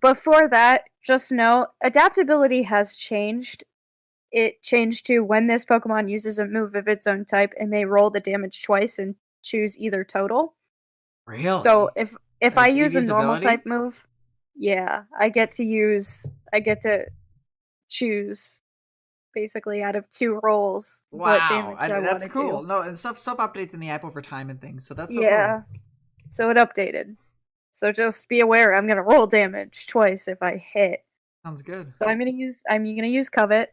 before that, just know adaptability has changed. It changed to when this Pokemon uses a move of its own type, it may roll the damage twice and choose either total. Really? So if I That's use a Eevee's normal ability? type move, yeah, I get to choose basically out of 2 rolls what damage I want that's to cool. do. No, and stuff updates in the app over time and things, so that's so Yeah. So it updated. So just be aware I'm gonna roll damage twice if I hit. cool. Sounds good. So I'm gonna use Covet.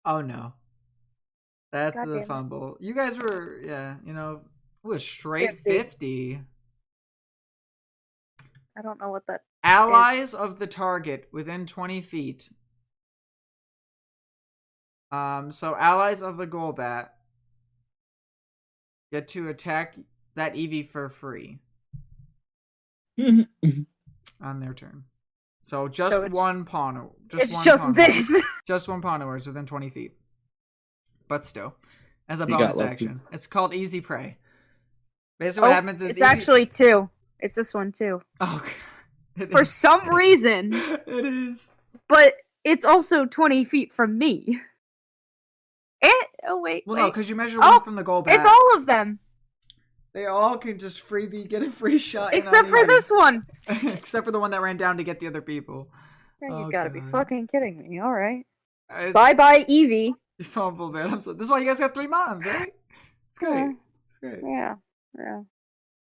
Oh no, that's God damn a it. fumble. You guys were, it was straight 50. 50. I don't know what that Allies of the target within 20 feet. So allies of the Golbat get to attack that Eevee for free on their turn. So just So it's- one pawn. it's one just pawn this. Just one pawn is within 20 feet. But still, as a You got bonus lucky. action. It's called Easy Prey. Basically what happens is it's actually 2. It's this one too. Oh, it For is. some reason, It is. but it's also 20 feet from me. Wait. Well, no, because you measure Oh, one from the Golbat. It's all of them. They all can just get a free shot. in Except for anybody. this one. Except for the one that ran down to get the other people. You Oh, gotta be God. fucking kidding me. Alright. It's- Bye bye, Eevee. You fumbled, man. This is why you guys got 3 moms, right? It's great. Yeah. It's great. Yeah.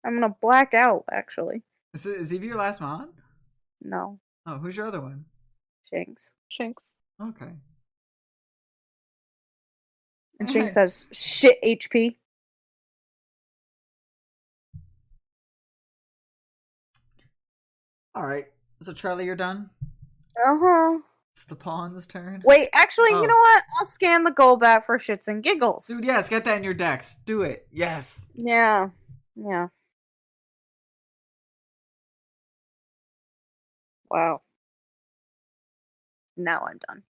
I'm gonna black out, actually. Is Eevee your last mom? No. Oh, who's your other one? Shinx. Shinx. Okay. And Shinx has shit HP. All right. So Charlie, you're done. Uh-huh. It's the pawn's turn. Wait, actually, Oh. you know what? I'll scan the Golbat for shits and giggles. Dude, yes, get that in your decks. Do it. Yes. Yeah. Wow. Now I'm done.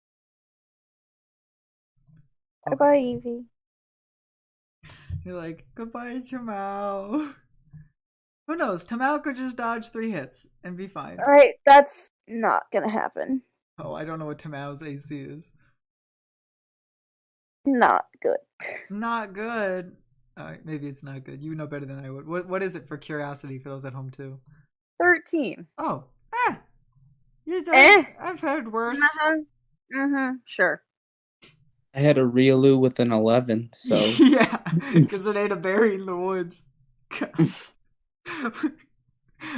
Okay. Bye-bye, Eevee. You're like, goodbye, Tamal. Who knows? Tamal could just dodge 3 hits and be fine. Alright, that's not gonna happen. Oh, I don't know what Tamal's AC is. Not good. Not good. Alright, maybe it's not good. You know better than I would. What is it for curiosity for those at home too? 13. Oh, You don't, Eh. I've heard worse. Sure. I had a Riolu with an 11, so Yeah, because it ate a berry in the woods.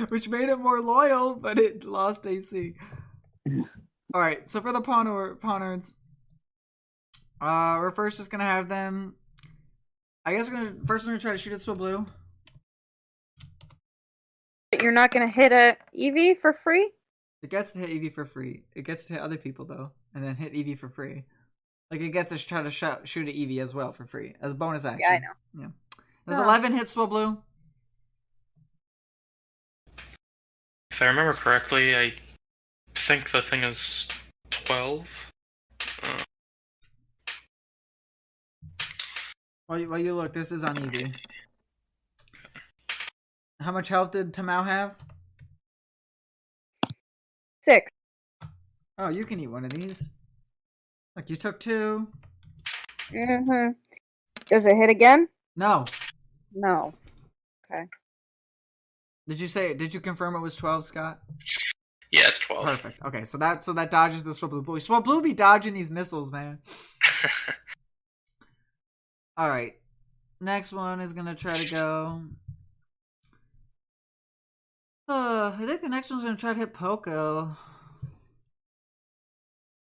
Which made it more loyal, but it lost AC. Alright, so for the Pawnards, we're first just gonna have them. I guess we're gonna try to shoot at Swablu. You're not gonna hit a Eevee for free? It gets to hit Eevee for free. It gets to hit other people though, and then hit Eevee for free. Like it gets to try to shoot at Eevee as well for free as a bonus action. Yeah, I know. Yeah. Does 11 hit Swablu? If I remember correctly, I think the thing is 12. While you look, this is on Eevee. How much health did Tamao have? 6. Oh, you can eat one of these. Look, you took 2. Mm-hmm. Does it hit again? No. No. Okay. Did you confirm it was 12, Scott? Yeah, it's 12. Perfect. Okay, so that dodges the Swablu. Boy, Swablu be dodging these missiles, man. Alright. Next one is gonna try to go. I think the next one's gonna try to hit Poco.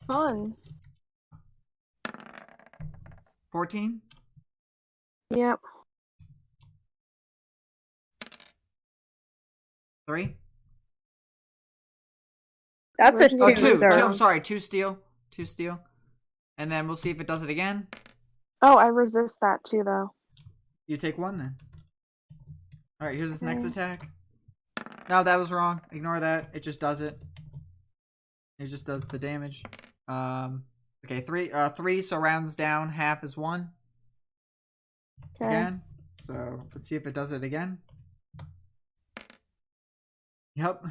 Fun. 14? Yep. 3? That's a Where'd you 2, get Two. sir. I'm sorry, 2 steel. 2 steel. And then we'll see if it does it again. Oh, I resist that too, though. You take 1 then. Alright, here's this next Okay. attack. No, that was wrong. Ignore that. It just does it. It just does the damage. Okay, 3, so rounds down, half is 1. Okay. Again. So let's see if it does it again. Yep.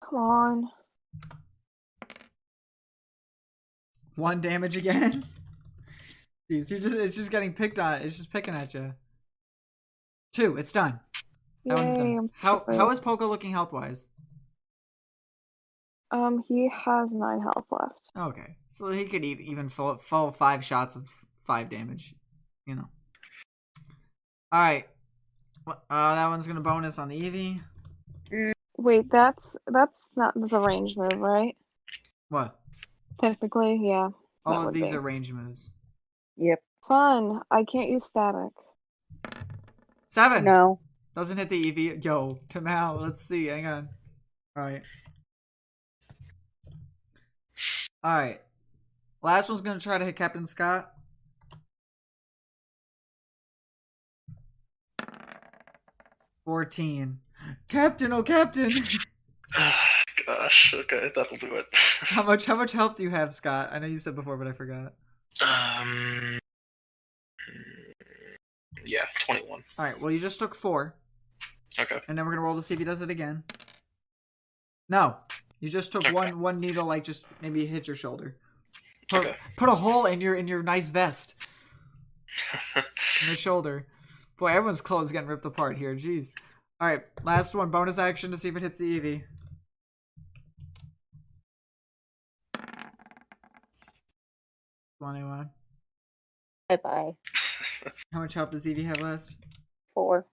Come on. 1 damage again. Jeez, it's just getting picked on. It's just picking at you. 2, it's done. That one's Yay, done. I'm How super- is Poco looking health wise? He has 9 health left. Okay, so he could eat even full 5 shots of 5 damage. You know. All right. That one's gonna bonus on the Eevee. Wait, that's not the range move, right? What? Technically, yeah. All that of would these be. are range moves. Yep. Fun. I can't use static. 7. No. Doesn't hit the Eevee. Yo, Tamao. Let's see. Hang on. All right. All right. Last one's gonna try to hit Captain Scott. 14. Captain, oh Captain! Gosh, okay, that'll do it. How much health do you have, Scott? I know you said before, but I forgot. Yeah, 21. All right. Well, you just took 4, Okay. and then we're gonna roll to see if he does it again. No, you just took Okay. one needle, like just maybe hit your shoulder. Okay. Put a hole in your nice vest in the shoulder. Boy, everyone's clothes getting ripped apart here. Jeez. All right, last one, bonus action to see if it hits the Eevee. Anyone? Bye-bye. How much health does Eevee have left? 4.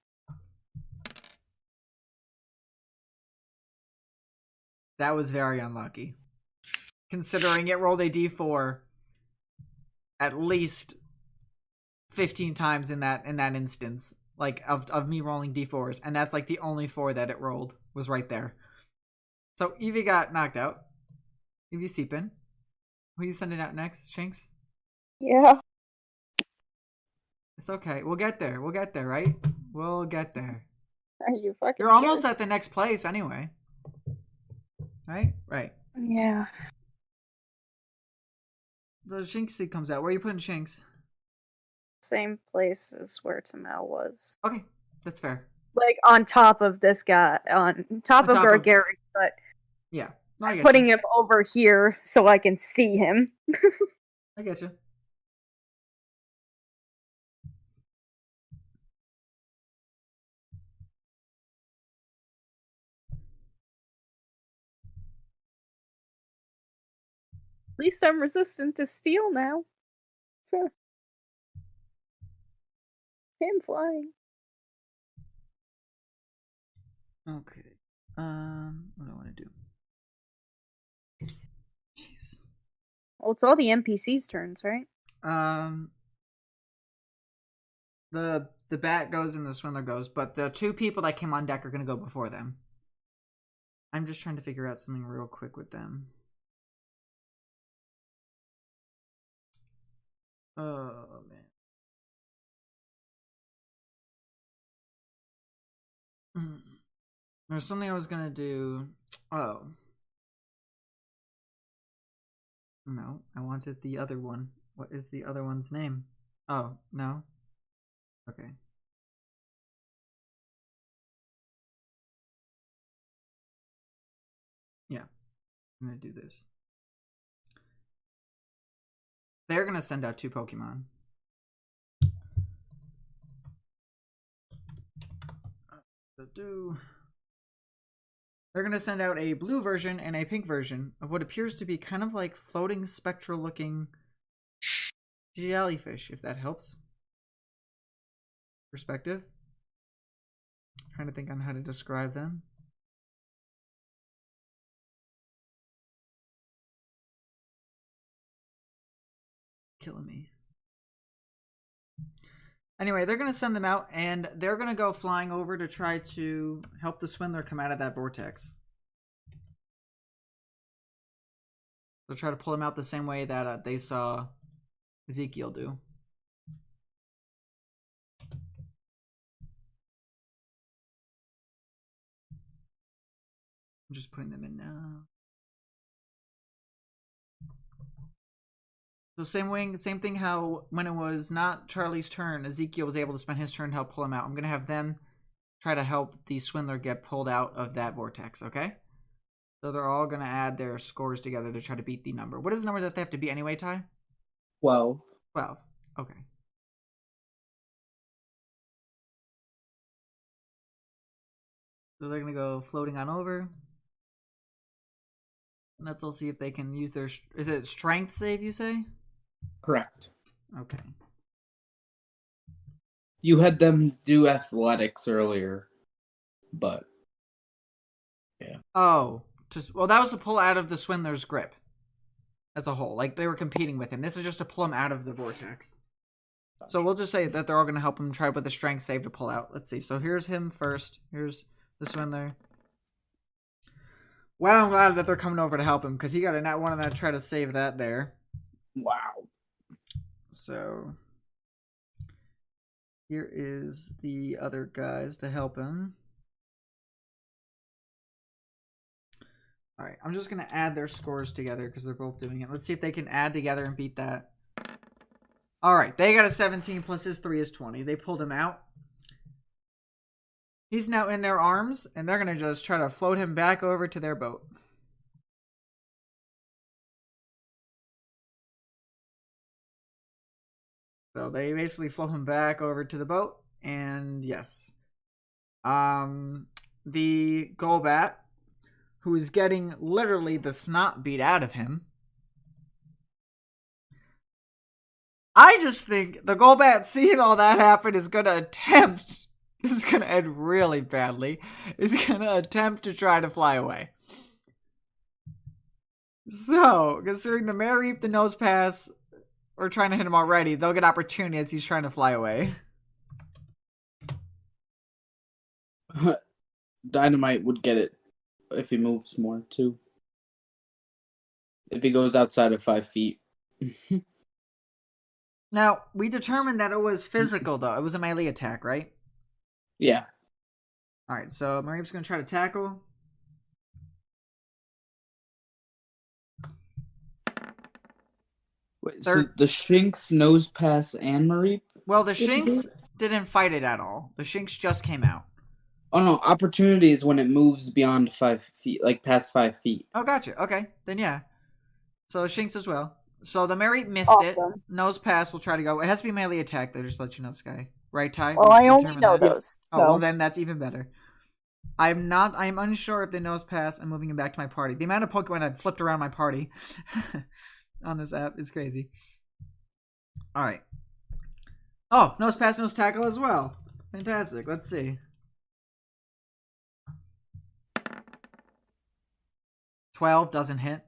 That was very unlucky. Considering it rolled a d4 at least 15 times in that instance. Like, of me rolling d4s. And that's like the only 4 that it rolled was right there. So, Eevee got knocked out. Eevee Seepin. Who are you sending out next, Shanks? Yeah. It's okay. We'll get there. We'll get there, right? We'll get there. Are you fucking You're almost at the next place anyway. Right? Right. Yeah. So Shanksy comes out. Where are you putting Shanks? Same place as where Tamel was. Okay. That's fair. Like, on top of this guy. On top On of top of- Gargari, but Yeah. No, I get putting you. him over here so I can see him. I get you. At least I'm resistant to steel now. Him flying. Okay. What do I want to do? Jeez. Well, it's all the NPCs' turns, right? The bat goes and the swindler goes, but the two people that came on deck are gonna go before them. I'm just trying to figure out something real quick with them. Oh man. There's something I was gonna do. Oh. No, I wanted the other one. What is the other one's name? Oh, no? Okay. Yeah, I'm gonna do this. They're gonna send out 2 Pokemon. They're gonna send out a blue version and a pink version of what appears to be kind of like floating spectral looking jellyfish, if that helps. Perspective. Trying to think on how to describe them. Killing me. Anyway, they're going to send them out, and they're going to go flying over to try to help the swindler come out of that vortex. They'll try to pull him out the same way that they saw Ezekiel do. I'm just putting them in now. So same thing how when it was not Charlie's turn, Ezekiel was able to spend his turn to help pull him out. I'm going to have them try to help the swindler get pulled out of that vortex, okay? So they're all going to add their scores together to try to beat the number. What is the number that they have to beat anyway, Ty? 12. 12. Okay. So they're going to go floating on over. Let's all see if they can use their... Is it strength save, you say? Correct. Okay. You had them do athletics earlier, but yeah. Oh, well, that was to pull out of the swindler's grip as a whole. Like, they were competing with him. This is just to pull him out of the vortex. So we'll just say that they're all going to help him try to put the strength save to pull out. Let's see. So here's him first. Here's the swindler. Well, I'm glad that they're coming over to help him because he got a nat 1 and that try to save that there. Wow. So here is the other guys to help him. All right, I'm just going to add their scores together because they're both doing it. Let's see if they can add together and beat that. All right, they got a 17 plus his 3 is 20. They pulled him out. He's now in their arms, and they're going to just try to float him back over to their boat. So they basically float him back over to the boat, and yes. The Golbat, who is getting literally the snot beat out of him. I just think the Golbat, seeing all that happen, is going to attempt... This is going to end really badly. Is going to attempt to try to fly away. So, considering the Mareep, the Nose Pass, we're trying to hit him already, they'll get opportunity as he's trying to fly away. Dynamite would get it if he moves more, too. If he goes outside of 5 feet. Now, we determined that it was physical, though. It was a melee attack, right? Yeah. Alright, so Mareep's going to try to tackle. Wait, so the Shinx, Nose Pass, and Mareep? Well, the Shinx didn't fight it at all. The Shinx just came out. Oh, no. Opportunity is when it moves beyond 5 feet, like past 5 feet. Oh, gotcha. Okay, then yeah. So Shinx as well. So the Mareep missed it. Nose Pass will try to go. It has to be melee attack, though, just to let you know, Sky. Right, Ty? Well, I only know those. Oh, well, then that's even better. I'm unsure if the Nose Pass. I'm moving him back to my party. The amount of Pokemon I've flipped around my party on this app is crazy. All right. Oh, nose pass, nose tackle as well. Fantastic. Let's see. 12 doesn't hit.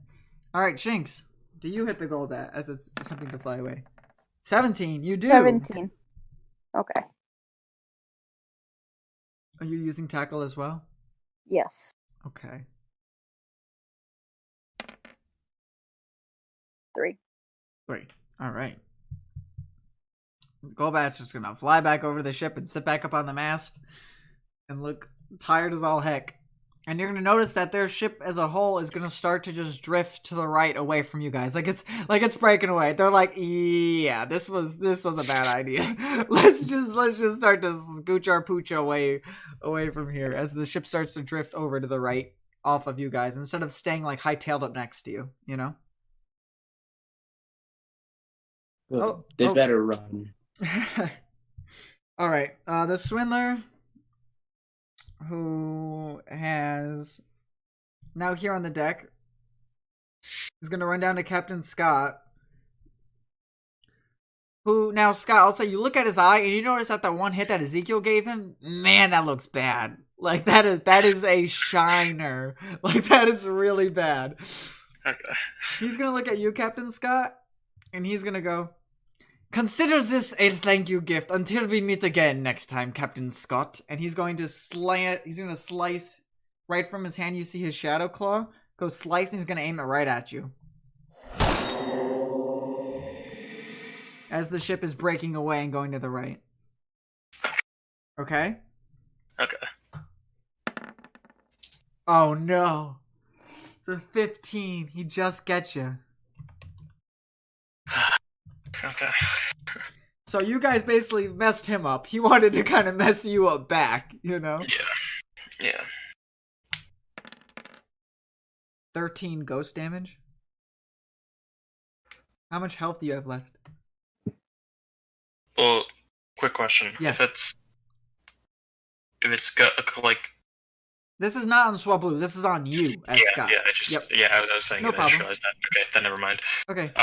All right, Shinx, do you hit the goal bat as it's attempting to fly away? 17, you do. 17. Okay. Are you using tackle as well? Yes. Okay. 3. 3. All right. Golbat's just gonna fly back over to the ship and sit back up on the mast and look tired as all heck. And you're gonna notice that their ship as a whole is gonna start to just drift to the right away from you guys. Like it's breaking away. They're like, yeah, this was a bad idea. let's just start to scooch our pooch away from here as the ship starts to drift over to the right off of you guys instead of staying like hightailed up next to you, you know? Well, they better run. All right. The swindler, who has now here on the deck, is going to run down to Captain Scott. Who now, Scott? I'll say you look at his eye and you notice that one hit that Ezekiel gave him. Man, that looks bad. Like that is a shiner. Like that is really bad. Okay. He's gonna look at you, Captain Scott, and he's gonna go. Consider this a thank you gift until we meet again next time, Captain Scott. And he's going to slice right from his hand. You see his shadow claw go slice, and he's going to aim it right at you. As the ship is breaking away and going to the right. Okay? Okay. Oh no. It's a 15. He just gets you. Okay. So you guys basically messed him up. He wanted to kind of mess you up back, you know? Yeah. 13 ghost damage. How much health do you have left? Well, quick question. Yes. If it's got like. This is not on Swablu. This is on you as Scott. I was saying No it. I just problem. realized that. Okay, then never mind. Okay.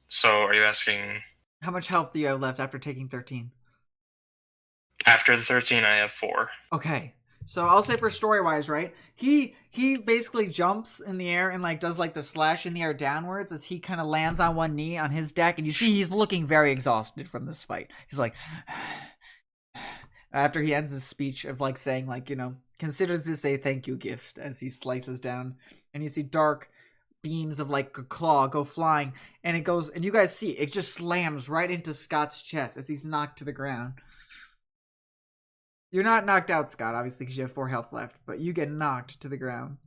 So are you asking? How much health do you have left after taking 13? After the 13, I have 4. Okay. So I'll say for story-wise, right? He basically jumps in the air and like does like the slash in the air downwards as he kind of lands on one knee on his deck, and you see he's looking very exhausted from this fight. He's like, after he ends his speech of like saying like, you know, considers this a thank you gift as he slices down, and you see dark beams of like a claw go flying, and it goes, and you guys see it just slams right into Scott's chest as he's knocked to the ground. You're not knocked out, Scott, obviously, because you have 4 health left, but you get knocked to the ground.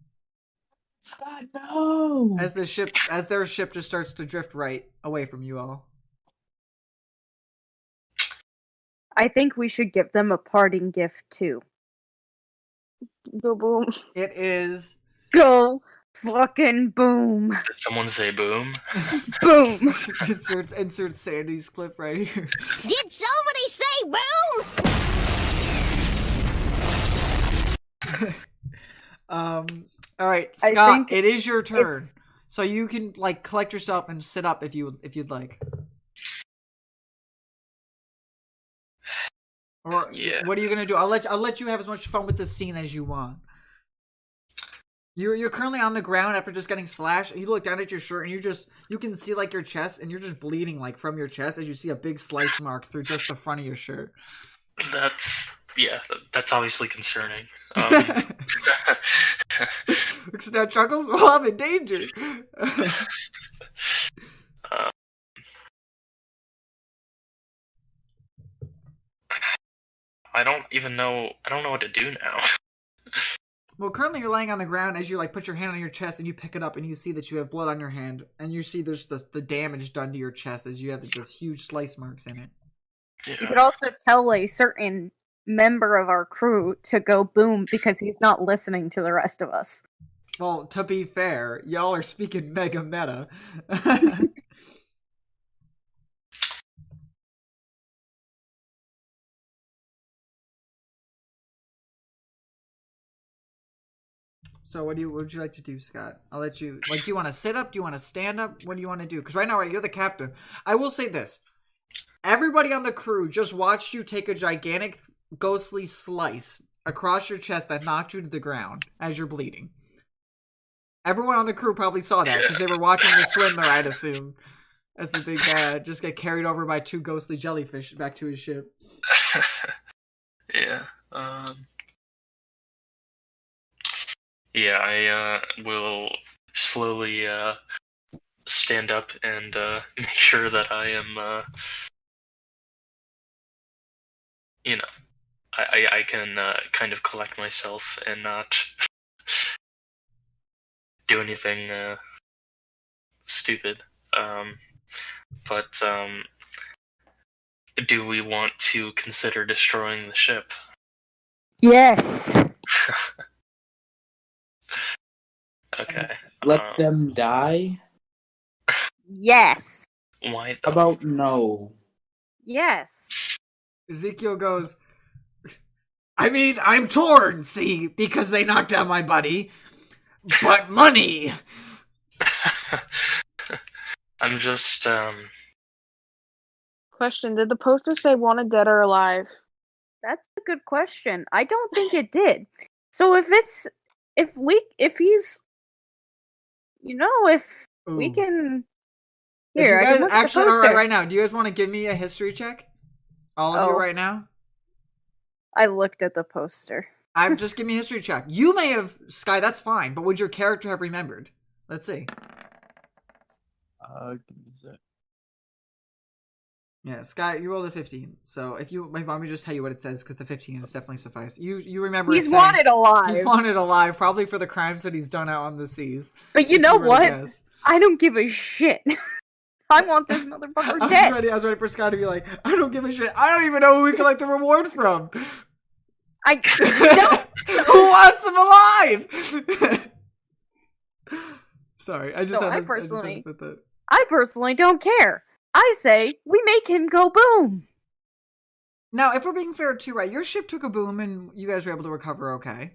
Scott, no! As their ship just starts to drift right away from you all. I think we should give them a parting gift too. Go boom. It is Go fucking boom. Did someone say boom? Boom. insert Sandy's clip right here. Did somebody say boom? All right, Scott, it is your turn. it's- So you can like collect yourself and sit up if you'd like. Or Yeah. what are you gonna do? I'll let you have as much fun with this scene as you want. You're currently on the ground after just getting slashed, and you look down at your shirt, and you can see like your chest, and you're just bleeding like from your chest as you see a big slice mark through just the front of your shirt. That's obviously concerning. Now Chuckles, well, I'm in danger. I don't know what to do now. Well, currently you're laying on the ground as you like put your hand on your chest and you pick it up and you see that you have blood on your hand, and you see there's the damage done to your chest as you have this huge slice marks in it. You could also tell a certain member of our crew to go boom because he's not listening to the rest of us. Well, to be fair, y'all are speaking mega meta. So what would you like to do, Scott? I'll let you, like, do you want to sit up? Do you want to stand up? What do you want to do? Because right now, right, you're the captain. I will say this. Everybody on the crew just watched you take a gigantic ghostly slice across your chest that knocked you to the ground as you're bleeding. Everyone on the crew probably saw that because they were watching the swindler, I'd assume, as the big bad just get carried over by two ghostly jellyfish back to his ship. Yeah. Yeah, I will slowly stand up and make sure that I am, I can kind of collect myself and not do anything stupid. But do we want to consider destroying the ship? Yes. Okay. Let them die? Yes. Why? How about no? Yes. Ezekiel goes, I mean, I'm torn, see, because they knocked out my buddy. But money! I'm just, Question: did the poster say wanted dead or alive? That's a good question. I don't think it did. So if he's, if we Ooh. can. If Here, you I guys can look actually, at the poster. right now, do you guys want to give me a history check? All of you Oh. right now? I looked at the poster. I'm just give me a history check. You may have, Sky, that's fine, but would your character have remembered? Let's see. Give me a sec. Yeah, Sky, you rolled a 15. So if you, my mom would just tell you what it says because the 15 is definitely suffice. You remember He's it saying, wanted alive. He's wanted alive, probably for the crimes that he's done out on the seas. But you if know were to what? guess. I don't give a shit. I want this motherfucker dead. I was ready for Sky to be like, I don't give a shit. I don't even know who we collect the reward from. I don't. Who wants him alive? Sorry, I just So had I to personally- put that. I personally don't care. I say we make him go boom. Now, if we're being fair too, right? Your ship took a boom and you guys were able to recover okay.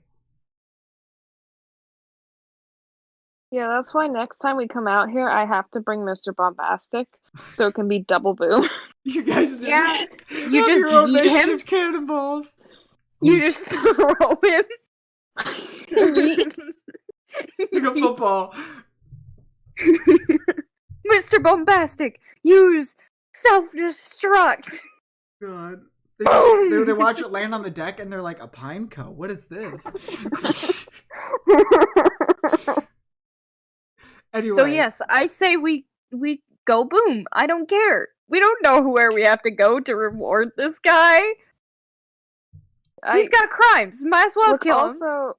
Yeah, that's why next time we come out here, I have to bring Mr. Bombastic, so it can be double boom. You guys just Yeah, have you just your own yeet him. makeshift cannonballs. You just throw him. Like a football. Mr. Bombastic, use self-destruct. God. Boom! They watch it land on the deck and they're like, a pine cone? What is this? Anyway. So yes, I say we go boom. I don't care. We don't know where we have to go to reward this guy. He's got crimes. Might as well Look, kill him. also,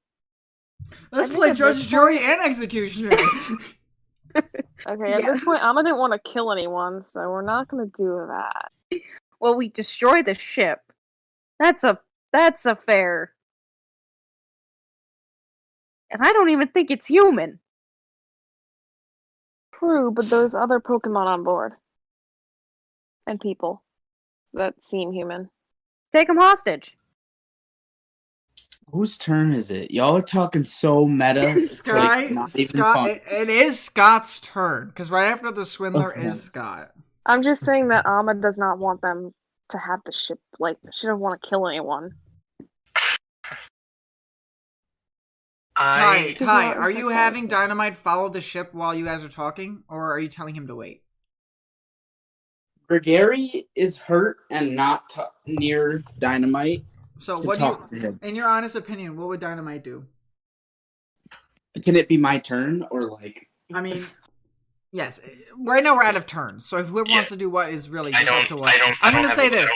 Let's I think play at judge, this jury, and executioner. okay, at this Yes. point, Amma didn't want to kill anyone, so we're not gonna do that. Well, we destroy the ship. That's a fair. And I don't even think it's human. True, but there's other Pokemon on board. And people that seem human. Take him hostage. Whose turn is it? Y'all are talking so meta. It's Sky, like not even Scott, fun. it is Scott's turn because right after the swindler Okay. is Scott. I'm just saying that Amma does not want them to have the ship, like, she doesn't want to kill anyone. Ty, Does not are you affect having us. Dynamite follow the ship while you guys are talking, or are you telling him to wait? Gregory is hurt and not near Dynamite. So To what do you, talk to him. in your honest opinion, what would Dynamite do? Can it be my turn or like? I mean, yes. Right now we're out of turns, so if whoever wants to do what is really just up to what. I'm going to say this.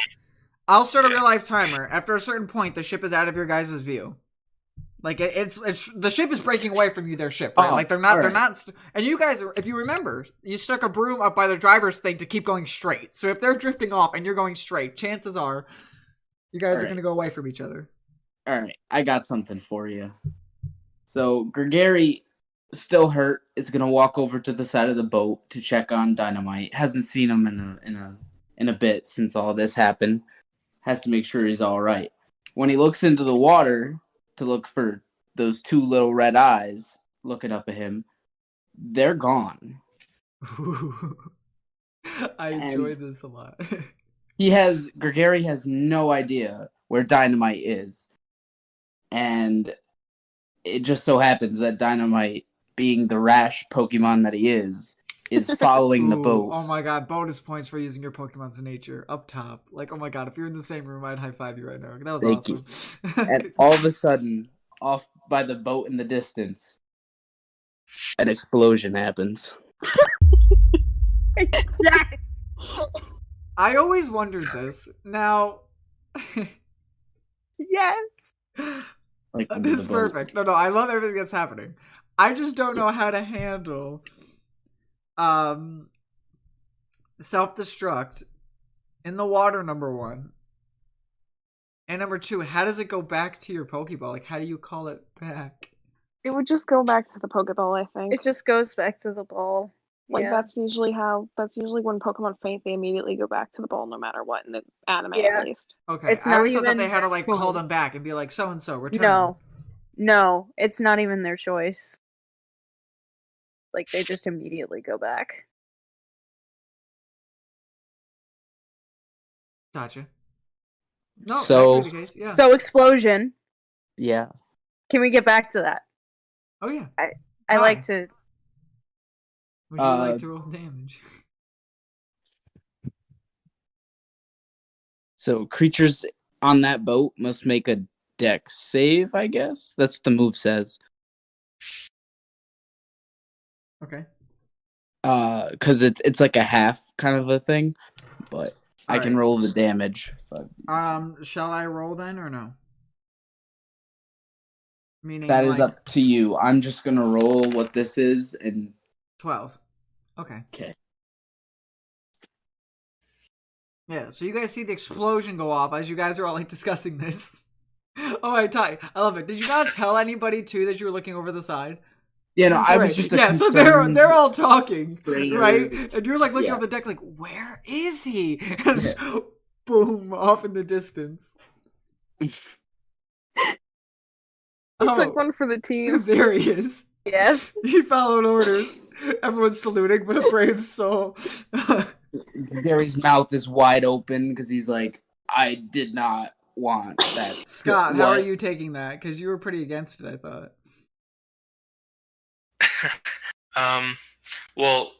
I'll start a real life timer. After a certain point, the ship is out of your guys' view. Like it's the ship is breaking away from you. Their ship, right? Oh, Like they're not. all They're right. not. And you guys, if you remember, you stuck a broom up by the driver's thing to keep going straight. So if they're drifting off and you're going straight, chances are you guys All are right. going to go away from each other. All right, I got something for you. So Gregory, still hurt, is gonna walk over to the side of the boat to check on Dynamite. Hasn't seen him in a bit since all this happened. Has to make sure he's all right. When he looks into the water to look for those two little red eyes looking up at him, they're gone. I enjoy this a lot. Gregory has no idea where Dynamite is. And it just so happens that Dynamite, being the rash Pokemon that he is following the Ooh, boat. oh my god, bonus points for using your Pokemon's nature up top. Like, oh my god, if you're in the same room, I'd high five you right now. That was Thank awesome. And all of a sudden, off by the boat in the distance, an explosion happens. Yeah. I always wondered this. Now, Yes. Like this is perfect. No, I love everything that's happening. I just don't know how to handle self-destruct in the water, number one. And number two, how does it go back to your Pokeball? Like, how do you call it back? It would just go back to the Pokeball, I think. It just goes back to the ball. Like Yeah. that's usually when Pokemon faint, they immediately go back to the ball no matter what in the anime Yeah. at least. Okay, It's I not always thought that they even had to like their call choice. them back and be like, so and so return. No, it's not even their choice. Like they just immediately go back. Gotcha. No, So- that could be the case. Yeah. So explosion. Yeah. Can we get back to that? Oh yeah. I Hi. like to. Would you like to roll damage? So creatures on that boat must make a dex save, I guess. That's what the move says. Okay. Because it's like a half kind of a thing, but I can Alright. roll the damage. Shall I roll then or no? Meaning That is like up to you. I'm just gonna roll what this is, and 12. Okay. okay. Yeah, so you guys see the explosion go off as you guys are all like discussing this. Oh, my Ty, I love it. Did you not tell anybody too that you were looking over the side? Yeah, This no, is I was great. just a yeah. So concerned they're all talking, trainer. right? And you're like looking Yeah. over the deck, like, where is he? And boom, off in the distance. He took one for the team. There he is. Yes. He followed orders. Everyone's saluting, but a brave soul. Gary's mouth is wide open because he's like, I did not want that. Scott, how are What? you taking that? Because you were pretty against it, I thought. Well,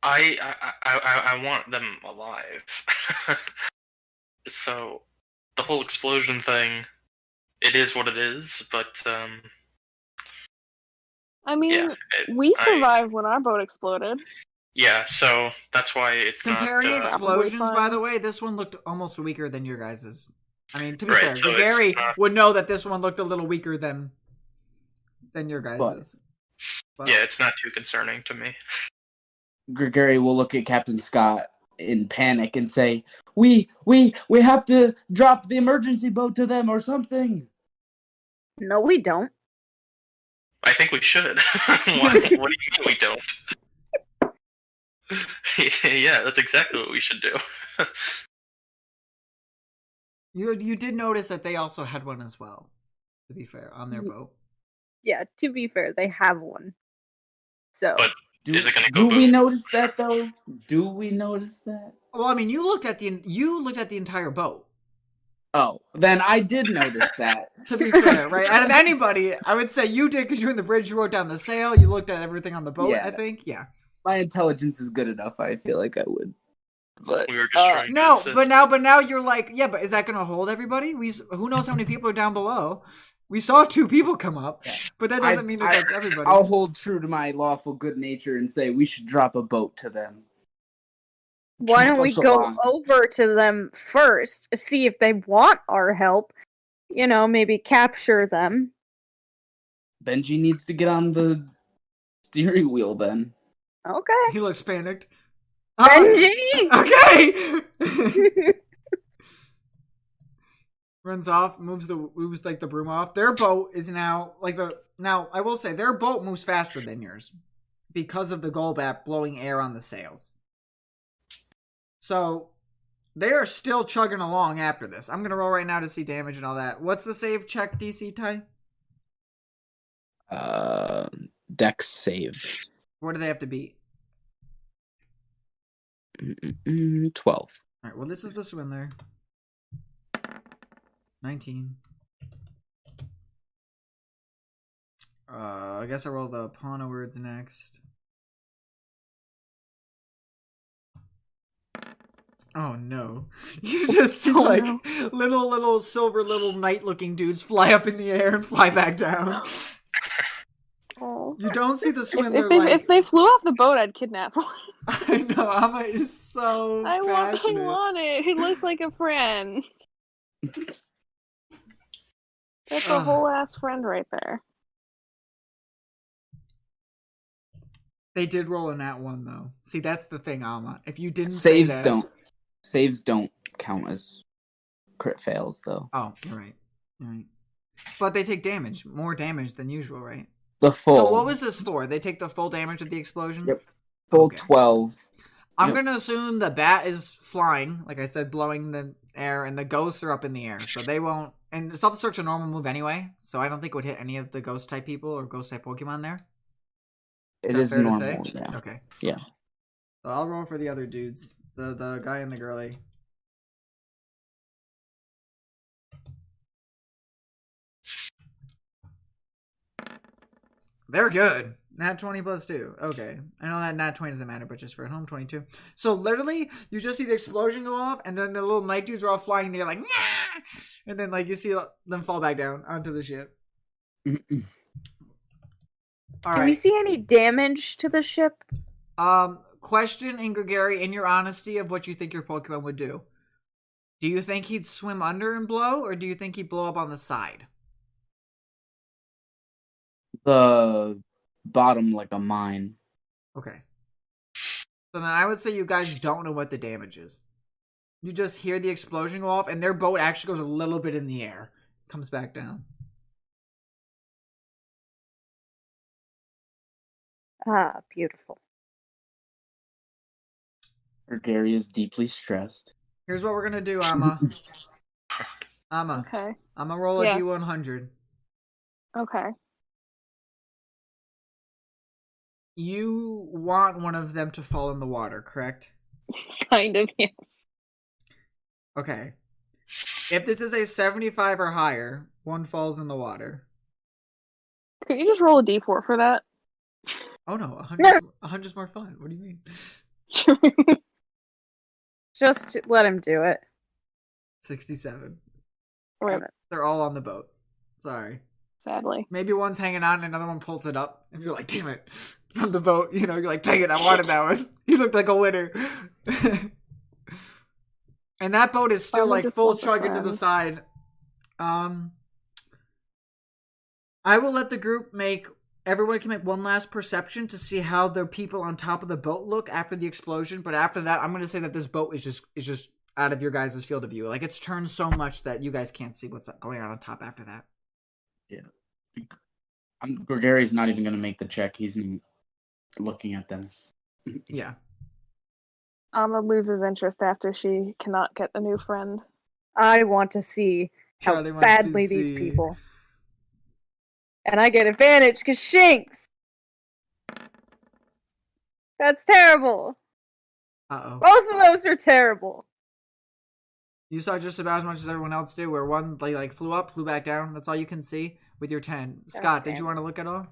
I want them alive. So the whole explosion thing, it is what it is. But I mean, yeah, we survived when our boat exploded. yeah. So that's why it's Comparing not. explosions, Probably by fine. the way, this one looked almost weaker than your guys's. I mean, to be Right, fair, so it's Gary not- would know that this one looked a little weaker than your guys's. But- Yeah, it's not too concerning to me. Gregory will look at Captain Scott in panic and say, We have to drop the emergency boat to them or something." No, we don't. I think we should. What do you mean we don't? Yeah, that's exactly what we should do. You did notice that they also had one as well, to be fair, on their boat. Yeah, to be fair, they have one. So But is it gonna Do go we boom? notice that though? Do we notice that? Well, I mean, you looked at the entire boat. Oh, then I did notice that. To be fair, right? Out of anybody, I would say you did because you're in the bridge. You wrote down the sail. You looked at everything on the boat. Yeah. I think, yeah. My intelligence is good enough. I feel like I would. But We were just trying to No, assist. but now you're like, yeah, but is that going to hold everybody? Who knows how many people are down below? We saw 2 people come up, but that doesn't mean that that's everybody. I'll hold true to my lawful good nature and say we should drop a boat to them. why don't Help we us go along. over to them first, see if they want our help? You know, maybe capture them. Benji needs to get on the steering wheel then. Okay. He looks panicked. Benji! Okay. Runs off, moves like the broom off. Their boat is now now I will say their boat moves faster than yours because of the Golbat blowing air on the sails. So they are still chugging along after this. I'm gonna roll right now to see damage and all that. What's the save check DC, Ty? Dex save. What do they have to beat? 12. All right. Well, this is the swindler. 19. I guess I roll the pawn of words next. Oh no! You just see little silver little knight looking dudes fly up in the air and fly back down. Oh. You don't see the swindler If they flew off the boat, I'd kidnap one. I know, Amma is so passionate. I want it. He looks like a friend. That's a whole ass friend right there. They did roll a nat 1 though. See, that's the thing, Amma. If you didn't Saves don't count as crit fails though. Oh, you're right. You're right. But they take damage, more damage than usual, right? The full. So what was this for? They take the full damage of the explosion? Yep. Full Okay. 12. I'm gonna assume the bat is flying, like I said, blowing the air, and the ghosts are up in the air, so they won't. And self-destruct's a normal move anyway, so I don't think it would hit any of the ghost type people or ghost type Pokemon there. It that is fair to normal, say? yeah. Okay. Yeah. So I'll roll for the other dudes, the guy and the girly. They're good. Nat 20 plus 2. Okay. I know that Nat 20 doesn't matter, but just for at home, 22. So literally, you just see the explosion go off, and then the little night dudes are all flying. They're like, nah! And then you see them fall back down onto the ship. All Do we see any damage to the ship? Question, Ingregary, in your honesty of what you think your Pokemon would do. Do you think he'd swim under and blow, or do you think he'd blow up on the side? The bottom like a mine. Okay. So then I would say you guys don't know what the damage is. You just hear the explosion go off, and their boat actually goes a little bit in the air. Comes back down. Ah, beautiful. Gary is deeply stressed. Here's what we're gonna do, Amma. Amma. Okay. I'm gonna roll a Yes. D100. Okay. You want one of them to fall in the water, correct? Kind of, yes. Okay. If this is a 75 or higher, one falls in the water. Could you just roll a d4 for that? Oh no, 100's more fun. What do you mean? Just let him do it. 67. Right. They're all on the boat. Sorry. Sadly. Maybe one's hanging on and another one pulls it up. And you're like, damn it. From the boat. You know, you're like, dang it, I wanted that one. You looked like a winner. And that boat is still like full chug into the side. I will let the group everyone can make one last perception to see how the people on top of the boat look after the explosion. But after that, I'm going to say that this boat is just out of your guys' field of view. Like, it's turned so much that you guys can't see what's going on top after that. Yeah. Gregary's not even going to make the check. He's looking at them. Yeah. Amma loses interest after she cannot get a new friend. I want to see how Charlie wants badly to these see. people. And I get advantage because Shinx! That's terrible. Uh-oh. Both of those are terrible. You saw just about as much as everyone else did, where one like flew up, flew back down. That's all you can see with your 10. Scott, did you want to look at all?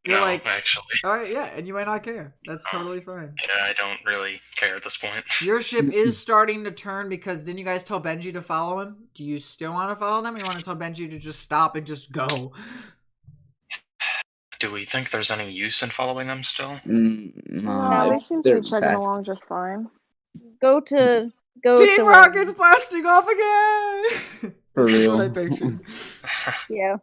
You're No, like, actually. all right, yeah, and you might not care. That's totally fine. Yeah, I don't really care at this point. Your ship is starting to turn because didn't you guys tell Benji to follow him? Do you still want to follow them, or you want to tell Benji to just stop and just go? Do we think there's any use in following them still? No, they seem to be chugging along just fine. Go to Team Rocket's blasting off again! For That's real. what I pictured. Yeah.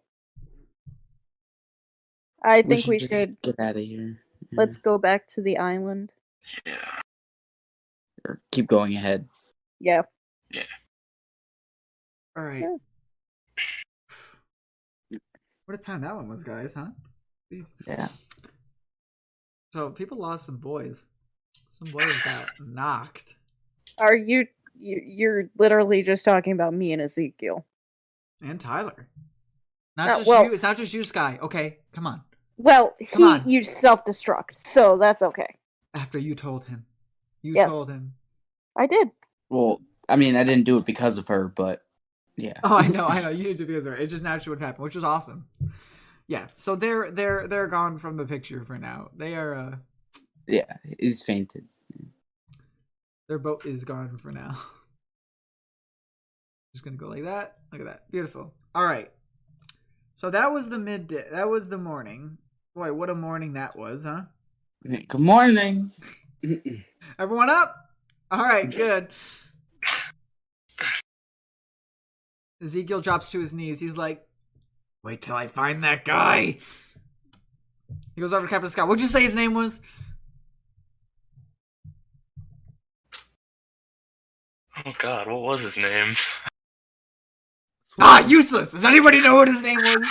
I think we just should. get out of here. Let's go back to the island. Yeah. Or keep going ahead. Yeah. Yeah. All right. Yeah. What a time that one was, guys, huh? Jeez. Yeah. So people lost some boys. Some boys got knocked. Are you're literally just talking about me and Ezekiel. And Tyler. Not just well- you. It's not just you, Sky. Okay, come on. Well, Come on. he used self-destruct, so that's okay. After you told him. You Yes. told him. I did. Well, I mean, I didn't do it because of her, but yeah. Oh, I know. You didn't do it because of her. It just naturally would happen, which was awesome. Yeah. So they're gone from the picture for now. They are. Yeah, he's fainted. Their boat is gone for now. Just gonna go like that. Look at that. Beautiful. All right. So that was the midday. That was the morning. Boy, what a morning that was, huh? Good morning. Everyone up? All right, good. Ezekiel drops to his knees. He's like, wait till I find that guy. He goes over to Captain Scott. What'd you say his name was? Oh God, what was his name? Ah, useless. Does anybody know what his name was?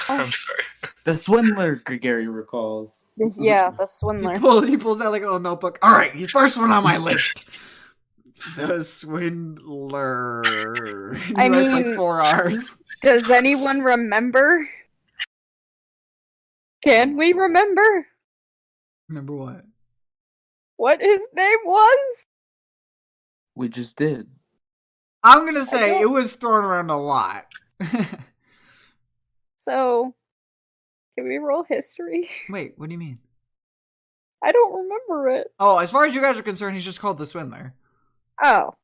I'm sorry. The swindler, Gary recalls. Yeah, the swindler. He pulls out like a little notebook. All right, the first one on my list. The swindler. He I writes mean- like 4 R's. Does anyone remember? Can we remember Remember what? what his name was? We just did. I'm gonna say don't- it was thrown around a lot. So, can we roll history? Wait, what do you mean? I don't remember it. Oh, as far as you guys are concerned, he's just called the swindler. Oh.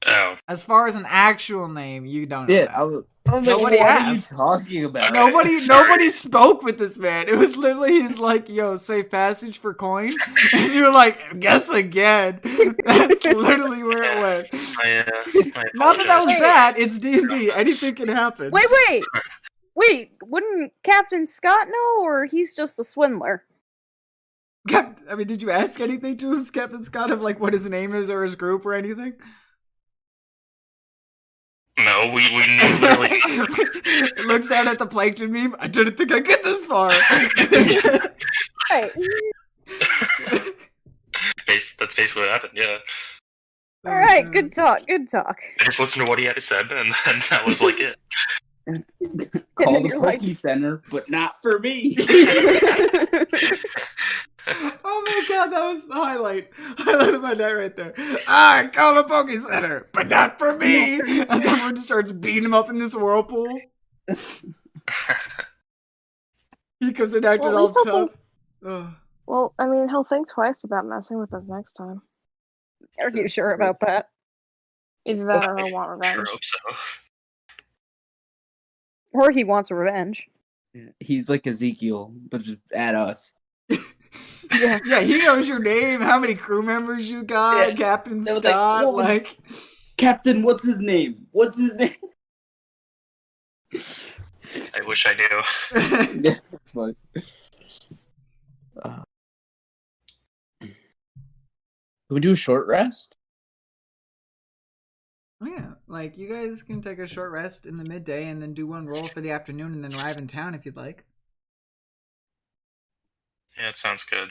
Oh, As far as an actual name, you don't know. Yeah, that. I was Nobody like, what asked. are you talking about? Nobody spoke with this man. It was literally he's like, yo, safe passage for coin. And you're like, guess again. That's literally where it went. I Not that that was apologize. bad. It's D&D. Anything can happen. Wait, wouldn't Captain Scott know, or he's just the swindler? I mean, did you ask anything to him, Captain Scott, of like what his name is or his group or anything? No, we knew literally. Looks down at the plankton meme. I didn't think I'd get this far. Right. That's basically what happened. Yeah, Alright, good talk, good talk. I just listened to what he had to said, and then that was like it. Call then the you're Poke like- Center, but not for me. Oh my god, that was the highlight of my night right there. I call the Poke Center, but not for me. As someone just starts beating him up in this whirlpool. Because it acted Well, at all least I'll tough. think- Ugh. Well, I mean, he'll think twice about messing with us next time. Are you sure about that? Either that or he'll want Sure revenge. hope so. Or he wants revenge. He's like Ezekiel, but just at us. Yeah. Yeah, he knows your name, how many crew members you got, Yeah. Captain They were like, Scott, what was- like... Captain, what's his name? What's his name? I wish I knew. Yeah, that's funny. Can we do a short rest? Oh, yeah, like, you guys can take a short rest in the midday and then do one roll for the afternoon and then arrive in town if you'd like. Yeah, it sounds good.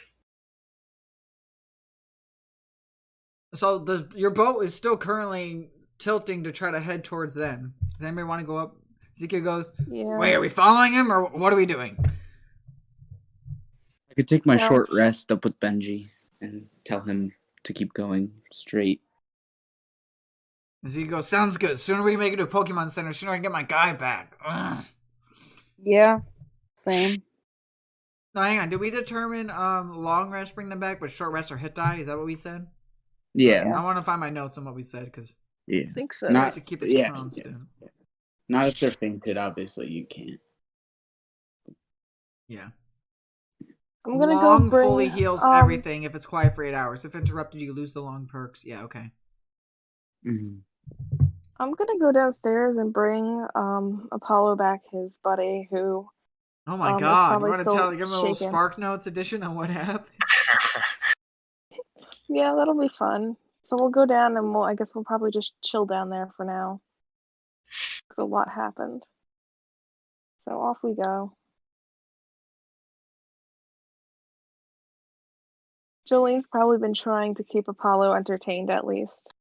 So your boat is still currently tilting to try to head towards them. Does anybody want to go up? Ezekiel goes, Yeah. wait, are we following him or what are we doing? I could take my Yeah. short rest up with Benji and tell him to keep going straight. Ezekiel goes, sounds good. Sooner we make it to a Pokemon Center, sooner I can get my guy back. Ugh. Yeah. Same. No, hang on. Did we determine long rest bring them back, but short rest or hit die? Is that what we said? Yeah, I want to find my notes on what we said because yeah. I think so. I like Not to keep it yeah, constant. Not if they're fainted, obviously you can't. Yeah. I'm gonna long go bring. fully heals everything if it's quiet for 8 hours. If interrupted, you lose the long perks. Yeah, okay. Mhm. I'm gonna go downstairs and bring Apollo back his buddy who. Oh my It's god. You probably want to still give him a little shaken. Spark Notes edition on what happened? Yeah, that'll be fun. So we'll go down and I guess we'll probably just chill down there for now. Because a lot happened. So off we go. Jolene's probably been trying to keep Apollo entertained at least.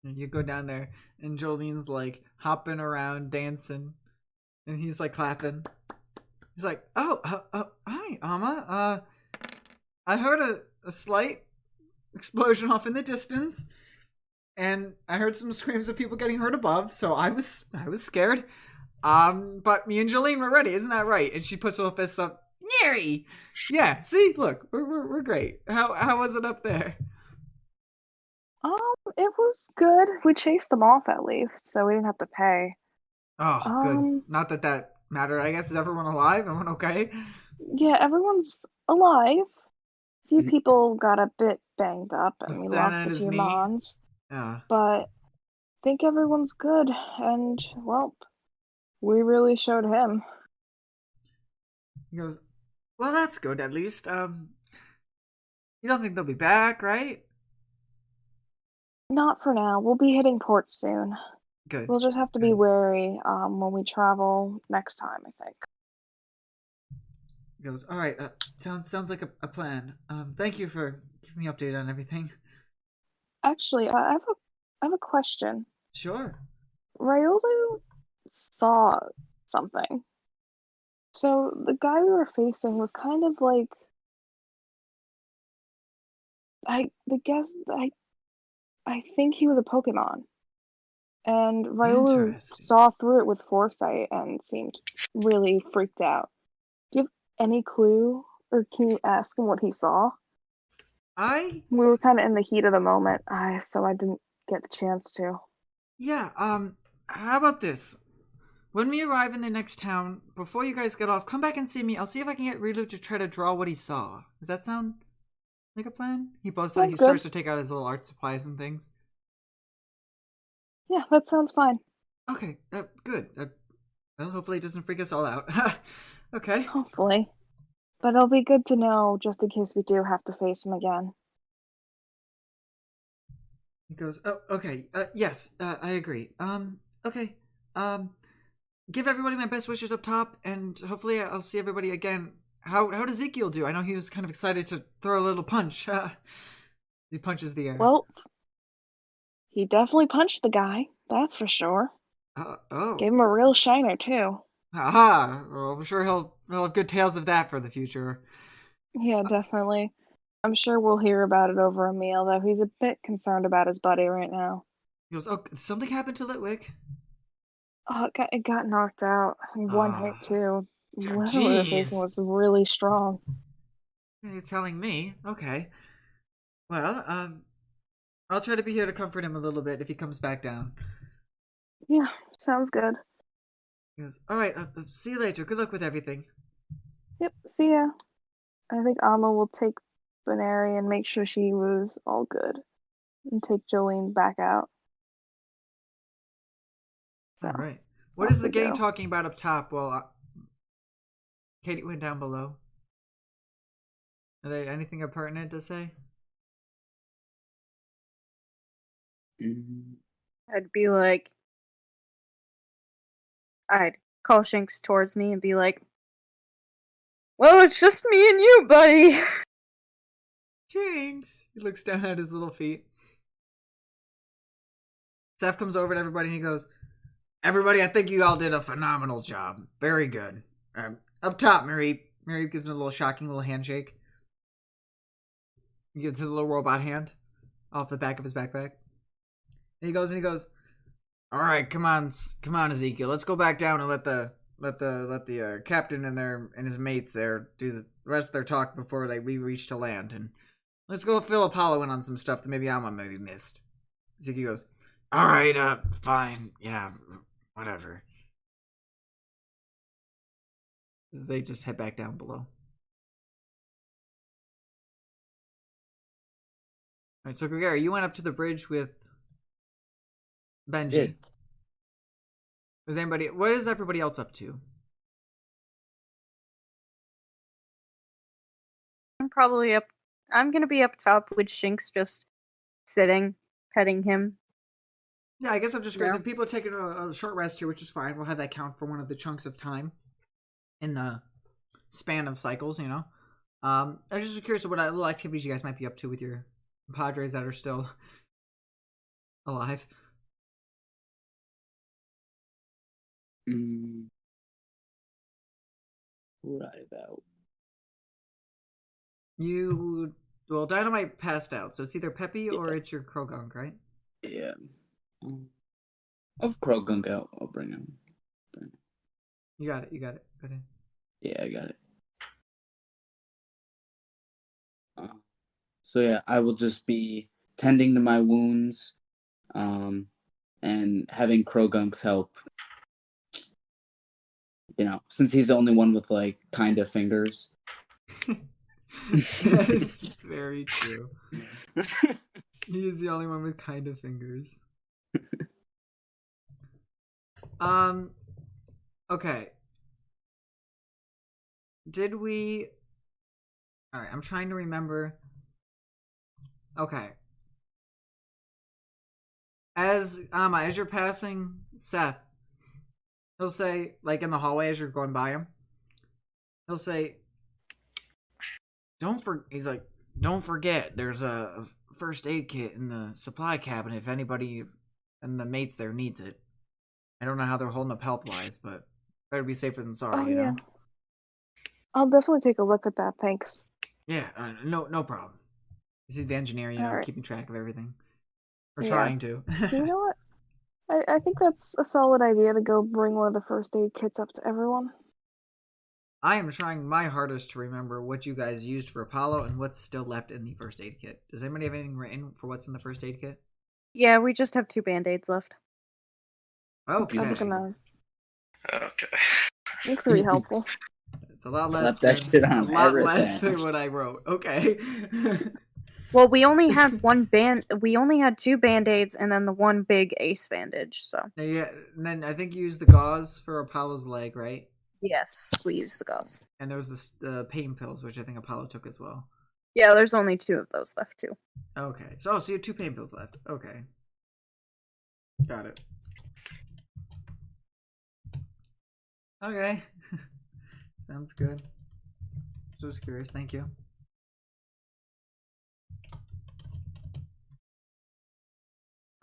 And you go down there, and Jolene's like hopping around, dancing, and he's like clapping. He's like, "Oh, hi, Amma. I heard a slight explosion off in the distance, and I heard some screams of people getting hurt above, so I was scared. But me and Jolene were ready, isn't that right? And she puts her fists up. Neri! Yeah, see, look, we're great. How was it up there? It was good. We chased them off at least, so we didn't have to pay. Oh, good. Not that mattered. I guess, is everyone alive? Everyone okay? Yeah, everyone's alive. A few people got a bit banged up, and we Looks down lost at a his few knee. mons. Yeah. But I think everyone's good, and well, we really showed him. He goes, well, that's good at least. You don't think they'll be back, right? Not for now. We'll be hitting port soon. Good. We'll just have to be wary when we travel next time, I think. He goes, all right. Sounds like a plan. Thank you for keeping me updated on everything. Actually, I have a question. Sure. Ryolu saw something. So the guy we were facing was kind of like I think he was a Pokemon. And Ryolu Interesting. saw through it with foresight and seemed really freaked out. Do you have any clue, or can you ask him what he saw? We were kind of in the heat of the moment, so I didn't get the chance to. Yeah, how about this? When we arrive in the next town, before you guys get off, come back and see me. I'll see if I can get Rilu to try to draw what he saw. Does that sound like a plan? He Sounds starts good. to take out his little art supplies and things. Yeah, that sounds fine. Okay, good. Well, hopefully it doesn't freak us all out. Okay. Hopefully. But it'll be good to know just in case we do have to face him again. He goes, oh, okay. Yes, I agree. Okay. Give everybody my best wishes up top, and hopefully I'll see everybody again. How did Ezekiel do? I know he was kind of excited to throw a little punch. He punches the air. Well, he definitely punched the guy, that's for sure. Oh. Gave him a real shiner, too. Aha! Well, I'm sure he'll have good tales of that for the future. Yeah, definitely. I'm sure we'll hear about it over a meal, though he's a bit concerned about his buddy right now. He goes, oh, something happened to Litwick. Oh, it got knocked out in one hit, too. Whoever we were facing Jeez. was really strong. You're telling me? Okay. Well, I'll try to be here to comfort him a little bit if he comes back down. Yeah, sounds good. He goes, all right, see you later. Good luck with everything. Yep, see ya. I think Amma will take Benary and make sure she was all good. And take Jolene back out. So, All right. What is the we gang go. talking about up top while Katie went down below? Are there anything pertinent to say? I'd be like, I'd call Shinx towards me and be like, well, it's just me and you, buddy. Jinx! He looks down at his little feet. Seth comes over to everybody and he goes, everybody, I think you all did a phenomenal job. Very good. Up top, Mary gives him a little shocking little handshake. He gives his little robot hand off the back of his backpack. And he goes, all right, come on, Ezekiel. Let's go back down and let the captain and his mates there do the rest of their talk before we reach to land. And let's go fill Apollo in on some stuff that maybe maybe missed. Ezekiel goes, all right, fine, yeah, whatever. They just head back down below. All right, so Gregory, you went up to the bridge with Benji. Yeah. What is everybody else up to? I'm gonna be up top with Shinx just sitting, petting him. Yeah, I guess I'm just curious. Yeah. If people are taking a short rest here, which is fine, we'll have that count for one of the chunks of time in the span of cycles, you know? I was just curious what little activities you guys might be up to with your Padres that are still alive. Right about. Well, Dynamite passed out, so it's either Peppy or it's your Krogunk, right? Yeah. Of Krogunk out, I'll bring him. You got it. Go ahead. Yeah, I got it. So yeah, I will just be tending to my wounds, and having Krogunk's help. Since he's the only one with like kind of fingers. That is very true. He is the only one with kind of fingers. Okay. Did we... Alright, I'm trying to remember. Okay. As you're passing Seth, he'll say, like in the hallway as you're going by him, he'll say, he's like, don't forget, there's a first aid kit in the supply cabinet if anybody and the mates there needs it. I don't know how they're holding up health-wise, but better be safer than sorry, you know? I'll definitely take a look at that, thanks. Yeah, no problem. This is the engineer, Alright. keeping track of everything. Or Yeah. trying to. You know what? I think that's a solid idea to go bring one of the first aid kits up to everyone. I am trying my hardest to remember what you guys used for Apollo and what's still left in the first aid kit. Does anybody have anything written for what's in the first aid kit? Yeah, we just have 2 band-aids left. Okay. I'm gonna... Okay. It's pretty helpful. It's a lot less Slap that than, shit on a lot less everything. than what I wrote. Okay. Well, we only had 2 band-aids and then the one big ace bandage, so. Yeah, and then I think you used the gauze for Apollo's leg, right? Yes, we used the gauze. And there was the pain pills, which I think Apollo took as well. Yeah, there's only 2 of those left, too. Okay. So you have 2 pain pills left. Okay. Got it. Okay. Sounds good. Just curious. Thank you.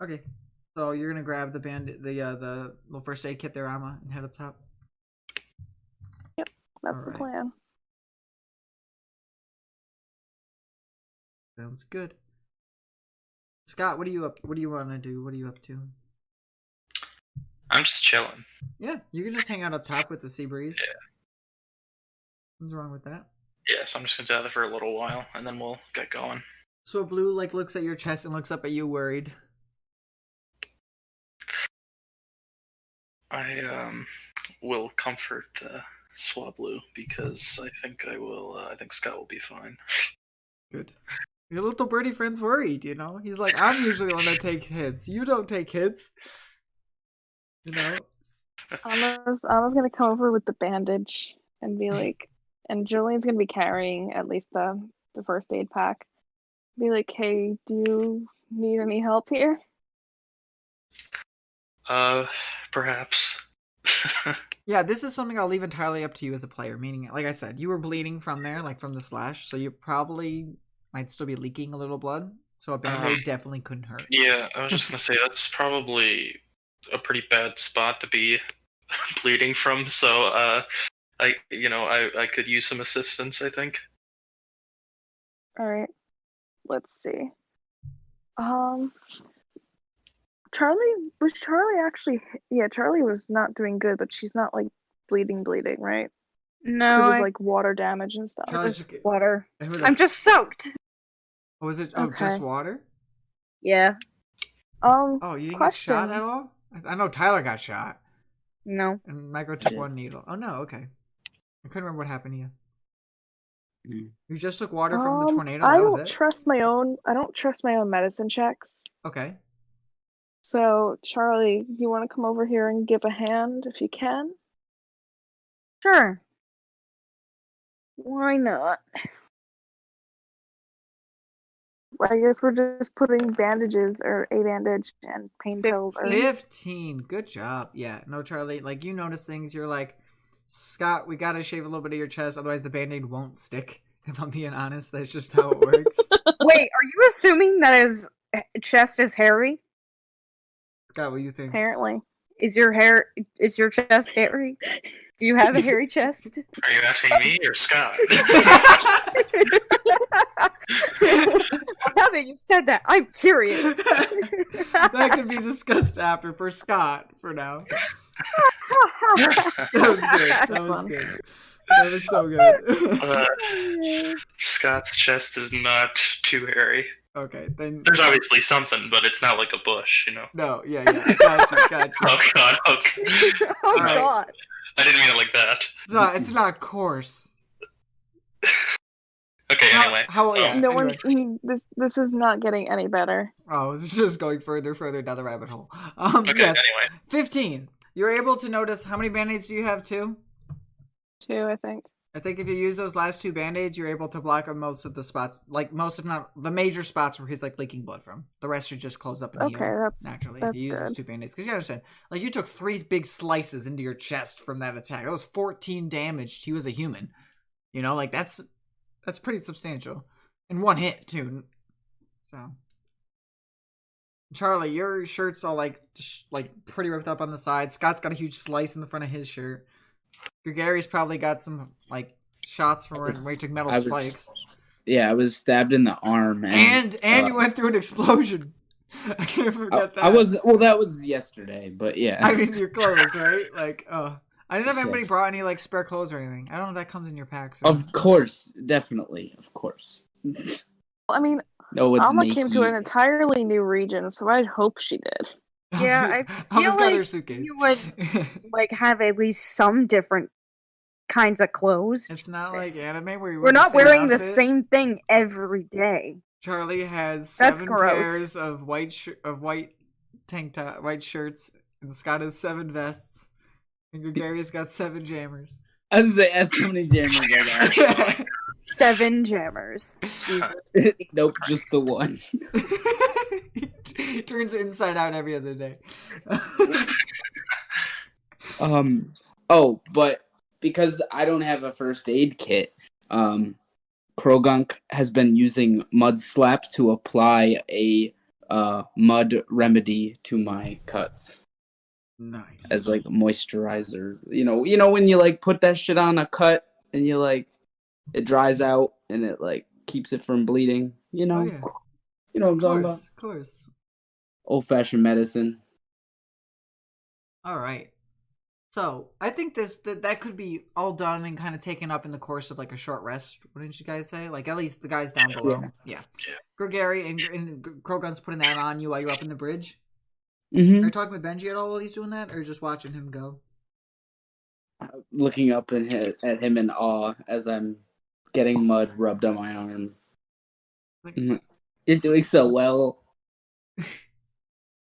Okay. So you're gonna grab the the little first aid kit there, Amma, and head up top. That's the Alright. plan. Sounds good. Scott, what do you want to do? What are you up to? I'm just chilling. Yeah, you can just hang out up top with the sea breeze. Yeah. What's wrong with that? Yeah, so I'm just gonna do that for a little while, and then we'll get going. So Blue looks at your chest and looks up at you worried. I will comfort Swablu because I think I think Scott will be fine. Good. Your little birdie friend's worried, you know? He's like, I'm usually the one that takes hits. You don't take hits. You know? Anna's gonna come over with the bandage and be like, and Julian's gonna be carrying at least the first aid pack. Be like, hey, do you need any help here? Perhaps. Yeah, this is something I'll leave entirely up to you as a player. Meaning, like I said, you were bleeding from there, like from the slash, so you probably might still be leaking a little blood. So a band-aid definitely couldn't hurt. Yeah, I was just gonna say that's probably a pretty bad spot to be bleeding from. So I could use some assistance, I think. Alright. Let's see. Charlie actually... Yeah, Charlie was not doing good, but she's not, like, bleeding, right? No, So it was, like, water damage and stuff. Charlie's- water. Who the- I'm just soaked! Oh, was it? Oh, just Okay. water? Yeah. Oh, you didn't get shot Question. at all? I know Tyler got shot. No. And Micro took 1 needle. Oh, no, okay. I couldn't remember what happened to you. You just took water from the tornado? I That was don't it? trust my own medicine checks. Okay. So, Charlie, you want to come over here and give a hand if you can? Sure. Why not? I guess we're just putting bandages or a bandage and pain pills. Or... 15. Good job. Yeah. No, Charlie, like, you notice things. You're like, Scott, we gotta shave a little bit of your chest, otherwise the band-aid won't stick. If I'm being honest, that's just how it works. Wait, are you assuming that his chest is hairy? Scott, what do you think? Apparently. Is your chest hairy? Do you have a hairy chest? Are you asking me or Scott? Now that you've said that, I'm curious. That can be discussed after for Scott for now. That was good. That That's was fun. good. That was so good. Scott's chest is not too hairy. Okay, then. There's obviously something, but it's not like a bush, you know. No, yeah. Gotcha. Oh god, okay. Oh Alright. god. I didn't mean it like that. It's not coarse. Okay, anyway. No anyway. one. This is not getting any better. Oh, it's just going further down the rabbit hole. Okay, Yes. anyway. 15. You're able to notice how many band-aids do you have? 2? 2, I think. I think if you use those last 2 band-aids, you're able to block up most of the spots, like most, if not the major spots where he's like leaking blood from. The rest should just close up and Okay, heal that's naturally. that's if you use those good. 2 band-aids, because you understand, like you took 3 big slices into your chest from that attack. That was 14 damage to you as a human. You know, like that's pretty substantial. In 1 hit too. So, Charlie, your shirt's all like pretty ripped up on the side. Scott's got a huge slice in the front of his shirt. Gary's probably got some like shots from where he took metal spikes. Yeah, I was stabbed in the arm, And you went through an explosion. I can't forget that. That was yesterday, but yeah. I mean, your clothes, right? Like, I didn't have anybody Shit. brought any like spare clothes or anything. I don't know if that comes in your packs. Of course, definitely, of course. I mean, No one's Alma came to naked. an entirely new region, so I'd hope she did. Yeah, I Alma's feel got her like suitcase. you would like have at least some different kinds of clothes. It's not like Jesus. anime where you We're not wear wearing the outfit. same thing every day. Charlie has That's 7 gross. pairs of white tank top, white shirts, and Scott has 7 vests, and Gary's got 7 jammers. I was gonna say, ask how many jammers I got. 7 jammers. Jesus. Nope, just the one. He turns inside out every other day. But because I don't have a first aid kit, Krogunk has been using Mud Slap to apply a mud remedy to my cuts Nice. as like moisturizer. You know when you like put that shit on a cut and you like it dries out and it like keeps it from bleeding. You know, Oh, yeah. you know what I'm Of talking about. course, of course. Old-fashioned medicine. All right. So I think that could be all done and kind of taken up in the course of like a short rest. Wouldn't you guys say? Like at least the guys down below. Yeah. Gregary and Krogun's putting that on you while you're up in the bridge. Mm-hmm. Are you talking with Benji at all while he's doing that, or just watching him go? Looking up at him in awe as I'm getting mud rubbed on my arm. Like, You're doing so well.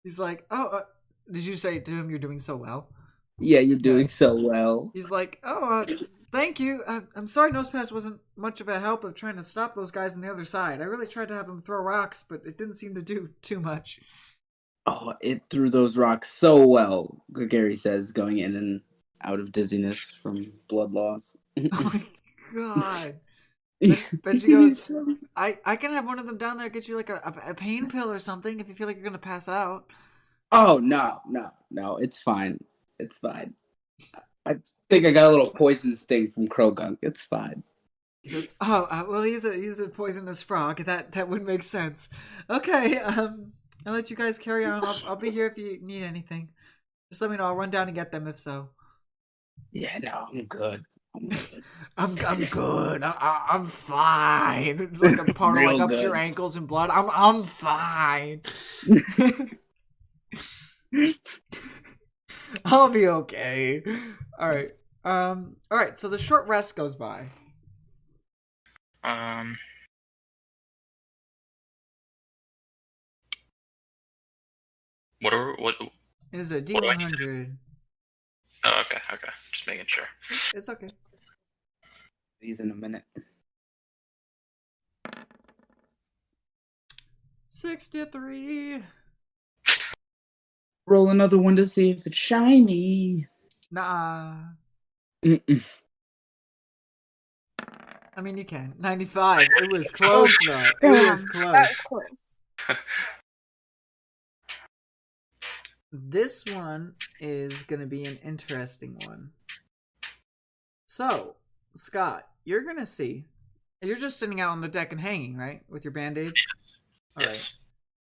he's like, "Oh, did you say to him you're doing so well?" Yeah, you're doing so well. He's like, "Oh, thank you. I'm sorry Nosepass wasn't much of a help of trying to stop those guys on the other side. I really tried to have them throw rocks, but it didn't seem to do too much." Oh, it threw those rocks so well, Gary says, going in and out of dizziness from blood loss. Oh my god. Benji goes, I can have one of them down there get you like a pain pill or something if you feel like you're gonna pass out. Oh, no, it's fine. It's fine. I think I got a little poison sting from Krogunk. It's fine. He goes, well, he's a poisonous frog. That would make sense. Okay, I'll let you guys carry on. I'll be here if you need anything. Just let me know. I'll run down and get them if so. Yeah, no, I'm good. I'm good. I'm fine. It's like a puddle Real like up to good. your ankles in blood. I'm fine. I'll be okay. All right. So the short rest goes by. What? It is a What do I need to D100. Oh, okay. Just making sure. It's okay. These in a minute. 63. Roll another one to see if it's shiny. Nah. Mm-mm. I mean, you can. 95. It was close, though. It was close. That was close. This one is going to be an interesting one. So, Scott, you're gonna see. You're just sitting out on the deck and hanging, right, with your band-aids. Yes. All Yes. right.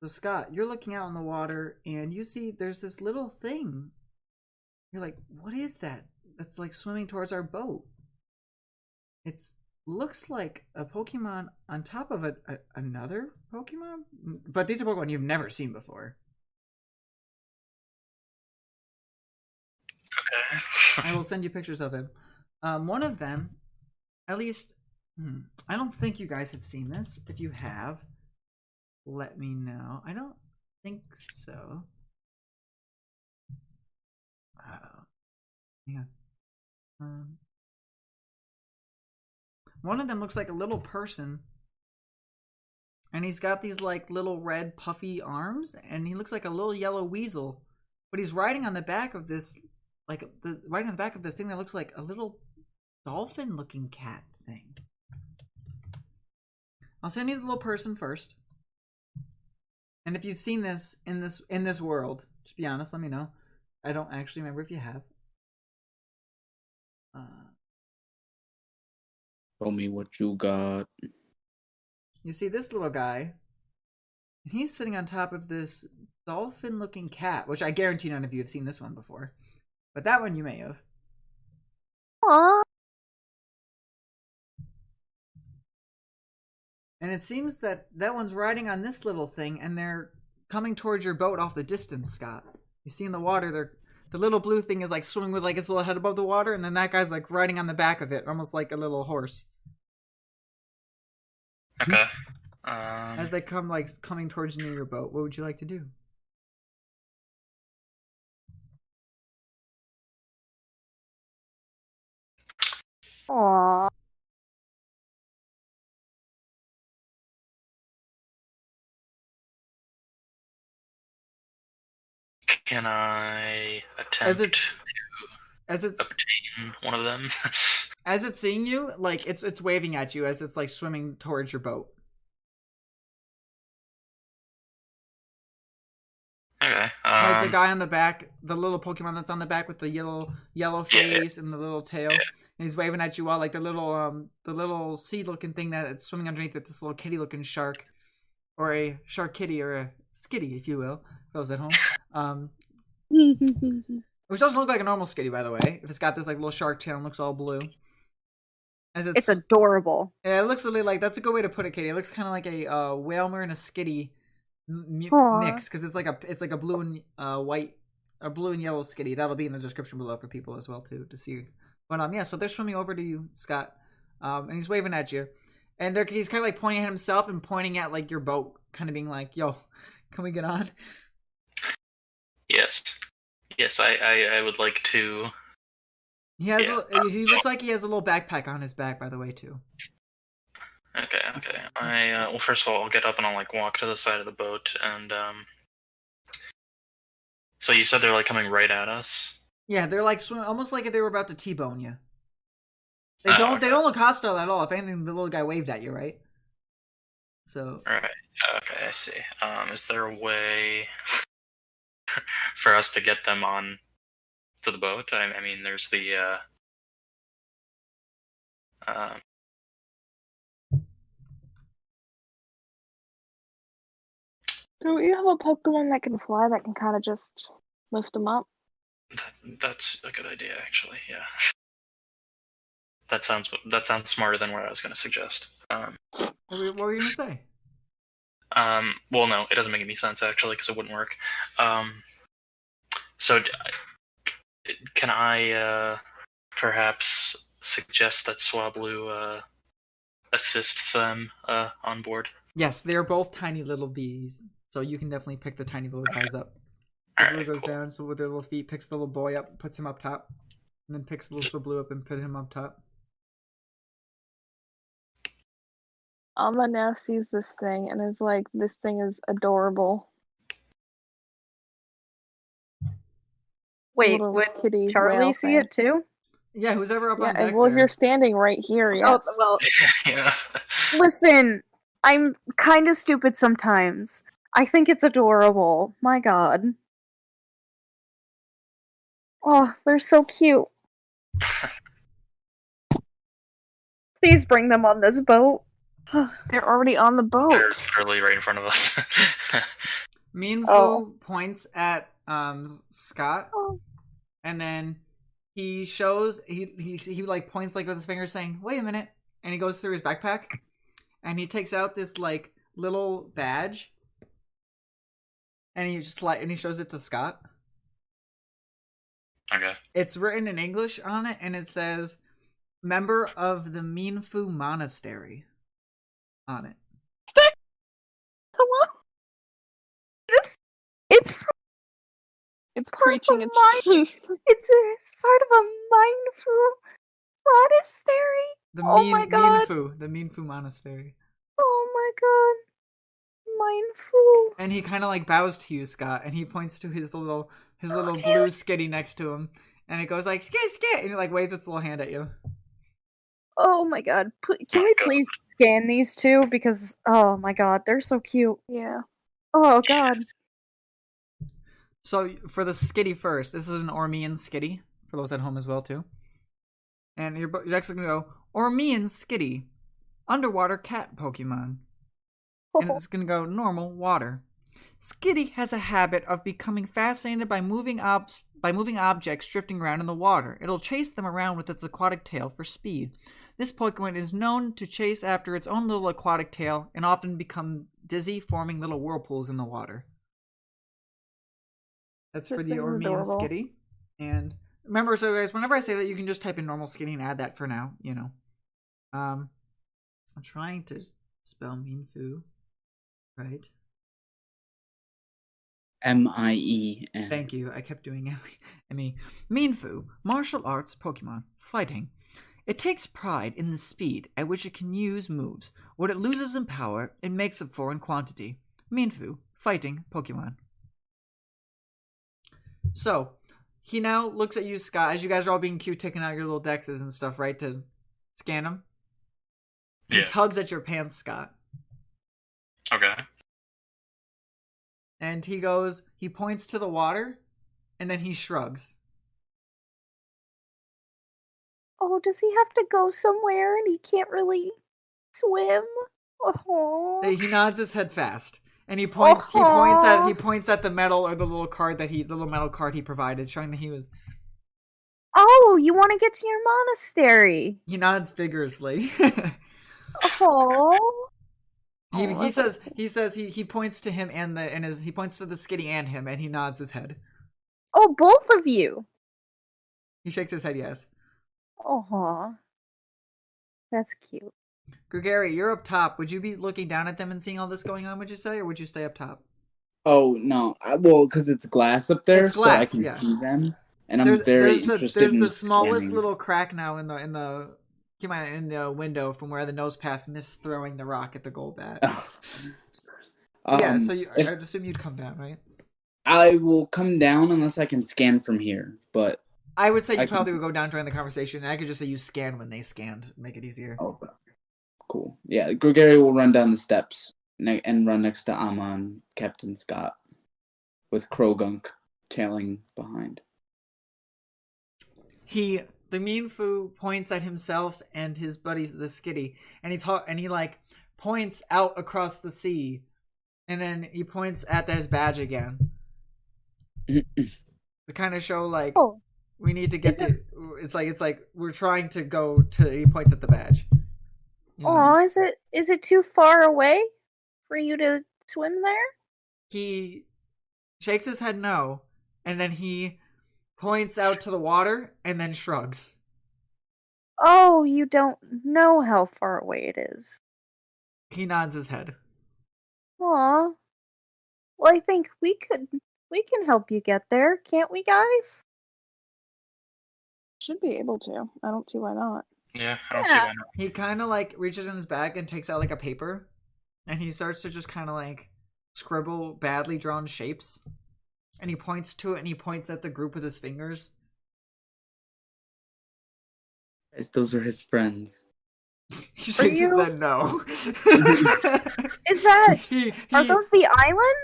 So, Scott, you're looking out on the water, and you see there's this little thing. You're like, what is that? That's like swimming towards our boat. It's looks like a Pokemon on top of another Pokemon, but these are Pokemon you've never seen before. Okay. I will send you pictures of him. One of them, at least, I don't think you guys have seen this. If you have, let me know. I don't think so. Yeah. One of them looks like a little person, and he's got these like little red puffy arms, and he looks like a little yellow weasel, but he's riding on the back of this, riding on the back of this thing that looks like a little dolphin-looking cat thing. I'll send you the little person first, and if you've seen this in this world, just be honest. Let me know. I don't actually remember if you have. Show me what you got. You see this little guy, and he's sitting on top of this dolphin-looking cat, which I guarantee none of you have seen this one before. But that one you may have. Aww. And it seems that one's riding on this little thing, and they're coming towards your boat off the distance, Scott. You see in the water, the little blue thing is like swimming with like its little head above the water, and then that guy's like riding on the back of it, almost like a little horse. Okay. As they coming towards near your boat, what would you like to do? Aww. Can I As attempt it to obtain one of them? as it's seeing you, like it's waving at you as it's like swimming towards your boat. Okay. Like the guy on the back, the little Pokemon that's on the back with the yellow face and the little tail, and he's waving at you all like the little seed looking thing that it's swimming underneath it. This little kitty looking shark, or a shark kitty, or a skitty, if you will, for those at home. Which doesn't look like a normal skitty, by the way. If it's got this like little shark tail and looks all blue. As It's adorable. Yeah, it looks really like, that's a good way to put it, Katie. It looks kind of like a Whalmer and a skitty Aw. mix, because it's like a blue and white, a blue and yellow skitty. That'll be in the description below for people as well too to see. But yeah, so they're swimming over to you, Scott, and he's waving at you, and he's kind of like pointing at himself and pointing at like your boat, kind of being like, "Yo, can we get on?" Yes, I would like to. He has. Yeah. He looks like he has a little backpack on his back, by the way, too. Okay. Well, first of all, I'll get up and I'll like walk to the side of the boat, and So you said they're like coming right at us? Yeah, they're like swimming, almost like if they were about to T-bone you. They Oh, don't. okay. They don't look hostile at all. If anything, the little guy waved at you, right? So. All right. Okay, I see. Is there a way for us to get them on to the boat? I mean, there's the Do you have a Pokemon that can fly that can kind of just lift them up? that's a good idea, actually. Yeah. That sounds smarter than what I was going to suggest. What were you gonna say? Well, no, it doesn't make any sense actually because it wouldn't work. So, can I perhaps suggest that Swablu assists them on board? Yes, they are both tiny little bees, so you can definitely pick the tiny little guys up. All Swablu right, goes cool. down, so with their little feet, picks the little boy up, puts him up top, and then picks the little Swablu up and put him up top. Alma now sees this thing and is like, this thing is adorable. Wait, Little would kitty Charlie whale see thing. it too? Yeah, who's ever up Yeah, on deck and well, there. you're standing right here, yes. Oh, well, Yeah. listen, I'm kind of stupid sometimes. I think it's adorable. My god. Oh, they're so cute. Please bring them on this boat. They're already on the boat. They're literally right in front of us. Mean Fu Oh. points at Scott, Oh. and then he shows he like points like with his finger saying, "Wait a minute," and he goes through his backpack, and he takes out this like little badge, and he shows it to Scott. Okay. It's written in English on it, and it says, "Member of the Mean Fu Monastery," on it. Hello? It's It's part of preaching a its mind- truth. it's part of a mindful monastery. The Oh my God. the Mean Fu Monastery. Oh my god. Mindful. And he kind of like bows to you, Scott, and he points to his little cute. blue skitty next to him, and it goes like skit skit, and he like waves its little hand at you. Oh my god. Can we please scan these two? Because, oh my god, they're so cute. Yeah. Oh god. So for the skitty first, this is an Ormean skitty for those at home as well too. And you're actually gonna go Ormean skitty, underwater cat Pokemon, and it's gonna go normal water. Skitty has a habit of becoming fascinated by moving objects drifting around in the water. It'll chase them around with its aquatic tail for speed. This Pokemon is known to chase after its own little aquatic tail and often become dizzy, forming little whirlpools in the water. That's for This the thing is Ormean adorable. Skitty. And remember, so guys, whenever I say that, you can just type in normal Skitty and add that for now, you know. I'm trying to spell Mean Fu, right? M-I-E-N. Thank you. I kept doing M-E. Mean Fu, martial arts Pokemon, fighting. It takes pride in the speed at which it can use moves. What it loses in power, it makes up for in quantity. Mean Fu, fighting Pokemon. So, he now looks at you, Scott, as you guys are all being cute, taking out your little dexes and stuff, right, to scan him. He Yeah. tugs at your pants, Scott. Okay. And he points to the water, and then he shrugs. Oh, does he have to go somewhere and he can't really swim? Oh. He nods his head fast. And he Uh-huh. points at the medal or the little metal card he provided, showing that he was. Oh, you want to get to your monastery? He nods vigorously. Oh. he says he points to him he points to the skitty and him, and he nods his head. Oh, both of you. He shakes his head yes. Oh. That's cute. Gregory, you're up top. Would you be looking down at them and seeing all this going on, would you say, or would you stay up top? Oh, no. Well, because it's glass up there, It's glass, so I can yeah. see them. And I'm very interested there's in the smallest scanning. little crack now in the window from where the nose pass missed throwing the rock at the goal bat. Yeah, so I'd assume you'd come down, right? I will come down unless I can scan from here, but... I would say you probably would go down during the conversation, and I could just say you scan when they scanned, make it easier. Oh, cool. Yeah, Gregory will run down the steps and run next to Amon, Captain Scott, with Krogunk tailing behind. The Mean Fu points at himself and his buddies, the Skitty, and he like points out across the sea, and then he points at his badge again. To kind of show like we need to get to. It's like we're trying to go to. He points at the badge. You know? Oh, is it too far away for you to swim there? He shakes his head no, and then he points out to the water and then shrugs. Oh, you don't know how far away it is. He nods his head. Aw. Well, I think we can help you get there, can't we, guys? Should be able to. I don't see why not. Yeah, I don't see why not. He kind of like reaches in his bag and takes out like a paper, and he starts to just kind of like scribble badly drawn shapes, and he points to it and he points at the group with his fingers. As those are his friends. He shakes his head no. Is that are he, those the island?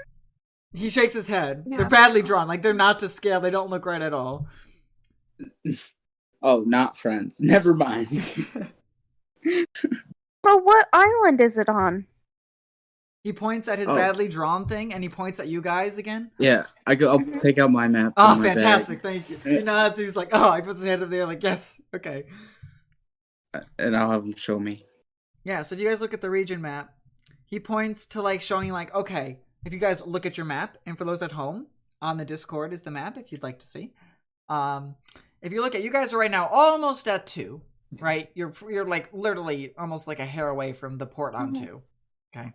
he shakes his head. Yeah. They're badly drawn, like they're not to scale. They don't look right at all. Oh, not friends. Never mind. So what island is it on? He points at his Oh. badly drawn thing, and he points at you guys again. Yeah, I'll take out my map. Oh, from my fantastic! bag, Thank you. He nods. He's like, "Oh," he puts his hand up there, like, "Yes, okay." and I'll have him show me. Yeah. So if you guys look at the region map, he points to like showing like, okay, if you guys look at your map, and for those at home on the Discord is the map if you'd like to see. If you look at, you guys are right now almost at 2, right? You're like literally almost like a hair away from the port on 2. Okay.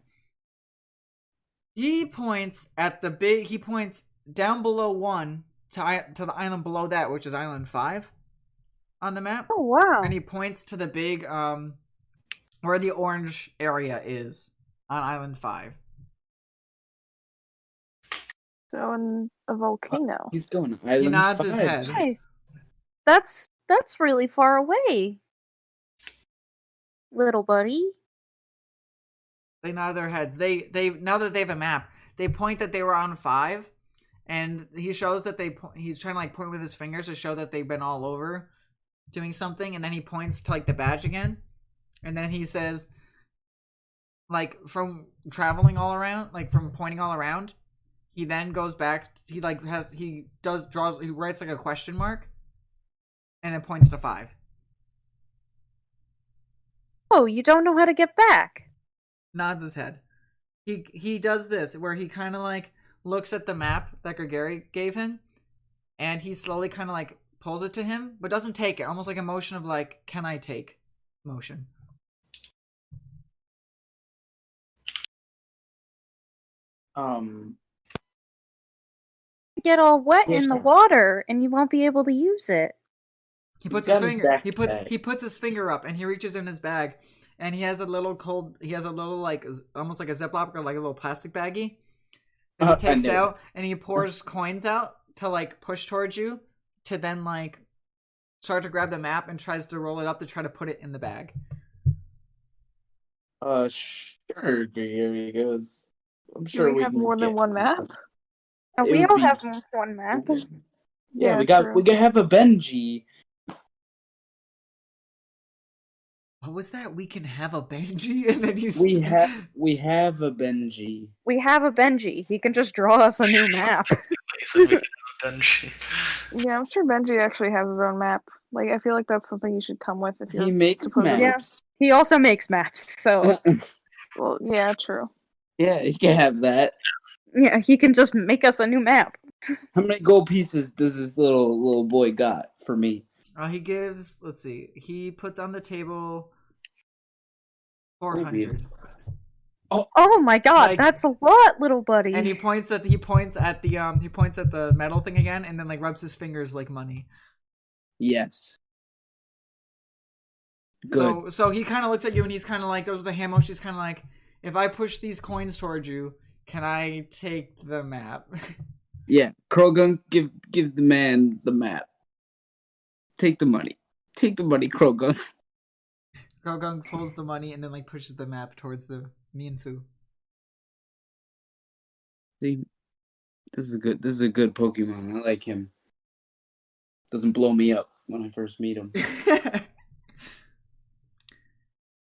He points at the big. He points down below 1 to the island below that, which is Island 5 on the map. Oh wow! And he points to the big where the orange area is on Island 5. So in a volcano. He's going to Island He nods 5. his head. Nice. That's really far away, little buddy. They nod their heads. They now that they have a map, they point that they were on 5, and he shows that he's trying to like point with his fingers to show that they've been all over doing something, and then he points to like the badge again, and then he says, like from traveling all around, like from pointing all around, he then goes back. He writes like a question mark, and then points to 5. Oh, you don't know how to get back? Nods his head. He does this where he kind of like looks at the map that Gregory gave him, and he slowly kind of like pulls it to him, but doesn't take it. Almost like a motion of like, can I take motion? Get all wet in the Yeah. water, and you won't be able to use it. He puts He's his got his finger. backpack. He puts his finger up, and he reaches in his bag, and he has a little like almost like a Ziploc or like a little plastic baggie. And he takes out and he pours coins out to like push towards you, to then like start to grab the map and tries to roll it up to try to put it in the bag. Sure, Gregory goes. I'm sure Do we have can more than get- one map? And It we would all be- have one map. Yeah, we true. can have a Benji. What was that? We can have a Benji, and then you. We have a Benji. We have a Benji. He can just draw us a new map. So we can have a Benji. Yeah, I'm sure Benji actually has his own map. Like, I feel like that's something you should come with if you're He makes supposedly- maps. He also makes maps, so Well, yeah, true. Yeah, he can have that. yeah, he can just make us a new map. How many gold pieces does this little boy got for me? He gives. Let's see. He puts on the table 400, Oh my god, Like- that's a lot, little buddy. and he points at the metal thing again, and then like rubs his fingers like money. Yes. Good. So he kind of looks at you, and he's kind of like, does with the hand motion. He's kind of like, if I push these coins towards you, can I take the map? Yeah, Krogan, give the man the map. Take the money. Take the money, Krogan. Grogung pulls the money and then like pushes the map towards the Mianfu. See, this is a good Pokemon. I like him. Doesn't blow me up when I first meet him.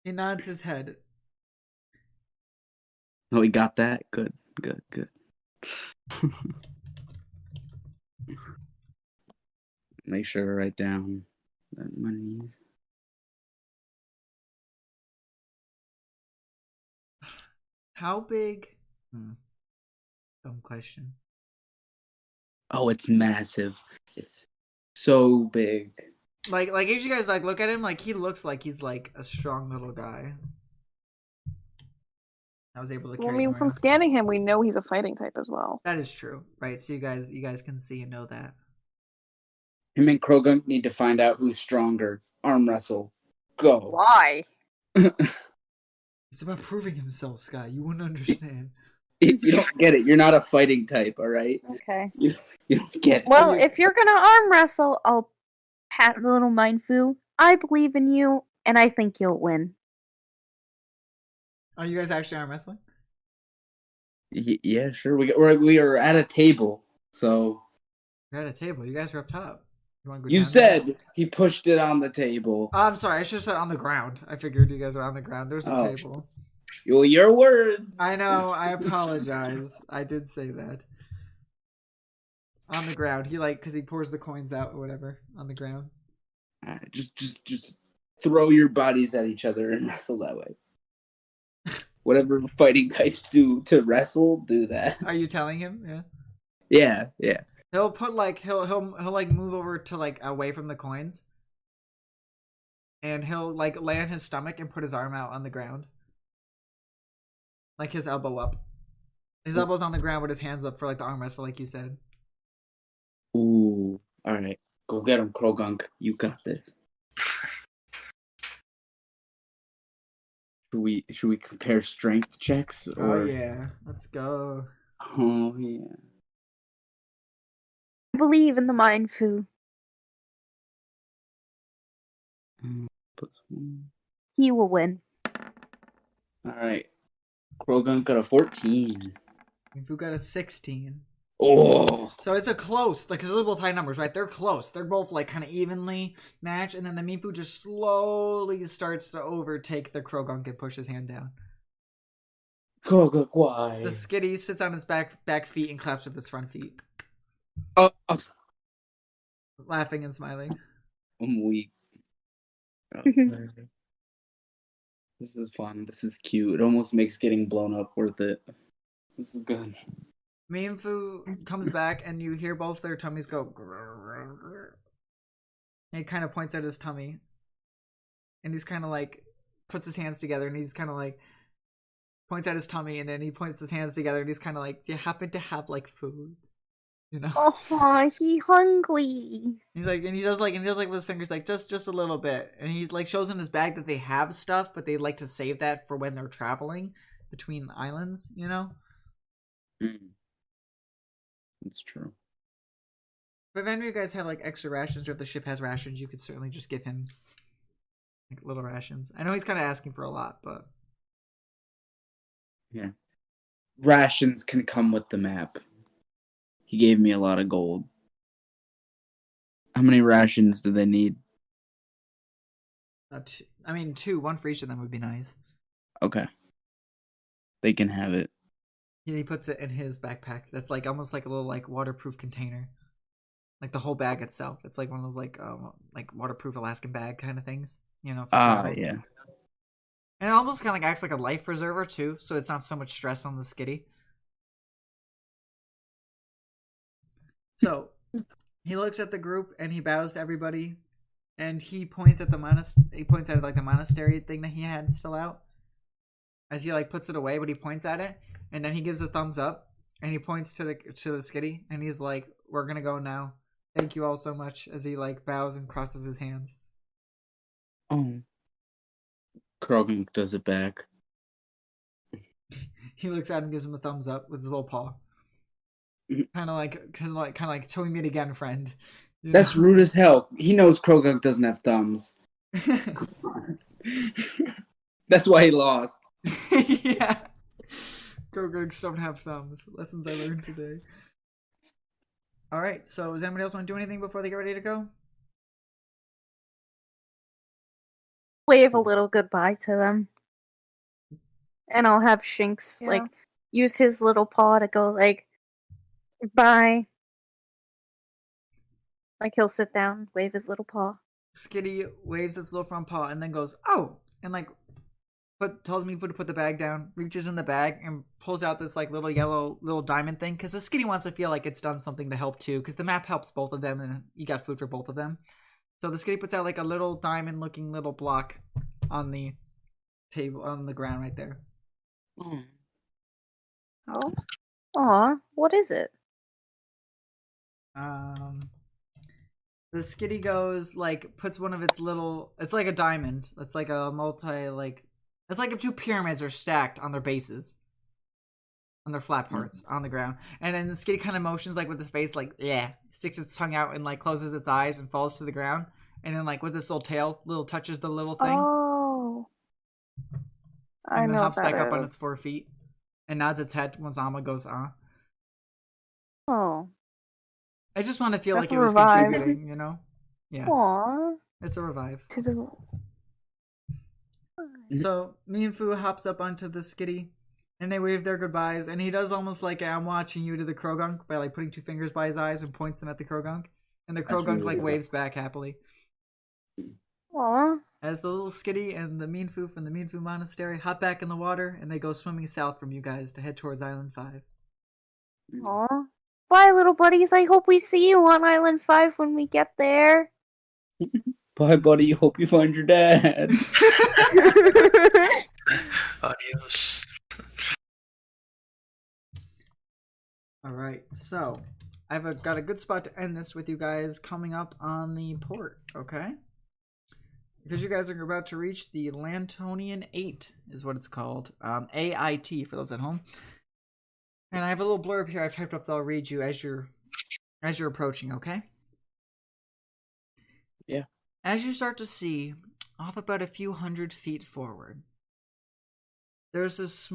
He nods his head. Oh, he got that? Good. Make sure to write down that money. How big? Dumb question. Oh, it's massive. It's so big. Like as you guys like look at him, like he looks like he's like a strong little guy. I was able to Well, carry I mean, him from around. scanning him, we know he's a fighting type as well. That is true, right? So you guys can see and know that. Him and Krogan need to find out who's stronger. Arm wrestle. Go. Why? It's about proving himself, Sky. You wouldn't understand. You don't get it. You're not a fighting type, all right? Okay. You don't get it. Well, if you're gonna arm wrestle, I'll pat the little Mindfu. I believe in you, and I think you'll win. Are you guys actually arm wrestling? Yeah, sure. We are at a table, so You're at a table. You guys are up top. wanna go You down said he pushed it on the table. there? I'm sorry, I should have said on the ground. I figured you guys were on the ground. There's no Oh. table. Well, your words. I know, I apologize. I did say that. On the ground. He because he pours the coins out or whatever on the ground. Alright, just throw your bodies at each other and wrestle that way. Whatever fighting types do to wrestle, do that. Are you telling him? Yeah. Yeah, yeah. He'll put he'll move over to away from the coins. And he'll lay on his stomach and put his arm out on the ground. His elbow up. His elbow's on the ground with his hands up for the arm wrestle, like you said. Ooh, all right. Go get him, Krogunk. You got this. Should we compare strength checks? Or... Oh yeah, let's go. Oh yeah. I believe in the mind fu. He will win. All right. Krogunk got a 14. Mifu got a 16. Oh. So it's a close, because they're both high numbers, right? They're close. They're both kind of evenly matched, and then the Mifu just slowly starts to overtake the Krogunk and push his hand down. Krogunk, why? The Skitty sits on his back feet and claps with his front feet, laughing and smiling. I'm weak. This is fun. This is cute. It almost makes getting blown up worth it. This is good. Mifu comes back, and you hear both their tummies go. Grr, grr. And he kind of points at his tummy, and he's kind of puts his hands together, and he's kind of points at his tummy, and then he points his hands together, and he's kind of do you happen to have food? You know? Oh, he hungry. He's and he does with his fingers just a little bit, and he shows in his bag that they have stuff, but they like to save that for when they're traveling between islands, you know. It's true. But if any of you guys have extra rations, or if the ship has rations, you could certainly just give him little rations. I know he's kind of asking for a lot, but yeah, rations can come with the map. He gave me a lot of gold. How many rations do they need? Two. One for each of them would be nice. Okay. They can have it. Yeah, he puts it in his backpack. That's almost like a little waterproof container. The whole bag itself. It's one of those waterproof Alaskan bag kind of things. You know. Yeah. And it almost kind of acts like a life preserver too, so it's not so much stress on the Skitty. So he looks at the group and he bows to everybody, and he points at the the monastery thing that he had still out. As he puts it away, but he points at it, and then he gives a thumbs up, and he points to the Skitty, and he's like, "We're gonna go now. Thank you all so much." As he bows and crosses his hands. Oh. Krogunk does it back. He looks at him and gives him a thumbs up with his little paw. Kind of like, "So we meet again, friend." You That's know? rude as hell. He knows Krogunk doesn't have thumbs. That's why he lost. Yeah. Krogunks don't have thumbs. Lessons I learned today. Alright, so does anybody else want to do anything before they get ready to go? Wave a little goodbye to them. And I'll have Shinx, use his little paw to go, bye. He'll sit down, wave his little paw. Skitty waves its little front paw and then goes, "Oh!" And tells me to put the bag down, reaches in the bag and pulls out this little yellow little diamond thing, because the Skitty wants to feel like it's done something to help too, because the map helps both of them and you got food for both of them. So the Skitty puts out a little diamond looking little block on the table, on the ground right there. Oh. Aw, what is it? The Skitty goes, puts one of its little, it's like a diamond. It's like a it's like if two pyramids are stacked on their bases. On their flat parts on the ground. And then the Skitty kind of motions with his face, sticks its tongue out and closes its eyes and falls to the ground. And then with this little tail, touches the little thing. Oh. I and then know hops that back up on is. its 4 feet. And nods its head when Zama goes, Oh. I just want to feel That's like it was a revive. contributing, you know? Yeah, Aww. it's a revive. Tis a... So me and Fu hops up onto the skitty, and they wave their goodbyes. And he does almost like I'm watching you to the Krogunk by like putting 2 fingers by his eyes and points them at the Krogunk, and the Krogunk really like good. waves back happily. Aww. As the little skitty and the Minfu from the Minfu Monastery hop back in the water, and they go swimming south from you guys to head towards Island 5. Aw. Bye, little buddies. I hope we see you on Island 5 when we get there. Bye, buddy. Hope you find your dad. Adios. Alright, so I've got a good spot to end this with you guys coming up on the port, okay? Because you guys are about to reach the Lantonian 8, is what it's called. AIT for those at home. And I have a little blurb here I've typed up that I'll read you as you're approaching, okay? Yeah. As you start to see, off about a few hundred feet forward, there's this...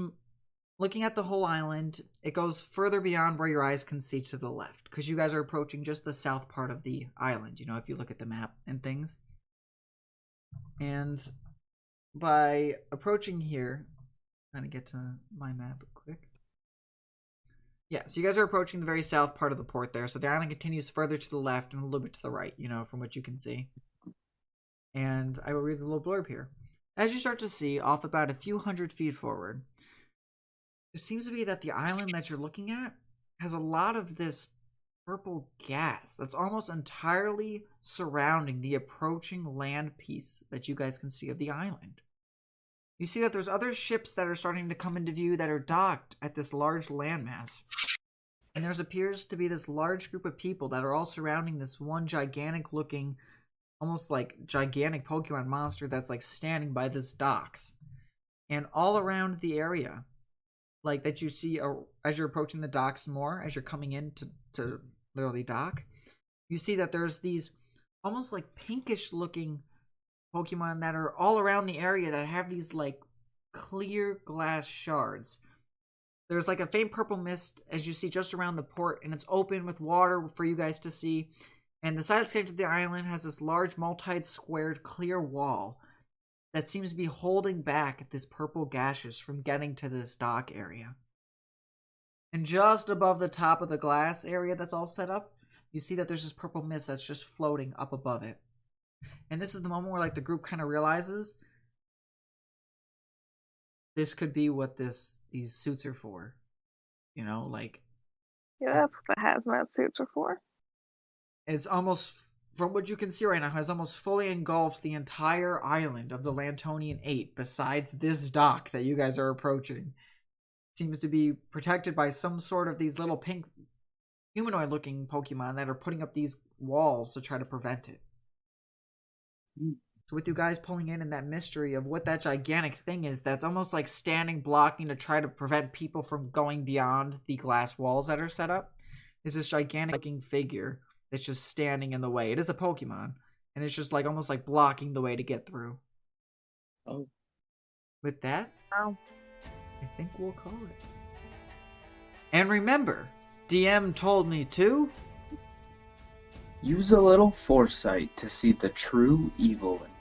Looking at the whole island, it goes further beyond where your eyes can see to the left. Because you guys are approaching just the south part of the island, you know, if you look at the map and things. And by approaching here... I'm trying to get to my map quick. Yeah, so you guys are approaching the very south part of the port there. So the island continues further to the left and a little bit to the right, you know, from what you can see. And I will read the little blurb here. As you start to see, off about a few hundred feet forward, it seems to be that the island that you're looking at has a lot of this purple gas that's almost entirely surrounding the approaching land piece that you guys can see of the island. You see that there's other ships that are starting to come into view that are docked at this large landmass. And there appears to be this large group of people that are all surrounding this one gigantic looking, almost like gigantic Pokemon monster that's like standing by this docks. And all around the area, like that you see as you're approaching the docks more, as you're coming in to literally dock, you see that there's these almost like pinkish looking Pokemon that are all around the area that have these like clear glass shards. There's like a faint purple mist as you see just around the port, and it's open with water for you guys to see. And the side that's connected to the island has this large multi-squared clear wall that seems to be holding back this purple gaseous from getting to this dock area. And just above the top of the glass area that's all set up, you see that there's this purple mist that's just floating up above it. And this is the moment where like the group kind of realizes this could be what these suits are for. You know, like... Yeah, that's what the hazmat suits are for. It's almost, from what you can see right now, has almost fully engulfed the entire island of the Lantonian 8 besides this dock that you guys are approaching. It seems to be protected by some sort of these little pink humanoid looking Pokemon that are putting up these walls to try to prevent it. So with you guys pulling in that mystery of what that gigantic thing is that's almost like standing blocking to try to prevent people from going beyond the glass walls that are set up, is this gigantic looking figure that's just standing in the way. It is a Pokemon, and it's just like almost like blocking the way to get through. Oh. With that, Wow. I think we'll call it. And remember, DM told me to... Use a little foresight to see the true evil in